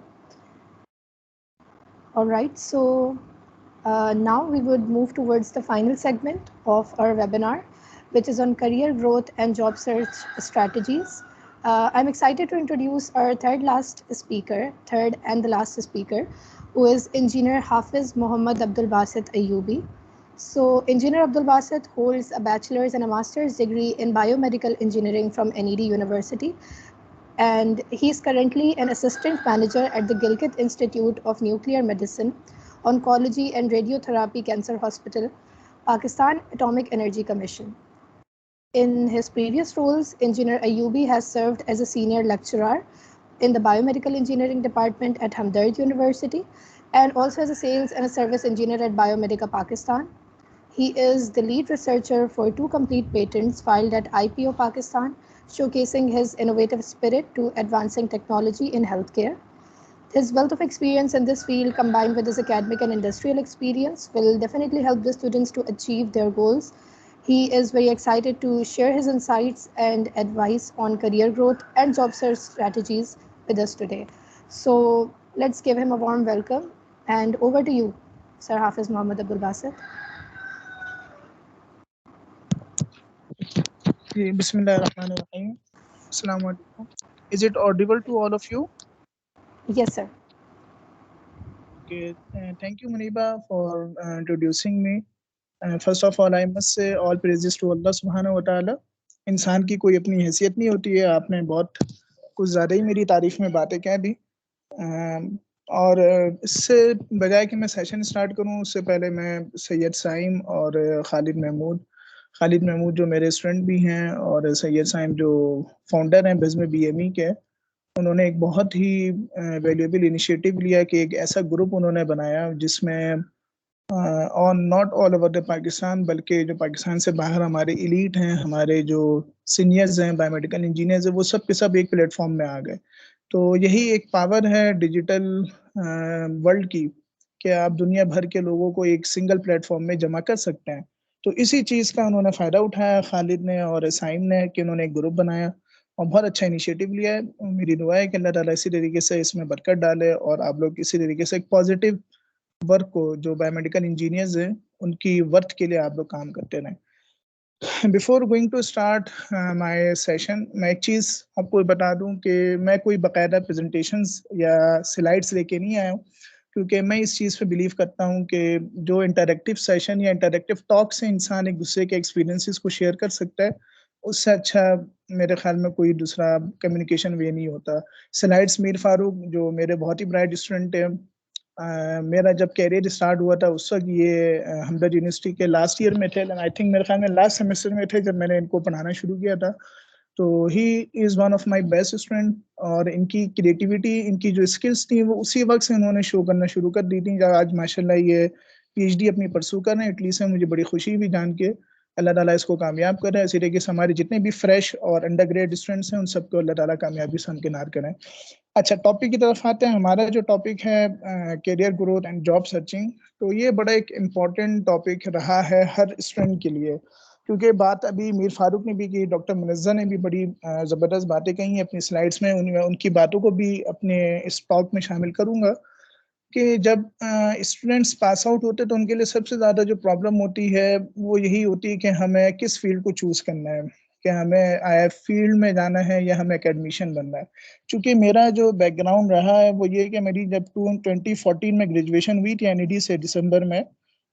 All right, so now we would move towards the final segment of our webinar, which is on career growth and job search strategies. I'm excited to introduce our third and the last speaker, who is Engineer Hafiz Mohammad Abdul Basit Ayyubi. So Engineer Abdul Basit holds a bachelor's and a master's degree in biomedical engineering from NED University, and he's currently an assistant manager at the Gilgit Institute of Nuclear Medicine, Oncology and Radiotherapy Cancer Hospital, Pakistan Atomic Energy Commission. In his previous roles, Engineer Ayyubi has served as a senior lecturer in the Biomedical Engineering Department at Hamdard University, and also as a sales and a service engineer at Biomedica Pakistan. He is the lead researcher for 2 complete patents filed at IPO Pakistan, showcasing his innovative spirit to advancing technology in healthcare. His wealth of experience in this field, combined with his academic and industrial experience, will definitely help the students to achieve their goals. He is very excited to share his insights and advice on career growth and job search strategies with us today. So let's give him a warm welcome, and over to you, Sir Hafiz Mohammad Abdul Basit. बिस्मिल्लाहिर्रहमानिर्रहीम। अस्सलाम वालेकुम। Is it audible to all of you? Yes, sir. Okay, thank you, Muniba, for introducing me. First of all, I must say all praises to Allah Subhanahu wa Taala. इंसान की कोई अपनी हैसियत नहीं होती है. आपने बहुत कुछ ज़्यादा ही मेरी तारीफ में बातें कह दी. और इससे बजाय कि मैं सेशन स्टार्ट करूं, उससे पहले मैं सैयद साइम और खालिद महमूद जो मेरे स्टूडेंट भी हैं और सैयद साइम जो फाउंडर हैं बिज़म BME के, उन्होंने एक बहुत ही वैल्यूएबल इनिशिएटिव लिया कि एक ऐसा ग्रुप उन्होंने बनाया जिसमें on not all over the Pakistan, बल्कि जो पाकिस्तान से बाहर हमारे एलीट हैं, हमारे जो सीनियर्स हैं, बायोमेडिकल इंजीनियर्स हैं, वो सब के सब एक प्लेटफॉर्म में आ गए. तो यही एक पावर है डिजिटल वर्ल्ड की कि आप दुनिया भर के लोगों को एक सिंगल प्लेटफॉर्म में जमा कर सकते हैं. तो इसी चीज़ का उन्होंने फ़ायदा उठाया खालिद ने और साइम ने कि उन्होंने एक ग्रुप बनाया और बहुत अच्छा इनिशिएटिव लिया है. मेरी दुआ है कि अल्लाह ताला इसी तरीके से इसमें बरकत डाले और आप लोग इसी तरीके से एक पॉजिटिव वर्क को, जो बायोमेडिकल इंजीनियर्स हैं, उनकी वर्थ के लिए आप लोग काम करते रहें. Before going to start my session, मैं एक चीज़ आपको बता दूं कि मैं कोई बाकायदा प्रेजेंटेशंस या स्लाइड्स लेके नहीं आया हूँ, क्योंकि मैं इस चीज़ पे बिलीव करता हूँ कि जो इंटरैक्टिव सेशन या इंटरैक्टिव टॉक से इंसान एक दूसरे के एक्सपीरियंसेस को शेयर कर सकता है, उससे अच्छा मेरे ख्याल में कोई दूसरा कम्युनिकेशन वे नहीं होता. स्लाइड्स मीर फारूक जो मेरे बहुत ही ब्राइट स्टूडेंट हैं, मेरा जब कैरियर स्टार्ट हुआ था उस वक्त ये हमदर्द यूनिवर्सिटी के लास्ट ईयर में थे, आई थिंक मेरे ख्याल में लास्ट सेमेस्टर में थे जब मैंने इनको पढ़ाना शुरू किया था. तो he is one of my best student और इनकी क्रिएटिविटी, इनकी जो स्किल्स थी वो उसी वक्त से इन्होंने शो करना शुरू कर दी थी. जब आज माशाल्लाह ये PhD अपनी परसू कर रहे हैं इटली से, मुझे बड़ी खुशी हुई जान के. अल्लाह ताला इसको कामयाब करे. इसी तरीके से हमारे जितने भी फ्रेश और अंडर ग्रेड स्टूडेंट्स हैं उन सबको अल्लाह ताला कामयाबी से हमकिनार करें. अच्छा, टॉपिक की तरफ आते हैं. हमारा जो टॉपिक है career growth and job searching, तो ये बड़ा एक इम्पॉर्टेंट टॉपिक रहा है हर स्टूडेंट के लिए, क्योंकि बात अभी मीर फारूक ने भी की, डॉक्टर मुनज़्ज़ा ने भी बड़ी ज़बरदस्त बातें कही हैं अपनी स्लाइड्स में. उनकी बातों को भी अपने इस टॉक में शामिल करूँगा कि जब स्टूडेंट्स पास आउट होते तो उनके लिए सबसे ज़्यादा जो प्रॉब्लम होती है वो यही होती है कि हमें किस फील्ड को चूज़ करना है, कि हमें IF फील्ड में जाना है या हमें एकेडमिशियन बनना है. चूँकि मेरा जो बैकग्राउंड रहा है वो ये कि मेरी जब 2014 में ग्रेजुएशन हुई थी NED से दिसंबर में,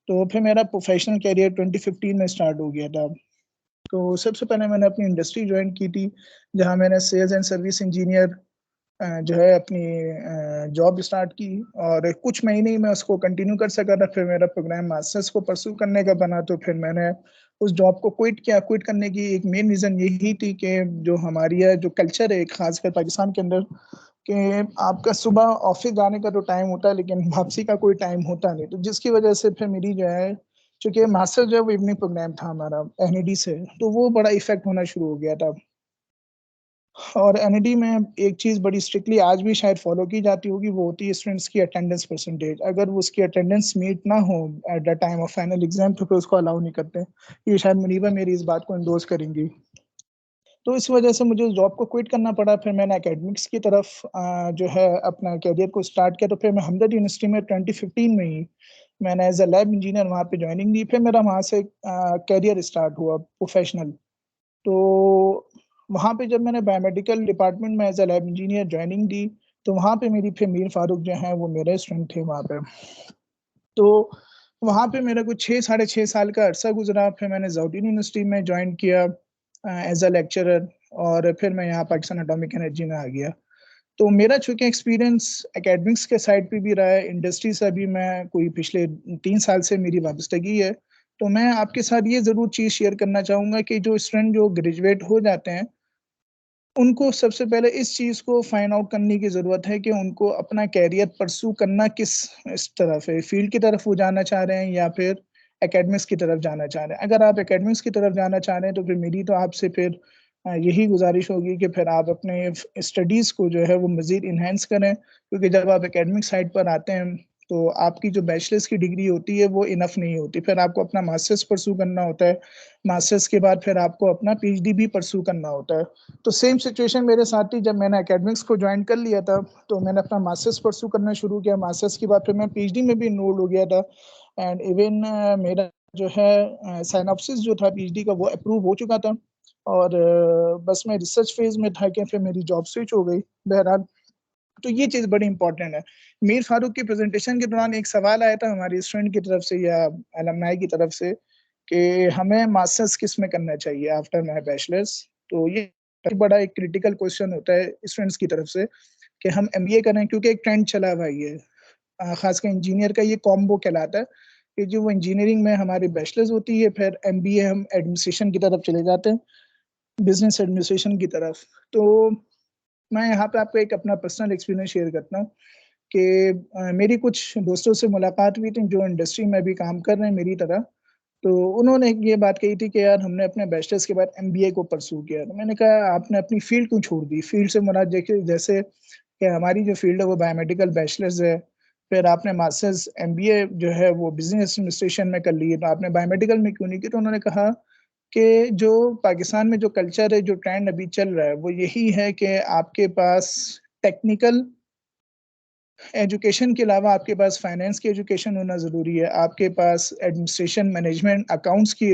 तो फिर मेरा प्रोफेशनल करियर 2015 में स्टार्ट हो गया था. तो सबसे पहले मैंने अपनी इंडस्ट्री ज्वाइन की थी, जहाँ मैंने सेल्स एंड सर्विस इंजीनियर जो है अपनी जॉब स्टार्ट की और कुछ महीने ही मैं उसको कंटिन्यू कर सका था. फिर मेरा प्रोग्राम मास्टर्स को परस्यू करने का बना, तो फिर मैंने उस जॉब को क्विट किया. क्विट करने की एक मेन रीज़न यही थी कि जो हमारी जो कल्चर है खासकर पाकिस्तान के अंदर, कि आपका सुबह ऑफिस जाने का तो टाइम होता है लेकिन वापसी का कोई टाइम होता नहीं. तो जिसकी वजह से फिर मेरी जो है, चूँकि मास्टर जो है वो इवनिंग प्रोग्राम था हमारा NED से, तो वो बड़ा इफेक्ट होना शुरू हो गया था. और NED में एक चीज़ बड़ी स्ट्रिक्टली आज भी शायद फॉलो की जाती होगी, वो होती है स्टूडेंट्स की अटेंडेंस परसेंटेज. अगर वो उसकी अटेंडेंस मीट ना हो at the time of final exam तो फिर उसको अलाउ नहीं करते. ये शायद मुनीबा मेरी इस बात को इंडोर्स करेंगी. तो इस वजह से मुझे उस जॉब को क्विट करना पड़ा. फिर मैंने एकेडमिक्स की तरफ जो है अपना करियर को स्टार्ट किया. तो फिर मैं हमदर्द यूनिवर्सिटी में 2015 में ही मैंने एज अ लैब इंजीनियर वहाँ पे ज्वाइनिंग दी. फिर मेरा वहाँ से करियर स्टार्ट हुआ प्रोफेशनल. तो वहाँ पे जब मैंने बायोमेडिकल डिपार्टमेंट में as a lab engineer joining दी, तो वहाँ पे मेरी फिर मीर फारूक जो हैं वो मेरे स्टूडेंट थे वहाँ पे. तो वहाँ पे मेरा कुछ 6-6.5 साल का अरसा गुजरा. फिर मैंने ज़ाउदीन यूनिवर्सिटी में ज्वाइन किया एज अ लेक्चरर और फिर मैं यहाँ पाकिस्तान एटॉमिक एनर्जी में आ गया. तो मेरा चूँकि एक्सपीरियंस एकेडमिक्स के साइड पे भी रहा है, इंडस्ट्री से भी मैं कोई पिछले 3 साल से मेरी वाबस्तगी है, तो मैं आपके साथ ये ज़रूर चीज़ शेयर करना चाहूँगा कि जो स्टूडेंट जो ग्रेजुएट हो जाते हैं, उनको सबसे पहले इस चीज़ को फाइंड आउट करने की ज़रूरत है कि उनको अपना करियर परस्यू करना किस इस तरफ है, फील्ड की तरफ वो जाना चाह रहे हैं या फिर एकेडमिक्स की तरफ जाना चाह रहे हैं. अगर आप एकेडमिक्स की तरफ जाना चाह रहे हैं तो फिर मेरी तो आपसे फिर यही गुजारिश होगी कि फिर आप अपने स्टडीज़ को जो है वो मज़ीद इन्हेंस करें, क्योंकि जब आप एकेडमिक साइड पर आते हैं तो आपकी जो बैचलर्स की डिग्री होती है वो इनफ नहीं होती. फिर आपको अपना मास्टर्स परस्यू करना होता है. मास्टर्स के बाद फिर आपको अपना PhD भी परस्यू करना होता है. तो सेम सिचुएशन मेरे साथ थी. जब मैंने एकेडमिक्स को ज्वाइन कर लिया था तो मैंने अपना मास्टर्स परस्यू करना शुरू किया. मास्टर्स के बाद फिर मैं PhD में भी इनरोल हो गया था एंड इवन मेरा जो है साइनॉप्सिस जो था PhD का वो अप्रूव हो चुका था. और बस मैं रिसर्च फेज में था कि फिर मेरी जॉब स्विच हो गई। बहरहाल तो ये चीज़ बड़ी इंपॉर्टेंट है। मीर फारूक की प्रेजेंटेशन के दौरान एक सवाल आया था हमारी स्टूडेंट की तरफ से या अलमनाई की तरफ से कि हमें मास्टर्स किस में करना चाहिए आफ्टर माय बैचलर्स। तो ये बड़ा एक क्रिटिकल क्वेश्चन होता है स्टूडेंट्स की तरफ से कि हम एमबीए करें, क्योंकि एक ट्रेंड चला हुआ है, खासकर इंजीनियर का ये कॉम्बो कहलाता है कि जो वो इंजीनियरिंग में हमारी बैचलर्स होती है, फिर एमबीए हम एडमिनिस्ट्रेशन की तरफ चले जाते हैं, बिजनेस एडमिनिस्ट्रेशन की तरफ। तो मैं यहाँ पे आपको एक अपना पर्सनल एक्सपीरियंस शेयर करता हूँ कि मेरी कुछ दोस्तों से मुलाकात हुई थी जो इंडस्ट्री में भी काम कर रहे हैं मेरी तरह। तो उन्होंने ये बात कही थी कि यार हमने अपने बैचलर्स के बाद एमबीए को परस्यू किया। तो मैंने कहा आपने अपनी फील्ड क्यों छोड़ दी? फील्ड से मुराद देखिए, जैसे कि हमारी जो फील्ड है वो बायोमेडिकल बैचलर्स है, फिर आपने मास्टर्स एमबीए जो है वो बिजनेस एडमिनिस्ट्रेशन में कर ली है, तो आपने बायोमेडिकल में क्यों नहीं की? तो उन्होंने कहा कि जो पाकिस्तान में जो कल्चर है, जो ट्रेंड अभी चल रहा है वो यही है कि आपके पास टेक्निकल एजुकेशन के अलावा आपके पास फाइनेंस की एजुकेशन होना ज़रूरी है, आपके पास एडमिनिस्ट्रेशन, मैनेजमेंट, अकाउंट्स की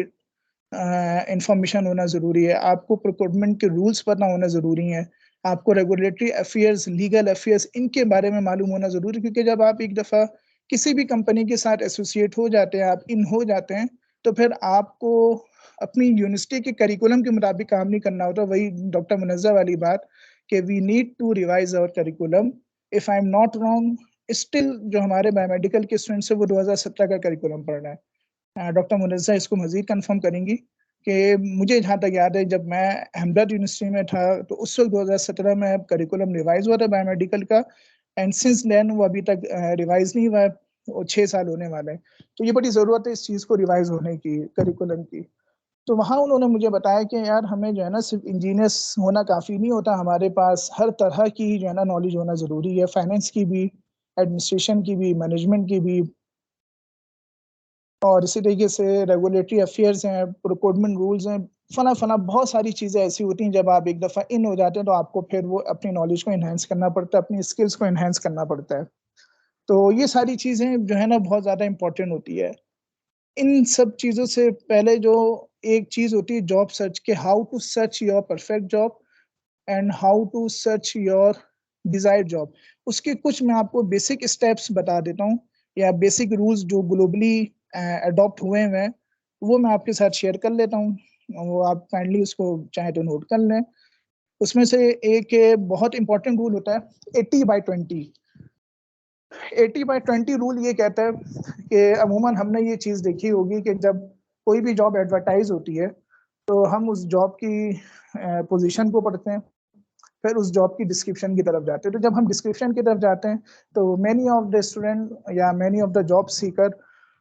इंफॉर्मेशन होना ज़रूरी है, आपको प्रोक्योरमेंट के रूल्स पता होना ज़रूरी है, आपको रेगुलेटरी अफेयर्स, लीगल अफेयर्स, इनके बारे में मालूम होना ज़रूरी है। क्योंकि जब आप एक दफ़ा किसी भी कंपनी के साथ एसोसिएट हो जाते हैं, आप इन हो जाते हैं, तो फिर आपको अपनी यूनिवर्सिटी के करिकुलम के मुताबिक काम नहीं करना होता। वही डॉक्टर मुनज़्ज़ा वाली बात कि we need to revise our curriculum. If I am not wrong, still जो हमारे बायोमेडिकल के स्टूडेंट्स है वो 2017 का करिकुलम पढ़ रहे हैं। डॉक्टर मुनज़्ज़ा इसको मजीद कंफर्म करेंगी कि मुझे जहाँ तक याद है जब मैं अहमदाबाद यूनिवर्सिटी में था तो उस वक्त 2017 में करिकुलम रिवाइज हुआ था बायोमेडिकल का, एंड सिंस देन वो अभी तक रिवाइज नहीं हुआ है, वो 6 साल होने वाले हैं। तो ये बड़ी ज़रूरत है इस चीज़ को रिवाइज होने की, करिकुलम की। तो वहाँ उन्होंने मुझे बताया कि यार हमें जो है ना सिर्फ इंजीनियर्स होना काफ़ी नहीं होता, हमारे पास हर तरह की जो है ना नॉलेज होना ज़रूरी है, फाइनेंस की भी, एडमिनिस्ट्रेशन की भी, मैनेजमेंट की भी, और इसी तरीके से रेगुलेटरी अफेयर्स हैं, प्रोक्योरमेंट रूल्स हैं, फना बहुत सारी चीज़ें ऐसी होती हैं जब आप एक दफ़ा इन हो जाते हैं तो आपको फिर वो अपनी नॉलेज को इन्हेंस करना पड़ता है, अपनी स्किल्स को इन्हेंस करना पड़ता है। तो ये सारी चीज़ें जो है ना बहुत ज़्यादा इंपॉर्टेंट होती है। इन सब चीज़ों से पहले जो एक चीज़ होती है जॉब सर्च के, how to search your perfect job and how to search your desired job, उसके कुछ मैं आपको बेसिक स्टेप्स बता देता हूँ या बेसिक रूल्स जो ग्लोबली अडॉप्ट हुए हैं वो मैं आपके साथ शेयर कर लेता हूँ। वो आप काइंडली उसको चाहे तो नोट कर लें। उसमें से एक बहुत इंपॉर्टेंट रूल होता है 80/20। 80/20 रूल ये कहता है कि अमूमन हमने ये चीज़ देखी होगी कि जब कोई भी जॉब एडवर्टाइज होती है तो हम उस जॉब की पोजीशन को पढ़ते हैं, फिर उस जॉब की डिस्क्रिप्शन की तरफ जाते हैं। तो जब हम डिस्क्रिप्शन की तरफ जाते हैं तो मैनी ऑफ द स्टूडेंट या many of the job seeker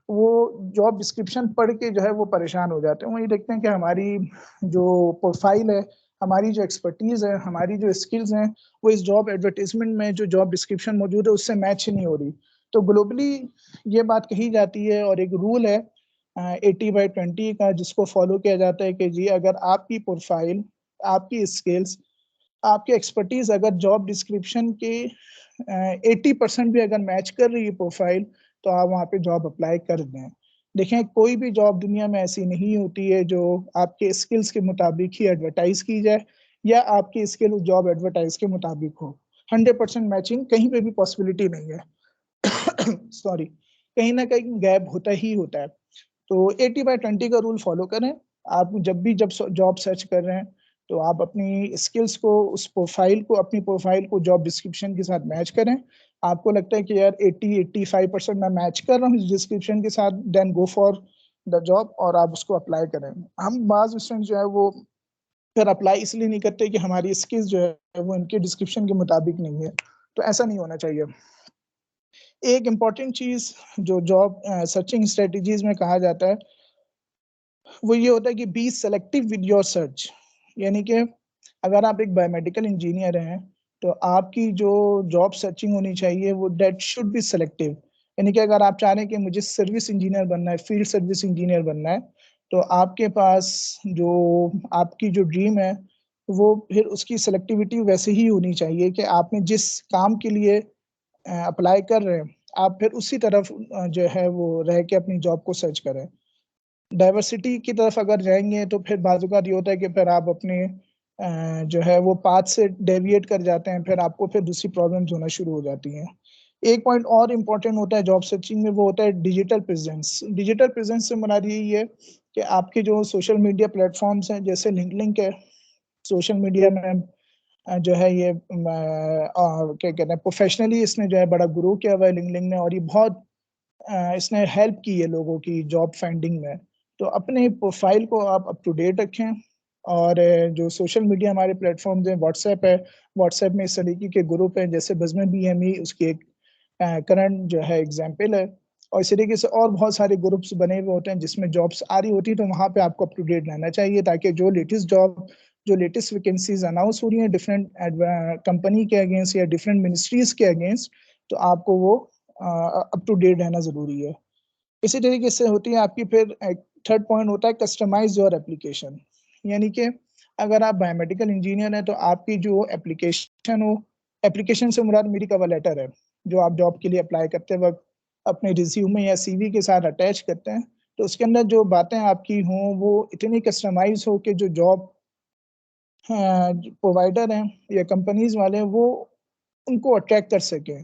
वो जॉब डिस्क्रिप्शन पढ़ के जो है वो परेशान हो जाते हैं। वो ये देखते हैं कि हमारी जो प्रोफाइल है, हमारी जो एक्सपर्टीज़ है, हमारी जो स्किल्स हैं वो इस जॉब एडवर्टीजमेंट में जो जॉब डिस्क्रिप्शन मौजूद है उससे मैच नहीं हो रही। तो ग्लोबली ये बात कही जाती है और एक रूल है 80/20 का जिसको फॉलो किया जाता है कि जी अगर आपकी प्रोफाइल, आपकी स्किल्स, आपकी एक्सपर्टीज अगर जॉब डिस्क्रिप्शन के 80% भी अगर मैच कर रही है प्रोफाइल तो आप वहाँ पे जॉब अप्लाई कर दें। देखें कोई भी जॉब दुनिया में ऐसी नहीं होती है जो आपके स्किल्स के मुताबिक ही एडवर्टाइज की जाए या आपकी स्किल उस जॉब एडवर्टाइज के मुताबिक हो। 100% मैचिंग कहीं पे भी पॉसिबिलिटी नहीं है सॉरी, कहीं ना कहीं गैप होता ही होता है। तो 80/20 का रूल फॉलो करें। आप जब जॉब सर्च कर रहे हैं तो आप अपनी स्किल्स को, उस प्रोफाइल को, अपनी प्रोफाइल को जॉब डिस्क्रिप्शन के साथ मैच करें। आपको लगता है कि यार 80-85% मैं मैच कर रहा हूँ इस डिस्क्रिप्शन के साथ, then go for the job और आप उसको अप्लाई करें। हम बाज़ स्टूडेंट जो है वो फिर अप्लाई इसलिए नहीं करते कि हमारी स्किल्स जो है वो इनके डिस्क्रिप्शन के मुताबिक नहीं है। तो ऐसा नहीं होना चाहिए। एक इम्पॉर्टेंट चीज़ जो जॉब सर्चिंग स्ट्रेटजीज में कहा जाता है वो ये होता है कि be selective with your search. यानी कि अगर आप एक बायोमेडिकल इंजीनियर हैं तो आपकी जो जॉब सर्चिंग होनी चाहिए वो डेट शुड बी सेलेक्टिव। यानी कि अगर आप चाह रहे हैं कि मुझे सर्विस इंजीनियर बनना है, फील्ड सर्विस इंजीनियर बनना है, तो आपके पास जो आपकी जो ड्रीम है वो फिर उसकी सेलेक्टिविटी वैसे ही होनी चाहिए कि आपने जिस काम के लिए अप्लाई कर रहे हैं आप फिर उसी तरफ जो है वो रह के अपनी जॉब को सर्च करें। डाइवर्सिटी की तरफ अगर जाएंगे तो फिर बाज़-औक़ात ये होता है कि फिर आप अपने जो है वो पाथ से डेविएट कर जाते हैं, फिर आपको फिर दूसरी प्रॉब्लम्स होना शुरू हो जाती हैं। एक पॉइंट और इम्पोर्टेंट होता है जॉब सर्चिंग में, वो होता है डिजिटल प्रेजेंस। डिजिटल प्रेजेंस से मुराद यही है कि आपके जो सोशल मीडिया प्लेटफॉर्म्स हैं, जैसे लिंक्डइन है, सोशल मीडिया में जो है ये क्या कहते हैं, प्रोफेशनली इसने जो है बड़ा ग्रो किया हुआ है लिंक्डइन ने, और ये बहुत इसने हेल्प की है लोगों की जॉब फाइंडिंग में। तो अपने प्रोफाइल को आप अप टू डेट रखें, और जो सोशल मीडिया हमारे प्लेटफॉर्म्स हैं, व्हाट्सएप है, व्हाट्सएप में इस तरीके के ग्रुप हैं, जैसे बज़्म BME उसकी एक करंट जो है एग्जाम्पल है, और इस तरीके से और बहुत सारे ग्रुप्स बने हुए होते हैं जिसमें जॉब्स आ रही होती है, तो वहाँ पे आपको अप टू डेट रहना चाहिए, ताकि जो लेटेस्ट वैकेंसीज अनाउंस हो रही हैं डिफरेंट कंपनी के अगेंस्ट या डिफरेंट मिनिस्ट्रीज के अगेंस्ट, तो आपको वो अप टू डेट रहना ज़रूरी है। इसी तरीके से होती है आपकी फिर थर्ड पॉइंट होता है कस्टमाइज योर एप्लीकेशन, यानी कि अगर आप बायोमेडिकल इंजीनियर हैं तो आपकी जो एप्लीकेशन हो, एप्लीकेशन से मुराद मेरी कवर लेटर है, जो आप जॉब के लिए अप्लाई करते वक्त अपने रिज्यूमे या CV के साथ अटैच करते हैं, तो उसके अंदर जो बातें आपकी हों वो इतनी कस्टमाइज हो कि जो जॉब प्रोवाइडर हैं या कंपनीज वाले हैं वो उनको अट्रैक्ट कर सकें।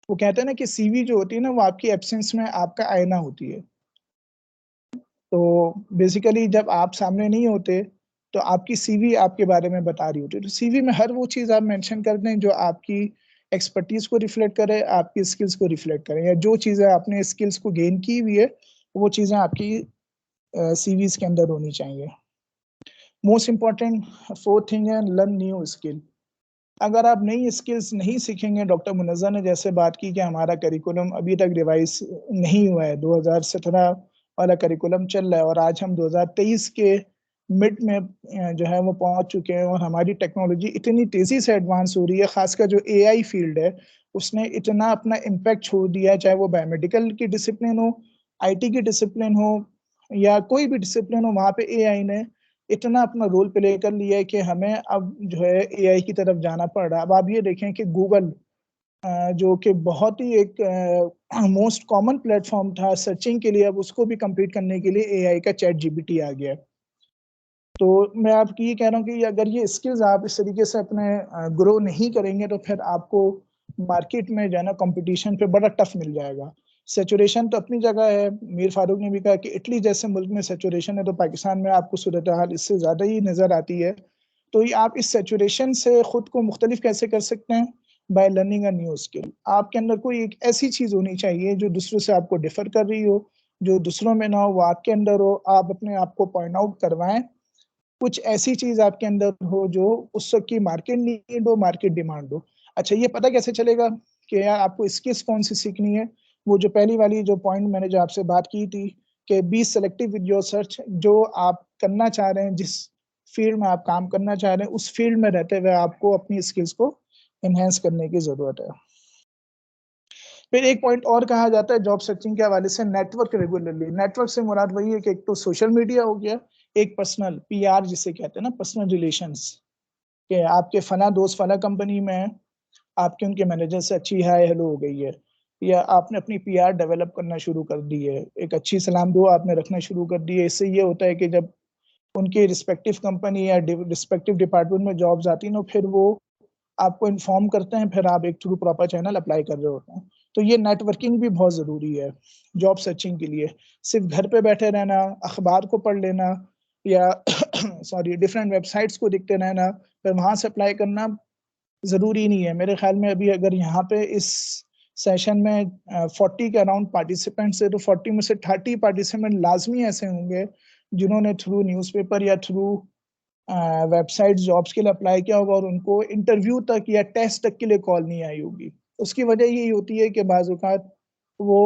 वो कहते हैं ना कि CV जो होती है ना, वो आपकी एब्सेंस में आपका आईना होती है। तो बेसिकली जब आप सामने नहीं होते तो आपकी CV आपके बारे में बता रही होती है। तो CV में हर वो चीज़ आप मेंशन कर दें जो आपकी एक्सपर्टीज़ को रिफ्लेक्ट करे, आपकी स्किल्स को रिफ्लेक्ट करे, या जो चीज़ें आपने स्किल्स को गेन की हुई है वो चीज़ें आपकी CVs के अंदर होनी चाहिए। मोस्ट इम्पॉर्टेंट फोर्थ थिंग है लर्न न्यू स्किल। अगर आप नई स्किल्स नहीं सीखेंगे, डॉक्टर मुनज़्ज़र ने जैसे बात की कि हमारा करिकुलम अभी तक रिवाइज नहीं हुआ है, 2017 वाला करिकुलम चल रहा है और आज हम 2023 के मिड में जो है वो पहुंच चुके हैं, और हमारी टेक्नोलॉजी इतनी तेज़ी से एडवांस हो रही है, खासकर जो AI फील्ड है उसने इतना अपना इम्पैक्ट छोड़ दिया है, चाहे वो बायोमेडिकल की डिसिप्लिन हो, IT की डिसिप्लिन हो, या कोई भी डिसिप्लिन हो, वहाँ पे AI ने इतना अपना रोल प्ले कर लिया है कि हमें अब जो है AI की तरफ जाना पड़ रहा है। अब आप ये देखें कि गूगल जो कि बहुत ही एक मोस्ट कॉमन प्लेटफॉर्म था सर्चिंग के लिए, अब उसको भी कम्पीट करने के लिए AI का ChatGPT आ गया है। तो मैं आपको ये कह रहा हूँ कि अगर ये स्किल्स आप इस तरीके से अपने ग्रो नहीं करेंगे तो फिर आपको मार्केट में जो है ना कंपटीशन पे बड़ा टफ मिल जाएगा। सैचुरेशन तो अपनी जगह है, मीर फारूक ने भी कहा कि इटली जैसे मुल्क में सैचुरेशन है, तो पाकिस्तान में आपको सूरत हाल इससे ज़्यादा ही नज़र आती है। तो ये आप इस सैचुरेशन से खुद को मुख्तलिफ कैसे कर सकते हैं? By learning a new skill. आपके अंदर कोई एक ऐसी चीज़ होनी चाहिए जो दूसरों से आपको डिफर कर रही हो, जो दूसरों में ना हो वो आपके अंदर हो, आप अपने आप को पॉइंट आउट करवाएं। कुछ ऐसी चीज आपके अंदर हो जो उस वक्त की मार्केट नीड हो, मार्केट डिमांड हो। अच्छा, ये पता कैसे चलेगा कि यार आपको स्किल्स कौन सी सीखनी है? वो जो पहली वाली जो पॉइंट मैंने जो आपसे बात की थी कि be selective with your search, जो आप करना चाह रहे हैं, जिस फील्ड में आप काम करना चाह रहे हैं, उस फील्ड में रहते हुए आपको अपनी स्किल्स को एनहेंस करने की जरूरत है। फिर एक पॉइंट और कहा जाता है जॉब सर्चिंग के हवाले से, नेटवर्क रेगुलरली। नेटवर्क से मुराद वही है कि एक तो सोशल मीडिया हो गया, एक पर्सनल PR जिसे कहते हैं ना, पर्सनल रिलेशंस, कि आपके फला दोस्त फला कंपनी में है, आपके उनके मैनेजर से अच्छी हाय हेलो हो गई है, या आपने अपनी PR डेवलप करना शुरू कर दी है, एक अच्छी सलाम दुआ आपने रखना शुरू कर दी है। इससे ये होता है कि जब उनके रिस्पेक्टिव कंपनी या रिस्पेक्टिव डिपार्टमेंट में जॉब्स आती हैं तो फिर वो आपको इन्फॉर्म करते हैं, फिर आप एक थ्रू प्रॉपर चैनल अप्लाई कर रहे होते हैं। तो ये नेटवर्किंग भी बहुत ज़रूरी है जॉब सर्चिंग के लिए। सिर्फ घर पे बैठे रहना, अखबार को पढ़ लेना, या सॉरी डिफरेंट वेबसाइट्स को देखते रहना, फिर वहाँ से अप्लाई करना ज़रूरी नहीं है। मेरे ख्याल में अभी अगर यहाँ पे इस सेशन में 40 के अराउंड पार्टिसिपेंट्स है, तो 40 में से 30 पार्टिसिपेंट लाजमी ऐसे होंगे जिन्होंने थ्रू न्यूज़पेपर या थ्रू वेबसाइट जॉब्स के लिए अप्लाई किया होगा और उनको इंटरव्यू तक या टेस्ट तक के लिए कॉल नहीं आई होगी। उसकी वजह यही होती है कि बाज़ औक़ात वो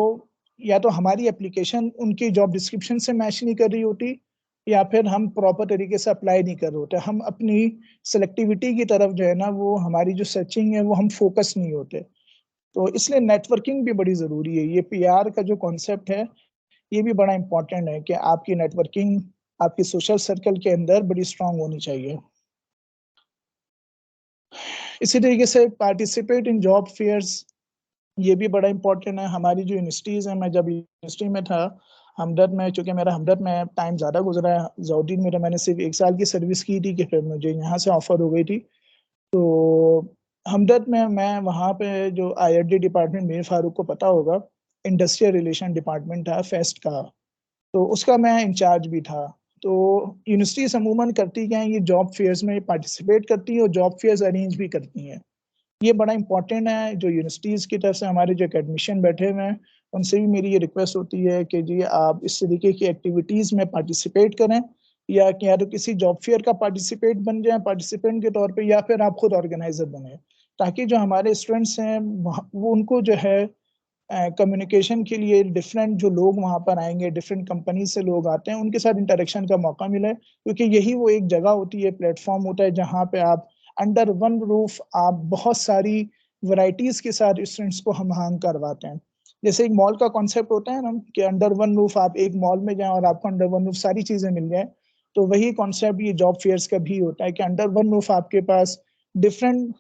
या तो हमारी एप्लीकेशन उनकी जॉब डिस्क्रिप्शन से मैच नहीं कर रही होती, या फिर हम प्रॉपर तरीके से अप्लाई नहीं कर रहे होते। हम अपनी सेलेक्टिविटी की तरफ जो है ना, वो हमारी जो सर्चिंग है वो हम फोकस नहीं होते। तो इसलिए नेटवर्किंग भी बड़ी ज़रूरी है। ये PR का जो कॉन्सेप्ट है ये भी बड़ा इम्पोर्टेंट है कि आपकी नेटवर्किंग आपकी सोशल सर्कल के अंदर बड़ी स्ट्रांग होनी चाहिए। इसी तरीके से पार्टिसिपेट इन जॉब फेयर्स, ये भी बड़ा इम्पोर्टेंट है। हमारी जो यूनिवर्सिटीज़ हैं, मैं जब यूनिवर्सिटी में था हमदर्द में, चूँकि मेरा हमदर्द में टाइम ज़्यादा गुजरा है, ज़ौदीन में तो मैंने सिर्फ 1 साल की सर्विस की थी कि फिर मुझे यहाँ से ऑफ़र हो गई थी। तो हमदर्द में मैं वहाँ पे जो IRD डिपार्टमेंट, मीर फारूक को पता होगा, इंडस्ट्रियल रिलेशन डिपार्टमेंट था फेस्ट का, तो उसका मैं इंचार्ज भी था। तो यूनिवर्सिटीज़ अमूमन करती क्या है, ये जॉब फेयर्स में पार्टिसिपेट करती हैं और जॉब फेयर्स अरेंज भी करती हैं। ये बड़ा इंपॉर्टेंट है, जो यूनिवर्सिटीज़ की तरफ से हमारे जो एकेडमिशियन बैठे हुए हैं, उनसे भी मेरी ये रिक्वेस्ट होती है कि जी आप इस तरीके की एक्टिविटीज़ में पार्टिसिपेट करें, या तो किसी जॉब फेयर का पार्टिसिपेंट के तौर पे, या फिर आप खुद ऑर्गेनाइज़र बने, ताकि जो हमारे स्टूडेंट्स हैं वो उनको जो है कम्युनिकेशन के लिए डिफरेंट जो लोग वहाँ पर आएंगे, डिफरेंट कंपनी से लोग आते हैं, उनके साथ इंटरेक्शन का मौका मिले, क्योंकि यही वो एक जगह होती है, प्लेटफॉर्म होता है जहाँ पे आप अंडर वन रूफ आप बहुत सारी वैरायटीज के साथ स्टूडेंट्स को हम हांग करवाते हैं। जैसे एक मॉल का कॉन्सेप्ट होता है ना कि अंडर वन रूफ आप एक मॉल में जाएं और आपको अंडर वन रूफ सारी चीजें मिल जाए, तो वही कॉन्सेप्ट ये जॉब फेयर्स का भी होता है कि अंडर वन रूफ आपके पास डिफरेंट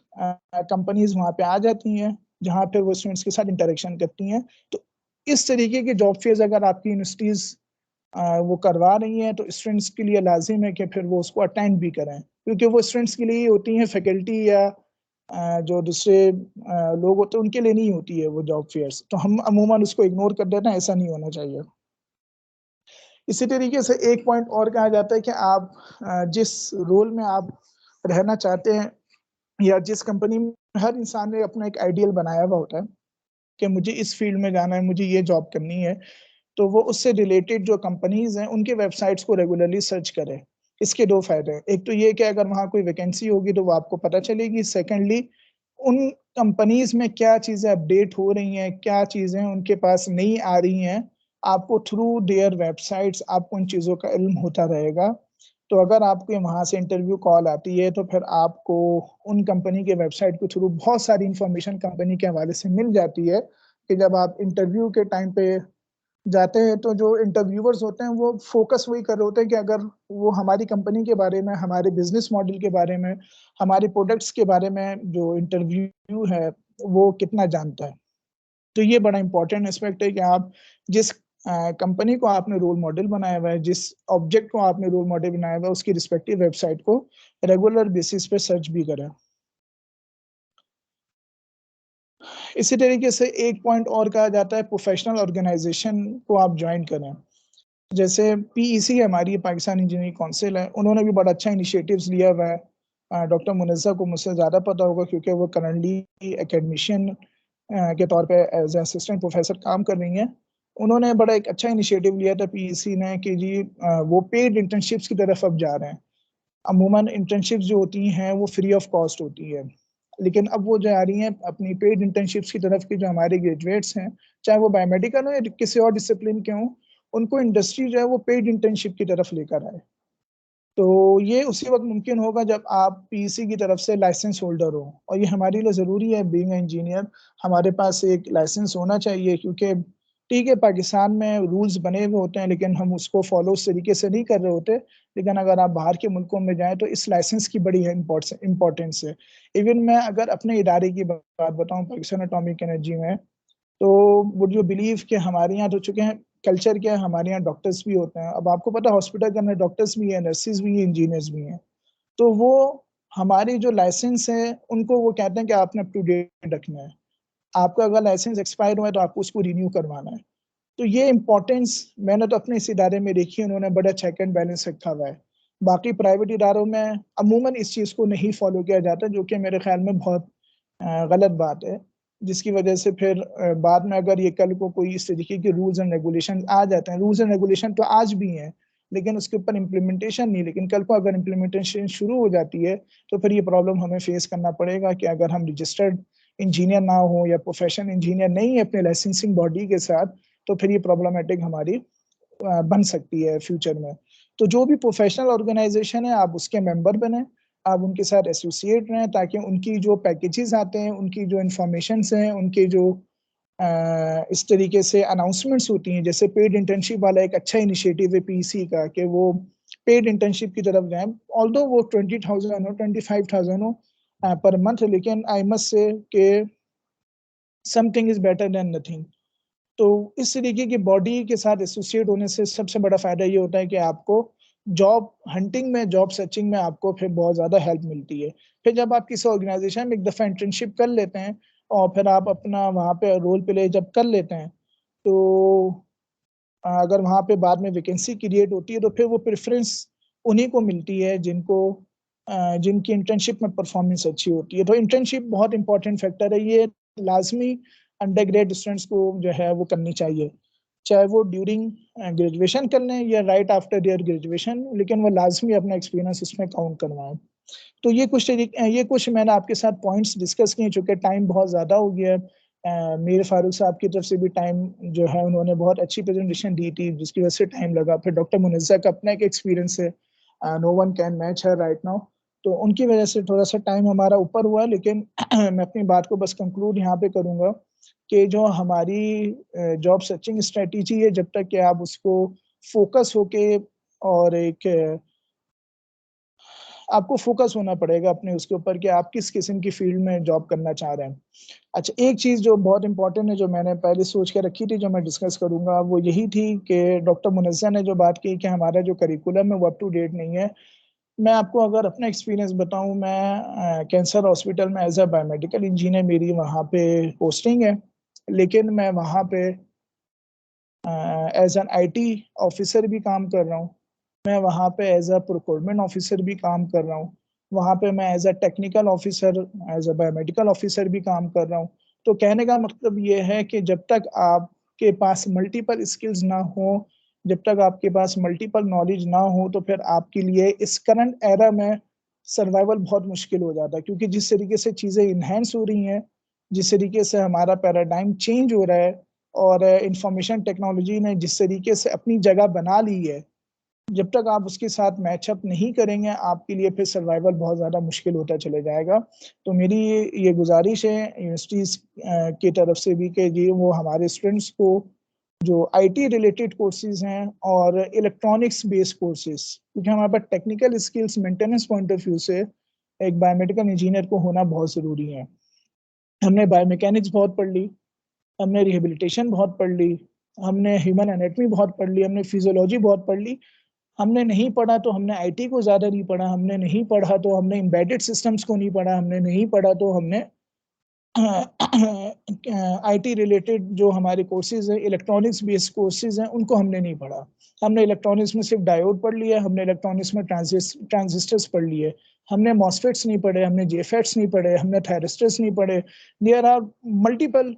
कंपनीज वहाँ पे आ जाती हैं, जहाँ पे वो स्टूडेंट्स के साथ इंटरेक्शन करती हैं। तो इस तरीके के जॉब फेयर्स अगर आपकी यूनिवर्सिटीज वो करवा रही हैं, तो स्टूडेंट्स के लिए लाजिम है कि फिर वो उसको अटेंड भी करें, क्योंकि वो स्टूडेंट्स के लिए होती हैं, फैकल्टी या जो दूसरे लोग होते हैं उनके लिए नहीं होती है वो जॉब फेयर्स। तो हम अमूमन उसको इग्नोर कर देते हैं, ऐसा नहीं होना चाहिए। इसी तरीके से एक पॉइंट और कहा जाता है कि आप जिस रोल में आप रहना चाहते हैं या जिस कंपनी में, हर इंसान ने अपना एक आइडियल बनाया हुआ होता है कि मुझे इस फील्ड में जाना है, मुझे ये जॉब करनी है, तो वो उससे रिलेटेड जो कंपनीज हैं उनके वेबसाइट्स को रेगुलरली सर्च करें। इसके 2 फायदे हैं, एक तो ये कि अगर वहाँ कोई वैकेंसी होगी तो वो आपको पता चलेगी, सेकेंडली उन कंपनीज में क्या चीज़ें अपडेट हो रही हैं, क्या चीज़ें उनके पास नई आ रही हैं, आपको थ्रू देयर वेबसाइट्स आपको उन चीज़ों का इल्म होता रहेगा। तो अगर आपको वहाँ से इंटरव्यू कॉल आती है तो फिर आपको उन कंपनी के वेबसाइट के थ्रू बहुत सारी इंफॉर्मेशन कंपनी के हवाले से मिल जाती है कि जब आप इंटरव्यू के टाइम पे जाते हैं तो जो इंटरव्यूअर्स होते हैं वो फोकस वही कर रहे होते हैं कि अगर वो हमारी कंपनी के बारे में, हमारे बिजनेस मॉडल के बारे में, हमारे प्रोडक्ट्स के बारे में जो इंटरव्यू है वो कितना जानता है। तो ये बड़ा इंपॉर्टेंट एस्पेक्ट है कि आप जिस कंपनी को आपने रोल मॉडल बनाया हुआ है, जिस ऑब्जेक्ट को आपने रोल मॉडल बनाया हुआ है, उसकी रिस्पेक्टिव वेबसाइट को रेगुलर बेसिस पे सर्च भी करें। इसी तरीके से एक पॉइंट और कहा जाता है, प्रोफेशनल ऑर्गेनाइजेशन को आप ज्वाइन करें। जैसे PEC हमारी पाकिस्तान इंजीनियरिंग काउंसिल है, उन्होंने भी बड़ा अच्छा इनिशिएटिव्स लिया हुआ है। डॉक्टर मुनज़्ज़ा को मुझसे ज़्यादा पता होगा क्योंकि वो करंटली एकेडमिशियन के तौर पे एज असिस्टेंट प्रोफेसर काम कर रही हैं। उन्होंने बड़ा एक अच्छा इनिशिएटिव लिया था PEC ने कि जी वो पेड इंटर्नशिप्स की तरफ अब जा रहे हैं। अमूमन इंटर्नशिप्स जो होती हैं वो फ्री ऑफ कॉस्ट होती है, लेकिन अब वो जा रही हैं अपनी पेड इंटर्नशिप्स की तरफ के जो हमारे ग्रेजुएट्स हैं, चाहे वो बायोमेडिकल हो या किसी और डिसिप्लिन के हों, उनको इंडस्ट्री जो है वो पेड इंटर्नशिप की तरफ लेकर आए। तो ये उसी वक्त मुमकिन होगा जब आप PEC की तरफ से लाइसेंस होल्डर हो, और ये हमारे लिए ज़रूरी है। बीइंग इंजीनियर हमारे पास एक लाइसेंस होना चाहिए, क्योंकि ठीक है पाकिस्तान में रूल्स बने हुए होते हैं लेकिन हम उसको फॉलो उस तरीके से नहीं कर रहे होते। लेकिन अगर आप बाहर के मुल्कों में जाएं तो इस लाइसेंस की बड़ी इंपॉर्टेंस है। इवन मैं अगर अपने इदारे की बात बताऊं, पाकिस्तान एटॉमिक एनर्जी में, तो वो जो बिलीव कि हमारे यहाँ तो चुके हैं, कल्चर क्या है, हमारे यहाँ डॉक्टर्स भी होते हैं। अब आपको पता है हॉस्पिटल के अंदर डॉक्टर्स भी हैं, नर्सिस भी हैं, इंजीनियर्स भी हैं। तो वो हमारी जो लाइसेंस है उनको वो कहते हैं कि आपने अप टू डेट रखना है। आपका अगर लाइसेंस एक्सपायर हुआ है तो आपको उसको रिन्यू करवाना है। तो ये इंपॉर्टेंस मैंने तो अपने इस इदारे में देखी, उन्होंने बड़ा चेक एंड बैलेंस रखा हुआ है। बाकी प्राइवेट इदारों में अमूमन इस चीज़ को नहीं फॉलो किया जाता, जो कि मेरे ख्याल में बहुत गलत बात है, जिसकी वजह से फिर बाद में अगर ये कल को कोई इस तरीके के रूल्स एंड रेगुलेशन आ जाते हैं, रूल्स एंड रेगुलेशन तो आज भी हैं लेकिन उसके ऊपर इम्प्लीमेंटेशन नहीं, लेकिन कल को अगर इम्प्लीमेंटेशन शुरू हो जाती है तो फिर ये प्रॉब्लम हमें फेस करना पड़ेगा कि अगर हम रजिस्टर्ड इंजीनियर ना हो या प्रोफेशनल इंजीनियर नहीं है अपने लाइसेंसिंग बॉडी के साथ, तो फिर ये प्रॉब्लमेटिक हमारी बन सकती है फ्यूचर में। तो जो भी प्रोफेशनल ऑर्गेनाइजेशन है आप उसके मेंबर बने, आप उनके साथ एसोसिएट रहें, ताकि उनकी जो पैकेजेस आते हैं, उनकी जो इंफॉर्मेशन हैं, उनके जो इस तरीके से अनाउंसमेंट्स होती हैं, जैसे पेड इंटर्नशिप वाला एक अच्छा इनिशिएटिव है PEC का कि वो पेड इंटर्नशिप की तरफ जाएं, ऑल्दो वो 20,000 हो 25,000 हो पर मंथ, लेकिन आई मस्ट से कि something is better than nothing. तो इस तरीके की बॉडी के साथ एसोसिएट होने से सबसे बड़ा फायदा ये होता है कि आपको जॉब हंटिंग में, जॉब सर्चिंग में आपको फिर बहुत ज़्यादा हेल्प मिलती है। फिर जब आप किसी ऑर्गेनाइजेशन में एक दफ़ा इंटर्नशिप कर लेते हैं और फिर आप अपना वहाँ पे रोल प्ले जब कर लेते हैं, तो अगर वहाँ पे बाद में वैकेंसी क्रिएट होती है तो फिर वो प्रेफरेंस उन्हीं को मिलती है जिनकी इंटर्नशिप में परफॉर्मेंस अच्छी होती है। तो इंटर्नशिप बहुत इंपॉर्टेंट फैक्टर है, ये लाजमी अंडर ग्रेड स्टूडेंट्स को जो है वो करनी चाहिए, चाहे वो ड्यूरिंग ग्रेजुएशन कर लें या राइट आफ्टर देयर ग्रेजुएशन, लेकिन वो लाजमी अपना एक्सपीरियंस इसमें काउंट करवाएं। तो ये कुछ मैंने आपके साथ पॉइंट्स डिस्कस किए, चूँकि टाइम बहुत ज़्यादा हो गया है। मीर फारूक साहब की तरफ से भी टाइम जो है उन्होंने बहुत अच्छी प्रेजेंटेशन दी थी, जिसकी वजह से टाइम लगा। फिर डॉक्टर मुनज़्ज़ा का अपना एक एक्सपीरियंस है, नो वन कैन मैच है राइट नाउ, तो उनकी वजह से थोड़ा सा टाइम हमारा ऊपर हुआ। लेकिन मैं अपनी बात को बस कंक्लूड यहाँ पे करूँगा कि जो हमारी जॉब सर्चिंग स्ट्रेटेजी है, जब तक कि आप उसको फोकस होके और आपको फोकस होना पड़ेगा अपने उसके ऊपर कि आप किस किस्म की फील्ड में जॉब करना चाह रहे हैं। अच्छा, एक चीज़ जो बहुत इंपॉर्टेंट है, जो मैंने पहले सोच के रखी थी, जो मैं डिस्कस करूंगा, वो यही थी कि डॉक्टर मुनज़्ज़ा ने जो बात की कि हमारा जो करिकुलम है वो अप टू डेट नहीं है। मैं आपको अगर अपना एक्सपीरियंस बताऊं, मैं कैंसर हॉस्पिटल में एज अ बायोमेडिकल इंजीनियर मेरी वहाँ पे पोस्टिंग है, लेकिन मैं वहाँ पे एज एन IT ऑफिसर भी काम कर रहा हूँ। मैं वहाँ पे एज अ प्रोक्योरमेंट ऑफिसर भी काम कर रहा हूँ। वहाँ पे मैं as a technical officer, as a biomedical officer भी काम कर रहा हूँ। तो कहने का मतलब ये है कि जब तक आपके पास मल्टीपल स्किल्स ना हो, जब तक आपके पास मल्टीपल नॉलेज ना हो, तो फिर आपके लिए इस करंट एरा में सर्वाइवल बहुत मुश्किल हो जाता है। क्योंकि जिस तरीके से चीज़ें इन्हेंस हो रही हैं, जिस तरीके से हमारा पैराडाइम चेंज हो रहा है, और इंफॉर्मेशन टेक्नोलॉजी ने जिस तरीके से अपनी जगह बना ली है, जब तक आप उसके साथ मैचअप नहीं करेंगे, आपके लिए फिर सर्वाइवल बहुत ज़्यादा मुश्किल होता चले जाएगा। तो मेरी ये गुजारिश है यूनिवर्सिटीज़ की तरफ से भी कि जी वो हमारे स्टूडेंट्स को जो IT रिलेटेड कोर्सेज हैं और इलेक्ट्रॉनिक्स बेस्ड कोर्सेज, क्योंकि हमारे पास technical skills maintenance point of view से एक बायोमेडिकल इंजीनियर को होना बहुत ज़रूरी है। हमने बायोमैकेनिक्स बहुत पढ़ ली, हमने रिहेबिलिटेशन बहुत पढ़ ली, हमने ह्यूमन एनाटॉमी बहुत पढ़ ली, हमने फिजियोलॉजी बहुत पढ़ ली। हमने नहीं पढ़ा तो हमने IT को ज़्यादा नहीं पढ़ा, हमने नहीं पढ़ा तो हमने एम्बेडेड सिस्टम्स को नहीं पढ़ा, हमने नहीं पढ़ा तो हमने IT रिलेटेड जो हमारे कोर्सेज हैं, इलेक्ट्रॉनिक्स बेस्ड कोर्सेज हैं, उनको हमने नहीं पढ़ा। हमने इलेक्ट्रॉनिक्स में सिर्फ डायोड पढ़ लिया, हमने इलेक्ट्रॉनिक्स में ट्रांजिस्टर्स पढ़ लिए, हमने मॉसफेट्स नहीं पढ़े, हमने जेफेट्स नहीं पढ़े, हमने थायरिस्टर्स नहीं पढ़े। देयर आर मल्टीपल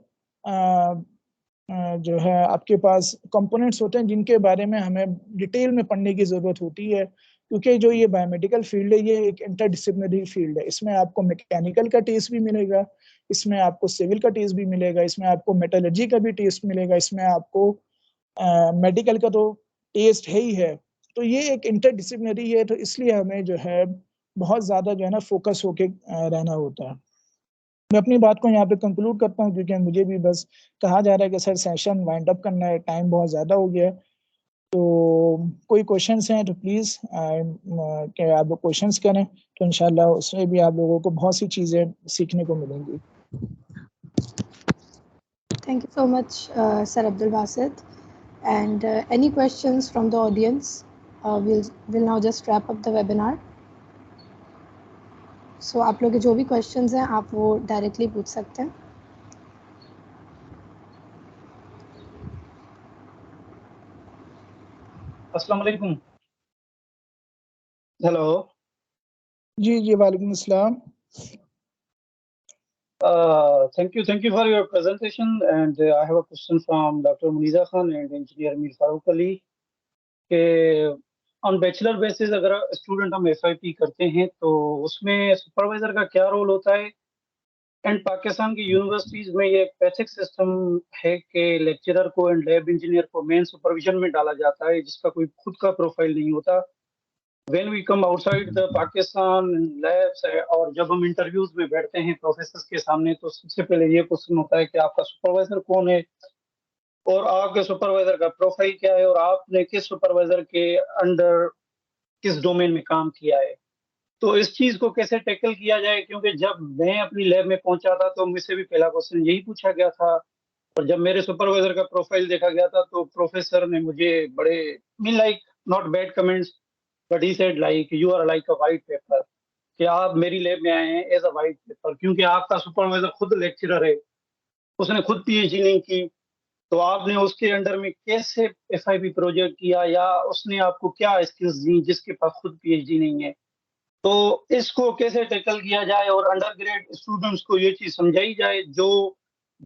जो है आपके पास कंपोनेंट्स होते हैं जिनके बारे में हमें डिटेल में पढ़ने की ज़रूरत होती है, क्योंकि जो ये बायोमेडिकल फील्ड है ये एक इंटरडिसिप्लिनरी फील्ड है। इसमें आपको मैकेनिकल का टेस्ट भी मिलेगा, इसमें आपको सिविल का टेस्ट भी मिलेगा, इसमें आपको मेटलर्जी का भी टेस्ट मिलेगा, इसमें आपको मेडिकल का तो टेस्ट है ही है। तो ये एक इंटरडिसिप्लिनरी है, तो इसलिए हमें जो है बहुत ज़्यादा जो है ना फोकस होके रहना होता है। मैं अपनी बात को यहाँ पे कंक्लूड करता हूँ, क्योंकि मुझे भी बस कहा जा रहा है कि सर सेशन वाइंड अप करना है, टाइम बहुत ज़्यादा हो गया है। तो कोई क्वेश्चंस हैं तो प्लीज़ कि आप लोग क्वेश्चंस करें, तो इंशाल्लाह उसमें भी आप लोगों को बहुत सी चीज़ें सीखने को मिलेंगी। Thank you so much, Sir Abdul Basit. And any questions from the audience? We'll now just wrap up the webinar. So आप लोग के जो भी questions हैं आप वो directly पूछ सकते हैं। अस्सलाम वालेकुम। हेलो। जी वालेकुम अस्सलाम। Thank you for your presentation, and I have a question from Dr. Muniza Khan and Engineer Mir Farooq Ali. कि on bachelor basis अगर स्टूडेंट हम FIP करते हैं तो उसमें सुपरवाइजर का क्या रोल होता है? एंड पाकिस्तान की यूनिवर्सिटीज में ये पैथिक सिस्टम है कि लेक्चरर को एंड लैब इंजीनियर को मेन सुपरविजन में डाला जाता है, जिसका कोई खुद का प्रोफाइल नहीं होता। When we come outside the Pakistan labs और जब हम इंटरव्यूज में बैठते हैं प्रोफेसर्स के सामने, तो सबसे पहले ये क्वेश्चन होता है कि आपका सुपरवाइजर कौन है और आपके सुपरवाइजर का प्रोफाइल क्या है और आपने किस सुपरवाइजर के अंडर किस डोमेन में काम किया है। तो इस चीज को कैसे टैकल किया जाए, क्योंकि जब मैं अपनी लैब में पहुंचा था तो मुझसे भी पहला क्वेश्चन यही पूछा गया था और जब मेरे सुपरवाइजर का प्रोफाइल देखा गया था तो प्रोफेसर ने मुझे बड़े mean like not bad comments but he said like you are like a white paper, कि आप मेरी लैब में आए हैं एज अ वाइट पेपर, क्योंकि आपका सुपरवाइजर खुद लेक्चरर है, उसने खुद पीएचडी नहीं की, तो आपने उसके अंडर में कैसे एफआईपी प्रोजेक्ट किया, या उसने आपको क्या स्किल्स दी जिसके पास खुद पीएचडी नहीं है। तो इसको कैसे टैकल किया जाए और अंडर ग्रेड स्टूडेंट्स को ये चीज समझाई जाए जो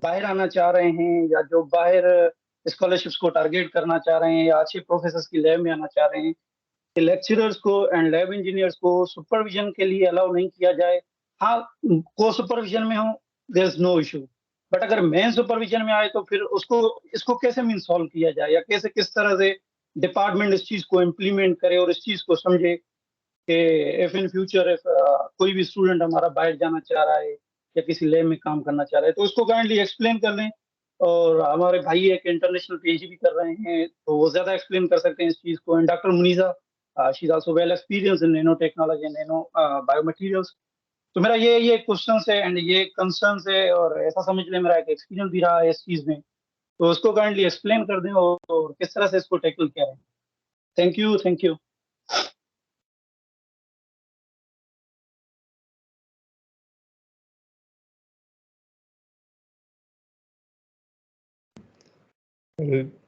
बाहर आना चाह रहे हैं या जो बाहर स्कॉलरशिप्स को टारगेट करना चाह रहे हैं या अच्छे प्रोफेसर की लैब में आना चाह रहे हैं, कि लेक्चरर्स को एंड लैब इंजीनियर्स को सुपरविजन के लिए अलाउ नहीं किया जाए। हाँ, को सुपरविजन में हो there is no issue, but अगर मेन सुपरविजन में आए तो फिर उसको इसको कैसे मीन सॉल्व किया जाए, या कैसे किस तरह से डिपार्टमेंट इस चीज को इम्प्लीमेंट करे और इस चीज को समझे कि इफ इन फ्यूचर इफ कोई भी स्टूडेंट हमारा बाहर जाना चाह रहा है या किसी लैब में काम करना चाह रहा है तो उसको काइंडली एक्सप्लेन कर लें। और हमारे भाई एक इंटरनेशनल पीएचडी भी कर रहे हैं तो वो ज्यादा एक्सप्लेन कर सकते हैं इस चीज को। And doctor Muneeza, she is also well experience in nano technology and nano biomaterials. तो मेरा ये क्वेश्चन है एंड ये कंसर्न है, और ऐसा समझ लें मेरा एक एक्सपीरियंस भी रहा है इस चीज में, तो उसको काइंडली एक्सप्लेन कर दें और किस तरह से इसको टैकल किया है। Thank you, thank you.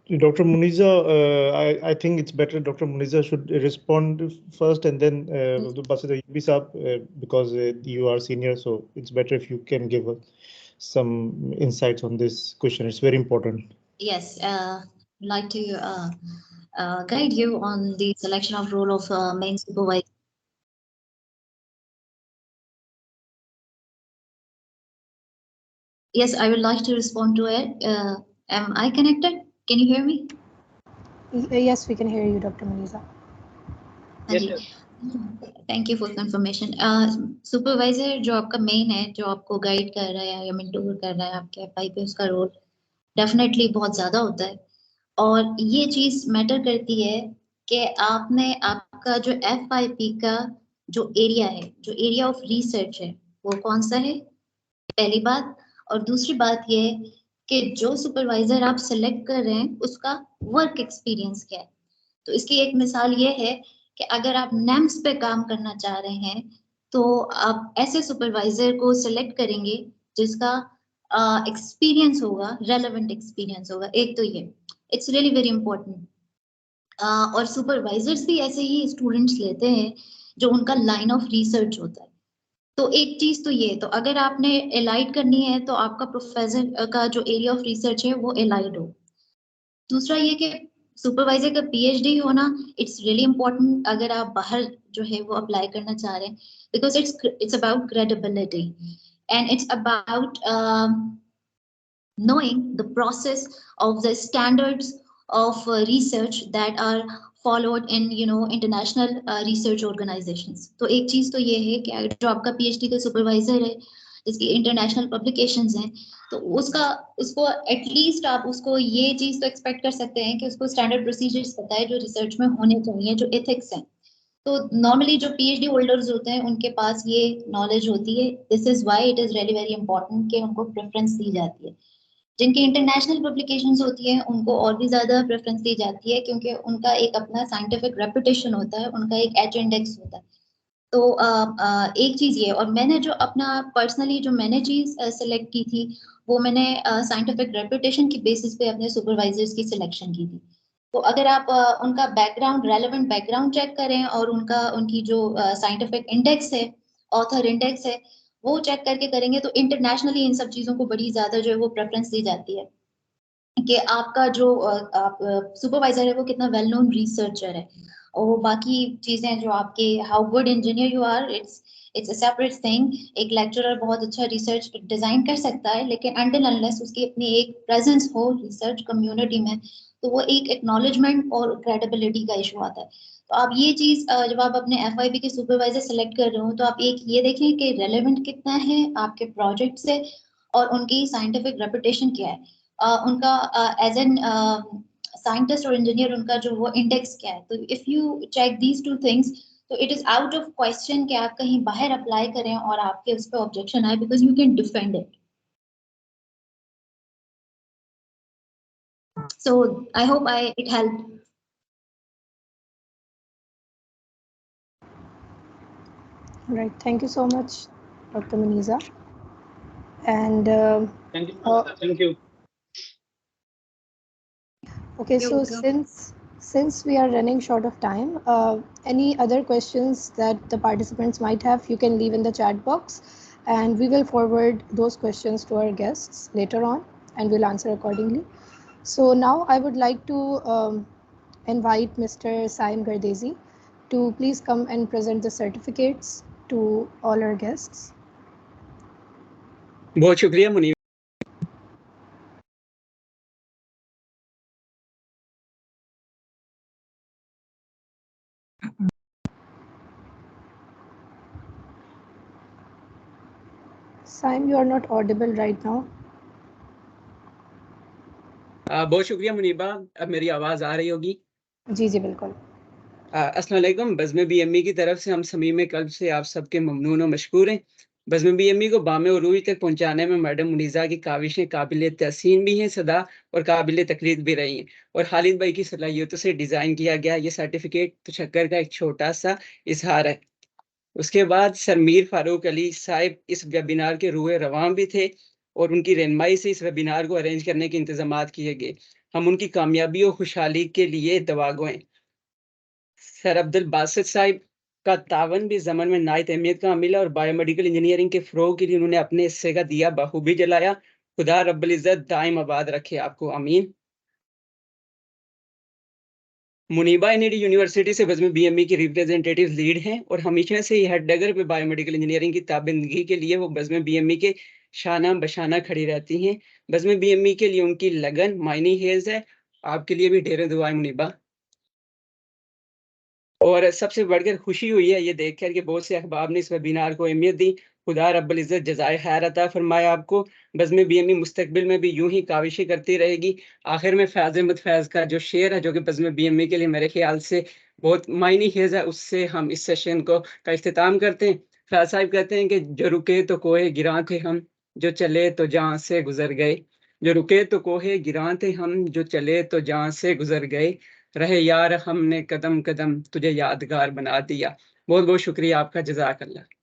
Dr. Muniza, I think it's better Dr. Muniza should respond first and then Basit Ayubi Saab, because you are senior, so it's better if you can give some insights on this question. It's very important. Yes, like to guide you on the selection of role of main supervisor. Yes, I would like to respond to it. Am I connected? Can you hear me? Yes, we can hear you, Dr. Muniza. Yes, yes. Thank you for confirmation. Supervisor जो आपका main है, जो आपको guide कर रहा है या mentor कर रहा है आपके एफआई पे, उसका रोल डेफिनेटली बहुत ज्यादा होता है। और ये चीज मैटर करती है कि आपने आपका जो एफआईपी का जो एरिया है, जो एरिया ऑफ रिसर्च है, वो कौन सा है, पहली बात। और दूसरी बात ये कि जो सुपरवाइजर आप सेलेक्ट कर रहे हैं उसका वर्क एक्सपीरियंस क्या है। तो इसकी एक मिसाल ये है कि अगर आप नेम्स पे काम करना चाह रहे हैं तो आप ऐसे सुपरवाइजर को सिलेक्ट करेंगे जिसका एक्सपीरियंस होगा, रेलेवेंट एक्सपीरियंस होगा। एक तो ये इट्स रियली वेरी इंपॉर्टेंट। और सुपरवाइजर्स भी ऐसे ही स्टूडेंट्स लेते हैं जो उनका लाइन ऑफ रिसर्च होता है। तो एक चीज तो ये, तो अगर आपने एलाइड करनी है तो आपका प्रोफेसर का जो एरिया ऑफ रिसर्च है वो एलाइड हो। दूसरा ये कि सुपरवाइजर का पीएचडी होना इट्स रियली इम्पोर्टेंट अगर आप बाहर जो है वो अप्लाई करना चाह रहे हैं, because it's about credibility and it's about knowing the process of the standards of research that are followed in international research organizations। तो एक चीज तो ये है कि जो आपका पीएचडी का सुपरवाइजर है जिसकी इंटरनेशनल पब्लिकेशंस हैं, तो उसको एटलीस्ट आप उसको ये चीज तो एक्सपेक्ट कर सकते हैं कि उसको स्टैंडर्ड प्रोसीजर्स पता है जो रिसर्च में होने चाहिए, जो एथिक्स हैं। तो नॉर्मली जो पीएचडी होल्डर्स होते हैं उनके पास ये नॉलेज होती है। This is why it is really very important कि उनको प्रेफरेंस दी जाती है। जिनकी इंटरनेशनल पब्लिकेशंस होती हैं उनको और भी ज्यादा प्रेफरेंस दी जाती है क्योंकि उनका एक अपना साइंटिफिक रेपुटेशन होता है, उनका एक एच इंडेक्स होता है। तो एक चीज ये, और मैंने जो अपना पर्सनली जो मैंने चीज सिलेक्ट की थी वो मैंने साइंटिफिक रेपुटेशन की बेसिस पे अपने सुपरवाइजर्स की सिलेक्शन की थी। तो अगर आप उनका बैकग्राउंड, रेलेवेंट बैकग्राउंड चेक करें और उनकी जो साइंटिफिक इंडेक्स है, ऑथर इंडेक्स है, वो चेक करके करेंगे तो इंटरनेशनली इन सब चीजों को बड़ी ज्यादा जो है वो प्रेफरेंस दी जाती है कि आपका जो आप सुपरवाइजर है वो कितना वेल नोन रिसर्चर है। और वो बाकी चीजें जो आपके how good engineer you are, it's a separate thing. एक लेक्चरर बहुत अच्छा रिसर्च डिजाइन कर सकता है लेकिन अनटिल अनलेस उसकी अपनी एक प्रेजेंस हो रिसर्च कम्युनिटी में तो वो एक एक्नॉलेजमेंट और क्रेडिबिलिटी का इशू आता है। तो आप ये चीज जब आप अपने एफआईबी के सुपरवाइजर सेलेक्ट कर रहे हो तो आप एक ये देखें कि रेलेवेंट कितना है आपके प्रोजेक्ट से और उनकी साइंटिफिक रेपुटेशन क्या है, उनका एज एन साइंटिस्ट और इंजीनियर उनका जो वो इंडेक्स क्या है। तो if you check these two things तो it is out of question कि आप कहीं बाहर अप्लाई करें और आपके उस पर ऑब्जेक्शन आए, because you can defend it. So I hope it helped. Right. Thank you so much, Dr. Muniza. And Thank you. Thank you. okay, You're so welcome. since we are running short of time, any other questions that the participants might have, you can leave in the chat box, and we will forward those questions to our guests later on, and we'll answer accordingly. So now I would like to invite Mr. Saim Gardezi to please come and present the certificates to all our guests. बहुत शुक्रिया Munib. Saim, you are not audible right now. बहुत शुक्रिया मुनीबा। अब मेरी आवाज़ आ रही होगी? जी जी बिल्कुल। अस्सलाम वालेकुम। बज़्म BME की तरफ से हम समीम कल्ब से आप सबके ममनून और मशकूर हैं। बज़्म BME को बामे उरूज तक पहुंचाने में मैडम मुनीज़ा की काविशें काबिल तहसीन भी हैं सदा और काबिल तकलीद भी रही हैं, और खालिद भाई की सलाहियतों से डिज़ाइन किया गया ये सर्टिफिकेट तशक्कर का एक छोटा सा इजहार है। उसके बाद सर मीर फारूक अली साहिब इस वेबिनार के रूए रवां भी थे, और उनकी रहनुमाई से इस वेबिनार को अरेंज करने के इंतजामात किए गए। हम उनकी कामयाबी और खुशहाली के लिए दुआगो हैं। सर अब्दुल बासित साहिब का तावन भी ज़मन में नायत अहमियत का अमिल है, और बायोमेडिकल इंजीनियरिंग के फ़रोग के लिए उन्होंने अपने हिस्से का दिया बखूबी जलाया। खुदा रब्बुल इज़्ज़त दाइम आबाद रखे आपको, आमीन। मुनीबा एनईडी यूनिवर्सिटी से बज़्म BME की रिप्रेजेंटेटिव लीड हैं, और हमेशा से ही हेड डगर पे बायोमेडिकल इंजीनियरिंग की ताबिंदगी के लिए वो बज़्म BME के शाना बशाना खड़ी रहती हैं। बज़्म BME के लिए उनकी लगन मायनी हेज है। आपके लिए भी ढेरों दुआएं मुनीबा। और सबसे बढ़कर खुशी हुई है ये देखकर कि बहुत से अहबाब ने इस वेबिनार को अहमियत दी। खुदा रब्बुल इज़्ज़त जज़ाए खैर अता फरमाए आपको। बज़्म BME मुस्तकबिल में भी यूं ही काविशें करती रहेगी। आखिर में फैज़ अहमद फैज़ का जो शेर है, जो कि बज़्म BME के लिए मेरे ख्याल से बहुत मायनी खेज है, उससे हम इस सेशन को का इख्तिताम करते हैं। फैज़ साहिब कहते हैं कि जो रुके तो कोहे गिरां थे हम, जो चले तो जहाँ से गुजर गए। जो रुके तो कोहे गिरां थे हम, जो चले तो जहाँ से गुजर गए। रहे यार हमने कदम कदम तुझे यादगार बना दिया। बहुत बहुत शुक्रिया आपका, जज़ाकल्लाह।